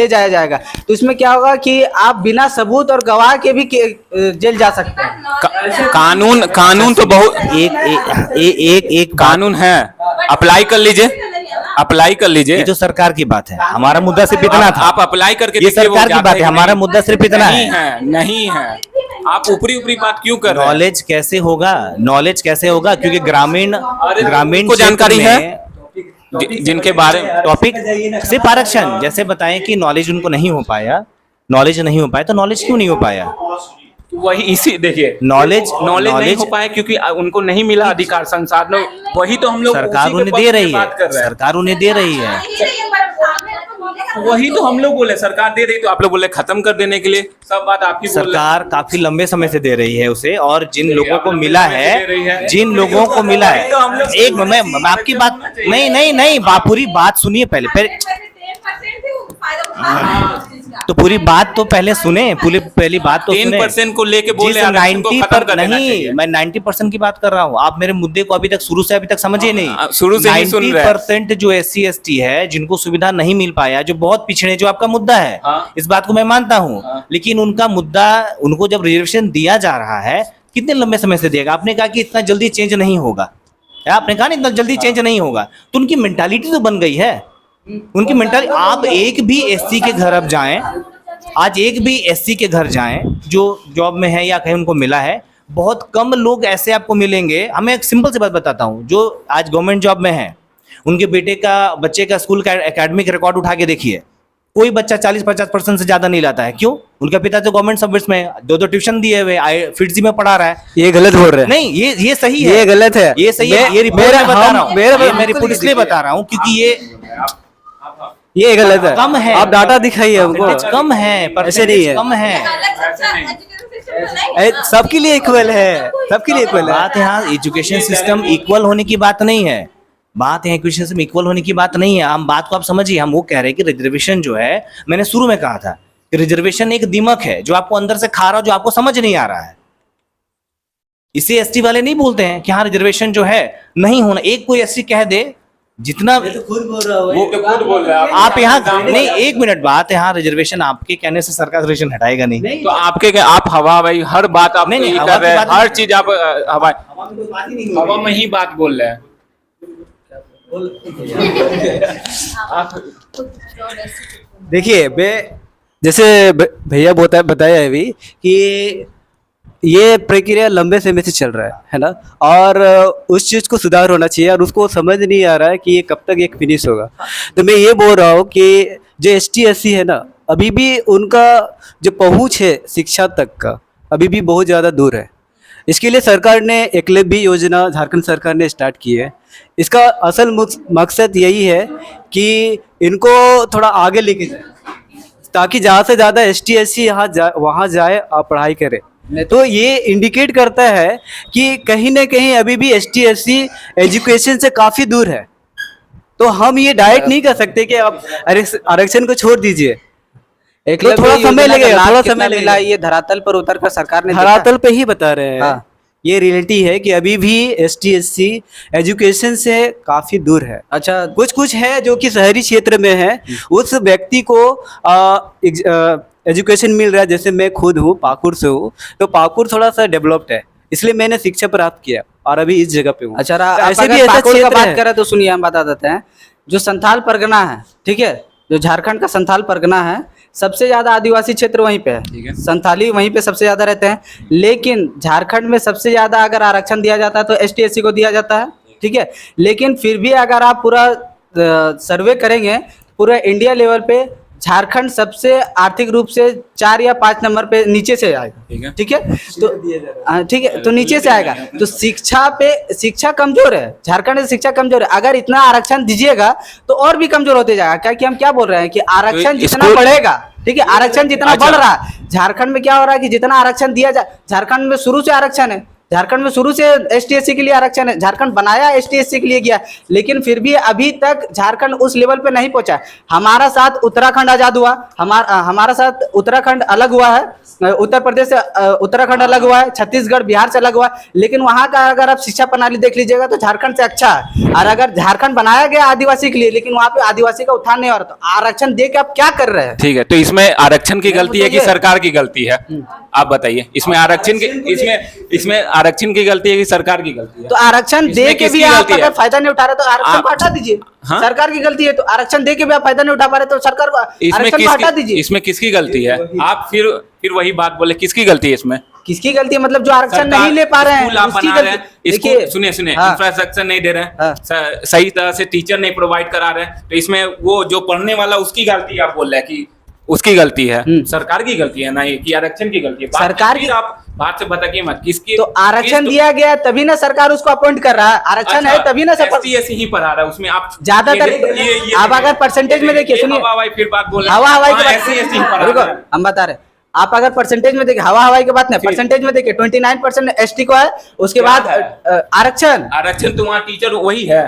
जाया जाएगा। तो इसमें क्या होगा कि आप बिना सबूत और गवाह के भी जेल जा सकते हैं। कानून तो बहुत एक कानून है, अप्लाई कर लीजिए। ये तो सरकार की बात है, हमारा मुद्दा सिर्फ इतना था। आप अप्लाई करके ये सरकार की बात है, हमारा मुद्दा सिर्फ इतना है। नहीं है, आप ऊपरी बात क्यों कर रहे हैं? नॉलेज कैसे होगा? क्योंकि ग्रामीण को जानकारी है जिनके बारे में टॉपिक सिर्फ आरक्षण, जैसे बताएं कि नॉलेज उनको नहीं हो पाया, तो नॉलेज क्यों नहीं हो पाया? वही इसी देखिए, नॉलेज नहीं हो पाया क्योंकि उनको नहीं मिला अधिकार, संसाधन, वही तो हम लोग सरकार उन्हें दे रही है, वही तो हम लोग बोले सरकार दे रही, तो आप लोग बोले खत्म कर देने के लिए। सब बात आपकी सरकार काफी लंबे समय से दे रही है उसे, और जिन लोगों को मिला है, एक मैं आपकी बात नहीं, पूरी बात सुनिए पहले। तो पूरी बात तो पहले सुने, पूरी पहली बात तो सुने। 10% को लेके बोल जिस रहे हैं आरक्षण को 90 खत्म पर कर देना नहीं, चाहिए। मैं 90% की बात कर रहा हूँ। आप मेरे मुद्दे को अभी तक शुरू से अभी तक समझे नहीं। शुरू से ही सुन रहे हैं। 90% जो SC/ST है जिनको सुविधा नहीं मिल पाया, जो बहुत पिछड़े, जो आपका मुद्दा है, हाँ। इस बात को मैं मानता हूँ, लेकिन उनका मुद्दा, उनको जब रिजर्वेशन दिया जा रहा है, कितने लंबे समय से दिएगा? आपने कहा कि इतना जल्दी चेंज नहीं होगा, आपने कहा ना इतना जल्दी चेंज नहीं होगा, तो उनकी मेंटालिटी तो बन गई है। उनकी मेंटालिटी, आप एक भी SC के घर अब जाएं, आज एक भी SC के घर जाएं जो जॉब में है या कहीं उनको मिला है, बहुत कम लोग ऐसे आपको मिलेंगे। हमें एक सिंपल सी बात बताता हूँ, जो आज गवर्नमेंट जॉब में है, उनके बच्चे का स्कूल का एकेडमिक रिकॉर्ड उठा के देखिए, कोई बच्चा 40-50% से ज्यादा नहीं लाता है। क्यों? उनका पिता तो गवर्नमेंट सर्विस में 2 ट्यूशन दिए हुए, फिटजी में पढ़ा रहा है। ये गलत बोल रहे हैं। नहीं, ये सही है, ये गलत है, ये सही है। ये रिपोर्ट में बता रहा हूँ, मैं रिपोर्ट इसलिए बता रहा हूँ क्योंकि ये गलत है, कम है। आप डाटा दिखाइए हमको। परसेंटेज कम है, ऐसे नहीं परसेंटेज है। कम है। सबके लिए इक्वल है, सबके लिए इक्वल है। बात यहाँ एजुकेशन सिस्टम इक्वल होने की बात नहीं है, बात यहाँ एजुकेशन सिस्टम इक्वल होने की बात नहीं है। हम बात को आप समझिए, हम वो कह रहे हैं कि रिजर्वेशन जो है, मैंने शुरू में कहा था कि रिजर्वेशन एक दीमक है जो आपको अंदर से खा रहा हो, जो आपको समझ नहीं आ रहा है। इसे ST वाले नहीं बोलते हैं कि हाँ रिजर्वेशन जो है नहीं होना। एक कोई SC कह दे जितना खुद बोल रहा हूँ, वो तो खुद बोल रहे हैं आप यहाँ नहीं, एक मिनट, बात यहाँ रिजर्वेशन आपके कहने से सरकार रिजर्वेशन हटाएगा नहीं। तो आपके आप हवा भाई, हर बात आप नहीं, नहीं हवा कर की रहे हैं, बात हर नहीं। चीज आप हवा में ही बात बोल रहे हैं। देखिए जैसे भैया बताया अभी कि ये प्रक्रिया लंबे समय से चल रहा है ना, और उस चीज़ को सुधार होना चाहिए, और उसको समझ नहीं आ रहा है कि ये कब तक एक फिनिश होगा। तो मैं ये बोल रहा हूँ कि जो ST/SC है ना, अभी भी उनका जो पहुँच है शिक्षा तक का अभी भी बहुत ज़्यादा दूर है। इसके लिए सरकार ने एकलव्य योजना झारखंड सरकार ने स्टार्ट की है। इसका असल मकसद यही है कि इनको थोड़ा आगे लेके जाए, ताकि ज़्यादा से ज़्यादा ST/SC वहाँ जाए और पढ़ाई करे। तो ये इंडिकेट करता है कि कहीं ना कहीं अभी भी ST/SC एजुकेशन से काफ़ी दूर है। तो हम ये डायरेक्ट नहीं कर सकते कि आप आरक्षण को छोड़ दीजिए, तो थोड़ा समय लगेगा, थोड़ा समय मिला लगेगा। ये धरातल पर उतर कर सरकार ने धरातल पे ही बता रहे हैं। हाँ। ये रियलिटी है कि अभी भी ST/SC एजुकेशन से काफी दूर है। अच्छा, कुछ है जो कि शहरी क्षेत्र में है, उस व्यक्ति को एजुकेशन मिल रहा है। जैसे मैं खुद हूँ, पाकुड़ से हूँ, तो पाकुड़ थोड़ा सा डेवलप्ड है, इसलिए मैंने शिक्षा प्राप्त किया और अभी इस जगह पे हूँ। अच्छा, तो ऐसे ऐसे भी भी ऐसा पाकुड़ का क्षेत्र बात है। करें तो सुनिए, हम बता देते हैं। जो संथाल परगना है, ठीक है, जो झारखंड का संथाल परगना है, सबसे ज्यादा आदिवासी क्षेत्र वहीं पे है। संथाली वहीं पे सबसे ज्यादा रहते हैं। लेकिन झारखंड में सबसे ज्यादा अगर आरक्षण दिया जाता है तो ST/SC को दिया जाता है, ठीक है। लेकिन फिर भी अगर आप पूरा सर्वे करेंगे, पूरा इंडिया लेवल पे झारखंड सबसे आर्थिक रूप से 4 या 5 नंबर पे नीचे से आएगा, ठीक है। तो ठीक है, तो नीचे से आएगा। तो शिक्षा कमजोर है, झारखंड में शिक्षा कमजोर है। अगर इतना आरक्षण दीजिएगा तो और भी कमजोर होते जाएगा। क्या कि हम क्या बोल रहे हैं कि आरक्षण जितना बढ़ेगा, ठीक है, आरक्षण जितना बढ़ रहा है, झारखंड में क्या हो रहा है कि जितना आरक्षण दिया जाए, झारखंड में शुरू से आरक्षण है, झारखंड में शुरू से ST/SC के लिए आरक्षण है, झारखंड बनाया ST/SC के लिए गया, लेकिन फिर भी अभी तक झारखंड उस लेवल पे नहीं पहुंचा। हमारा साथ उत्तराखंड आजाद हुआ, हमारा साथ उत्तराखंड अलग हुआ है, उत्तर प्रदेश से उत्तराखंड अलग हुआ है, छत्तीसगढ़ बिहार से अलग हुआ है, लेकिन वहाँ का अगर आप शिक्षा प्रणाली देख लीजिएगा तो झारखंड से अच्छा है। और अगर झारखंड बनाया गया आदिवासी के लिए, लेकिन वहाँ पे आदिवासी का उत्थान नहीं हो रहा, तो आरक्षण दे के आप क्या कर रहे हैं? ठीक है, तो इसमें आरक्षण की गलती है कि सरकार की गलती है? आप बताइए, इसमें आरक्षण की इसमें आरक्षण की गलती है कि सरकार की गलती है? तो आरक्षण दे के भी आप अगर फायदा नहीं उठा रहे तो आरक्षण को आप- हटा दीजिए। हाँ? सरकार की गलती है, तो आरक्षण दे के भी आप फायदा नहीं उठा पा रहे तो सरकार को आरक्षण को हटा दीजिए। इसमें किसकी गलती है? आप फिर वही बात बोले, किसकी गलती है इसमें? किसकी गलती है? मतलब जो आरक्षण नहीं ले पा रहे हैं स्कूल आप उसकी बना रहे हैं, गलती। स्कूल सुनिए हाँ। इंफ्रास्ट्रक्चर नहीं दे रहे हैं, हाँ। सही तरह से टीचर नहीं प्रोवाइड करा रहे हैं, तो इसमें वो जो पढ़ने वाला उसकी गलती आप बोल रहे हैं कि उसकी गलती है? सरकार की गलती है ना, ये कि आरक्षण की गलती है? सरकार की, आप बात से बताइए मत किसकी। तो आरक्षण दिया गया है, तभी ना सरकार उसको अपॉइंट कर रहा है। आरक्षण है तभी ना सब ST/SC ही पढ़ा रहा है, उसमें आप ज्यादातर आप अगर परसेंटेज में देखिए, सुनिए, फिर बात बोल हवा हवाई की SC/SC ही बात, पढ़ा रुको, रहा है। हम बता रहे, आप अगर परसेंटेज में देखिए, हवाई की बात नहीं, परसेंटेज में देखिए 29% एसटी को है, उसके क्या बाद है? आरक्षण तो वहाँ टीचर वही है।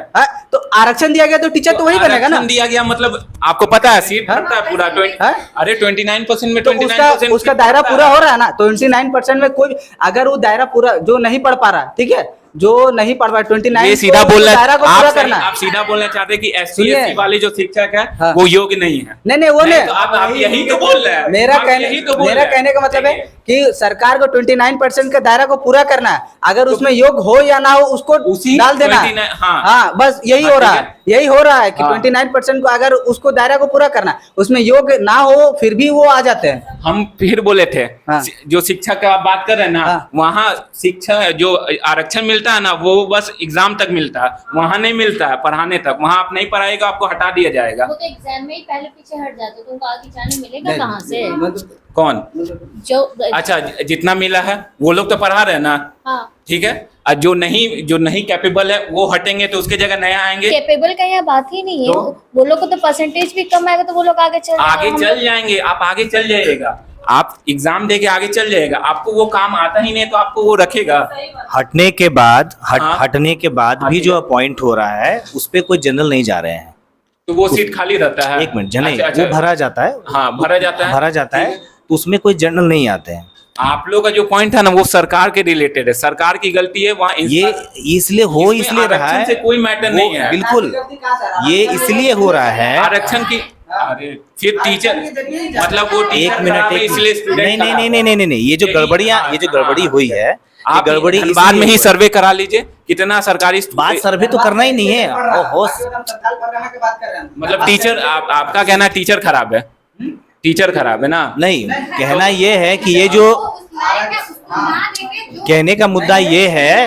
तो आरक्षण दिया गया तो टीचर तो वही बनेगा ना। आरक्षण दिया गया मतलब आपको पता है सीट भरता है पूरा 20। अरे 29% में तो 29% उसका दायरा पूरा हो रहा है ना। 29% में कोई अगर वो दायरा पूरा जो नहीं पढ़ पा रहा, ठीक है, जो नहीं पढ़ पा 29 ये सीधा को बोलना दायरा को पूरा करना है। आप सीधा बोलना चाहते हैं कि सुनिए। SC/ST वाले जो शिक्षक है हाँ। वो योग्य नहीं है। नहीं वो नहीं, तो आप यही तो बोल रहे हैं। मेरा आप यही तो बोल रहे हैं। कहने का मतलब है कि सरकार को 29% के दायरा को पूरा करना है, अगर उसमें योग हो या ना हो उसको उसी डाल देना है। 29 हाँ। हाँ बस यही हाँ, हो रहा ठीक है, यही हो रहा है कि हाँ। 29% को अगर उसको दायरा को पूरा करना है, उसमें योग ना हो फिर भी वो आ जाते हैं। हम फिर बोले थे हाँ। जो शिक्षक का आप बात कर रहे हैं ना, हाँ। वहाँ शिक्षा जो आरक्षण मिलता है ना वो बस एग्जाम तक मिलता है, वहाँ नहीं मिलता है पढ़ाने तक। वहाँ आप नहीं पढ़ाएगा आपको हटा दिया जाएगा। वो तो एग्जाम में ही पहले पीछे हट जाते, तो उनको आगे जाने मिलेगा कहाँ से? कौन? जो अच्छा जितना मिला है वो लोग तो पढ़ा रहे हैं ना, हाँ, ठीक है। और जो नहीं कैपेबल है वो हटेंगे तो उसके जगह नया आएंगे। कैपेबल का यहाँ बात ही नहीं है। तो? वो लोग को तो परसेंटेज भी कम आएगा तो वो लोग आगे चल जाएंगे। आप आगे चल जाइएगा, आप एग्जाम दे के आगे चल जाएगा। आपको वो काम आता ही नहीं तो आपको वो रखेगा। हटने के बाद हाँ। हटने के बाद हाँ, भी ठीक जो है। अपॉइंट हो रहा है उस पे कोई जनरल नहीं जा रहे हैं। तो वो सीट खाली रहता है। एक मिनट, जनरल अच्छा, वो भरा जाता है। हाँ भरा जाता है। भरा जाता है तो उसमें कोई जनरल नहीं आते हैं। आप लोग का जो पॉइंट है ना वो सरकार के रिलेटेड है, सरकार की गलती है वहाँ। ये इसलिए रहा है, से कोई मैटर नहीं है। बिल्कुल ये इसलिए हो रहा है। आरक्षण की अरे फिर टीचर मतलब वो एक मिनट, इसलिए स्टूडेंट नहीं, ये जो गड़बड़ी हुई है, ये आप गड़बड़ी बाद में ही इसलिए सर्वे करा लीजिए कितना सरकारी बात सर्वे तो करना ही नहीं है। मतलब टीचर आपका कहना है टीचर खराब है, टीचर खराब है ना? नहीं, कहना ये है कि ये जो कहने का मुद्दा ये है,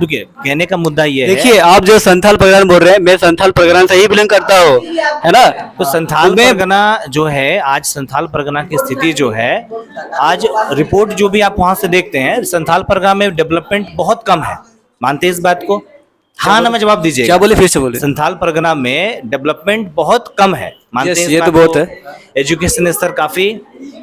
रुकिए, कहने का मुद्दा ये है। देखिए आप जो संथाल परगना बोल रहे हैं, मैं संथाल परगना से ही बिलोंग करता हूँ, है ना। तो संथाल परगना जो है, आज संथाल परगना की स्थिति जो है, आज रिपोर्ट जो भी आप वहां से देखते हैं, संथाल परगना में डेवलपमेंट बहुत कम है। मानते हैं इस बात को? हाँ ना, मैं जवाब दीजिए। क्या बोले, फिर से बोले। संथाल परगना में डेवलपमेंट बहुत कम है, मानते हैं? ये तो बहुत है। एजुकेशन स्तर काफी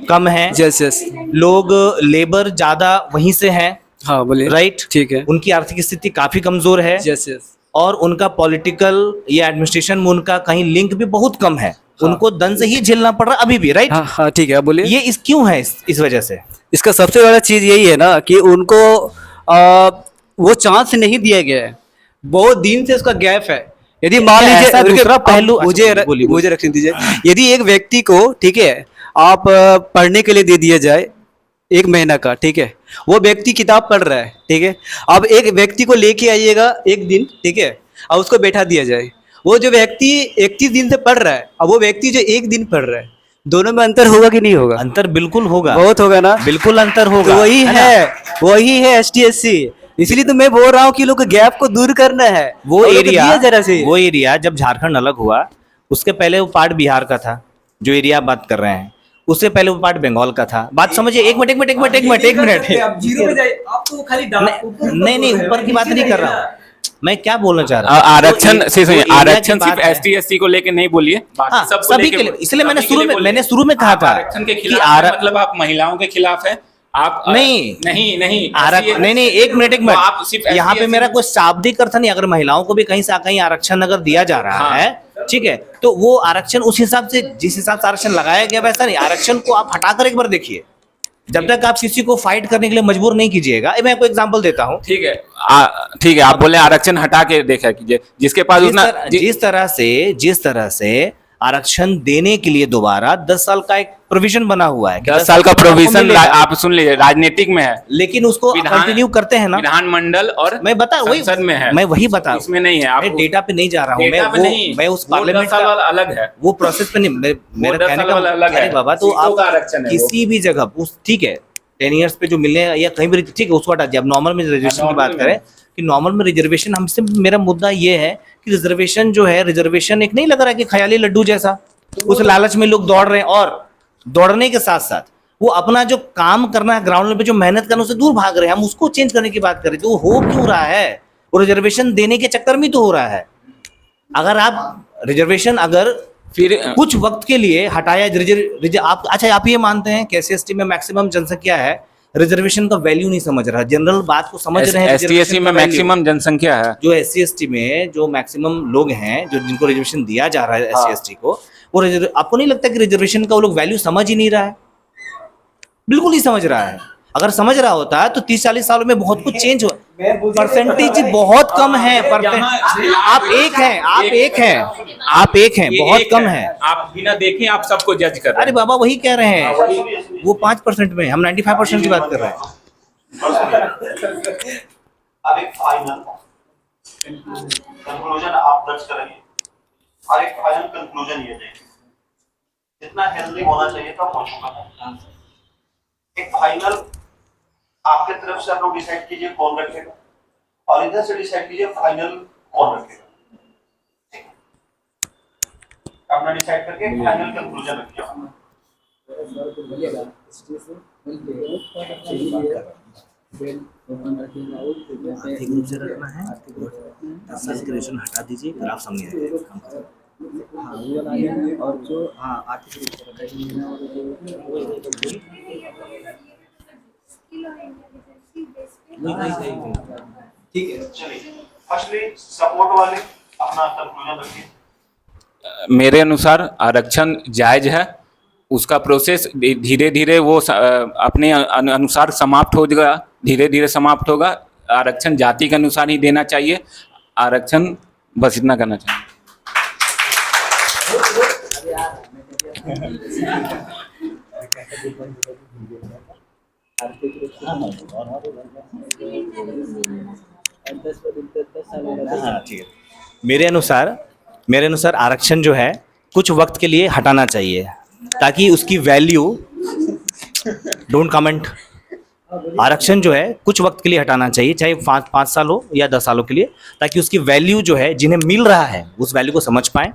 कम है। यस लोग लेबर ज्यादा वहीं से हैं, हाँ बोलिए। राइट, ठीक है। उनकी आर्थिक स्थिति काफी कमजोर है। यस और उनका पॉलिटिकल या एडमिनिस्ट्रेशन में उनका कहीं लिंक भी बहुत कम है। उनको दंड से ही झेलना पड़ रहा है अभी भी, राइट। हाँ ठीक है, बोलिए। ये क्यों है? इस वजह से इसका सबसे बड़ा चीज यही है ना कि उनको वो चांस नहीं दिया गया है, बहुत दिन से उसका गैप है। यदि मान ऐसा लीजिए दूसरा पहलू, मुझे रखने दीजिए, यदि एक व्यक्ति को, ठीक है, आप पढ़ने के लिए दे दिया जाए 1 महीना का, ठीक है, वो व्यक्ति किताब पढ़ रहा है, ठीक है, अब एक व्यक्ति को लेके आइएगा एक दिन, ठीक है, और उसको बैठा दिया जाए, वो जो व्यक्ति 31 दिन से पढ़ रहा है और वो व्यक्ति जो 1 दिन पढ़ रहा है, दोनों में अंतर होगा कि नहीं होगा? अंतर बिल्कुल होगा, बहुत होगा ना, बिल्कुल अंतर होगा। तो वही है ST/SC। इसलिए तो मैं बोल रहा हूँ कि लोग गैप को दूर करना है। वो जरा से वो एरिया जब झारखंड अलग हुआ उसके पहले वो पार्ट बिहार का था, जो एरिया आप बात कर रहे हैं, उससे पहले वो पार्ट बंगाल का था। बात समझिए, एक मिनट नहीं, ऊपर की बात नहीं कर रहा हूँ मैं, क्या बोलना चाह रहा हूँ। आरक्षण से सुनिए, वो एरिया आरक्षण की सिर्फ बात है। ST/SC को लेके नहीं बोलिए, हाँ, सभी के लिए। इसलिए मैंने शुरू में कहा था आरक्षण के कि खिलाफ है, मतलब आप महिलाओं के खिलाफ है। आप नहीं, एक मिनट आप सिर्फ यहाँ पे ST/SC मेरा कोई शाब्दिक अर्थ नहीं। अगर महिलाओं को भी कहीं आरक्षण अगर दिया जा रहा हाँ। है, ठीक है, तो वो आरक्षण उस हिसाब से, जिस हिसाब से आरक्षण लगाया गया वैसा नहीं। आरक्षण को आप हटाकर एक बार देखिए, जब तक आप किसी को फाइट करने के लिए मजबूर नहीं कीजिएगा। मैं आपको एग्जांपल देता हूँ, ठीक है, आप बोले आरक्षण हटा के देखा कीजिए, जिसके पास उतना जिस तरह से आरक्षण देने के लिए दोबारा 10 साल का एक प्रोविजन बना हुआ है। 10 साल का प्रोविजन आप सुन लीजिए, राजनीतिक में है, लेकिन उसको कंटिन्यू करते हैं ना विधानमंडल और मैं बता वही संसद में है। मैं वही बता, इसमें नहीं है। आप डेटा पे नहीं जा रहा हूँ मैं उस वो पार्लियामेंट 10 साल वाला अलग है, वो प्रोसेस पे नहीं। मेरा 10 कहने साल वाला अलग का है। बाबा, तो सीटों का आप आरक्षण है किसी भी जगह उस, ठीक है, 10 इयर्स पे जो मिलने या कहीं भी, ठीक है, उसको हटा दिया। अब नॉर्मल में रिजर्वेशन की बात करें कि नॉर्मल में रिजर्वेशन, हमसे मेरा मुद्दा ये है कि रिजर्वेशन जो है, रिजर्वेशन एक नहीं लग रहा है कि ख्याली लड्डू जैसा, उस लालच में लोग दौड़ रहे हैं, और दौड़ने के साथ साथ वो अपना जो काम करना है ग्राउंड पे, जो मेहनत करना, उससे दूर भाग रहे हैं। हम उसको चेंज करने की बात करें तो वो हो क्यों रहा है? वो रिजर्वेशन देने के चक्कर में तो हो रहा है। अगर आप रिजर्वेशन अगर फिर कुछ वक्त के लिए हटाया आप अच्छा आप ये मानते हैं कि SC/ST में मैक्सिमम जनसंख्या है, रिजर्वेशन का वैल्यू नहीं समझ रहा, जनरल बात को समझ रहे हैं, ST/SC reservation में का value। मैक्सिमम जनसंख्या है, जो SC/ST में जो मैक्सिमम लोग हैं, जो जिनको रिजर्वेशन दिया जा रहा है SC/ST को, वो आपको नहीं लगता कि रिजर्वेशन का वो लोग वैल्यू समझ ही नहीं रहा है? बिल्कुल नहीं समझ रहा है। अगर समझ रहा होता है तो 30-40 सालों में बहुत कुछ चेंज हो। परसेंटेज बहुत कम है, आप एक हैं, बहुत कम है। आप बिना देखे आप सबको जज कर रहे अरे बाबा वही कह रहे हैं, वो 5% में, हम 95% की बात कर रहे हैं। अब एक फाइनल कंक्लूजन आप दर्ज करेंगे, और एक फाइनल कंक्लूजन ये देंगे, जितना हेल्दी होना चाहिए था हो चुका है। एक फाइनल आपके तरफ से आप लोग डिसाइड कीजिए कौन रखेगा, और इधर से डिसाइड कीजिए फाइनल कौन रखेगा। ठीक है, अपना डिसाइड करके फाइनल कंक्लूजन रखिए। आर्थिक रूप से रखना है, 10 साल की रिजर्वेशन हटा दीजिए, फिर आप सामने आइए। और जो आर्थिक रूप से ठीक है, चलिए फर्स्टली सपोर्ट वाले अपना कंक्लूजन रखिए। मेरे अनुसार आरक्षण जायज है, उसका प्रोसेस धीरे धीरे वो अपने अनुसार समाप्त हो जाएगा, धीरे धीरे समाप्त होगा। आरक्षण जाति के अनुसार ही देना चाहिए, आरक्षण बस इतना करना चाहिए। हाँ, ठीक है। मेरे अनुसार आरक्षण जो है कुछ वक्त के लिए हटाना चाहिए, ताकि उसकी वैल्यू, डोंट कमेंट, आरक्षण जो है कुछ वक्त के लिए हटाना चाहिए, चाहे 5 साल हो या 10 सालों के लिए, ताकि उसकी वैल्यू जो है जिन्हें मिल रहा है उस वैल्यू को समझ पाएं।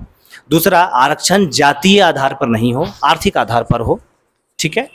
दूसरा, आरक्षण जातीय आधार पर नहीं हो, आर्थिक आधार पर हो। ठीक है,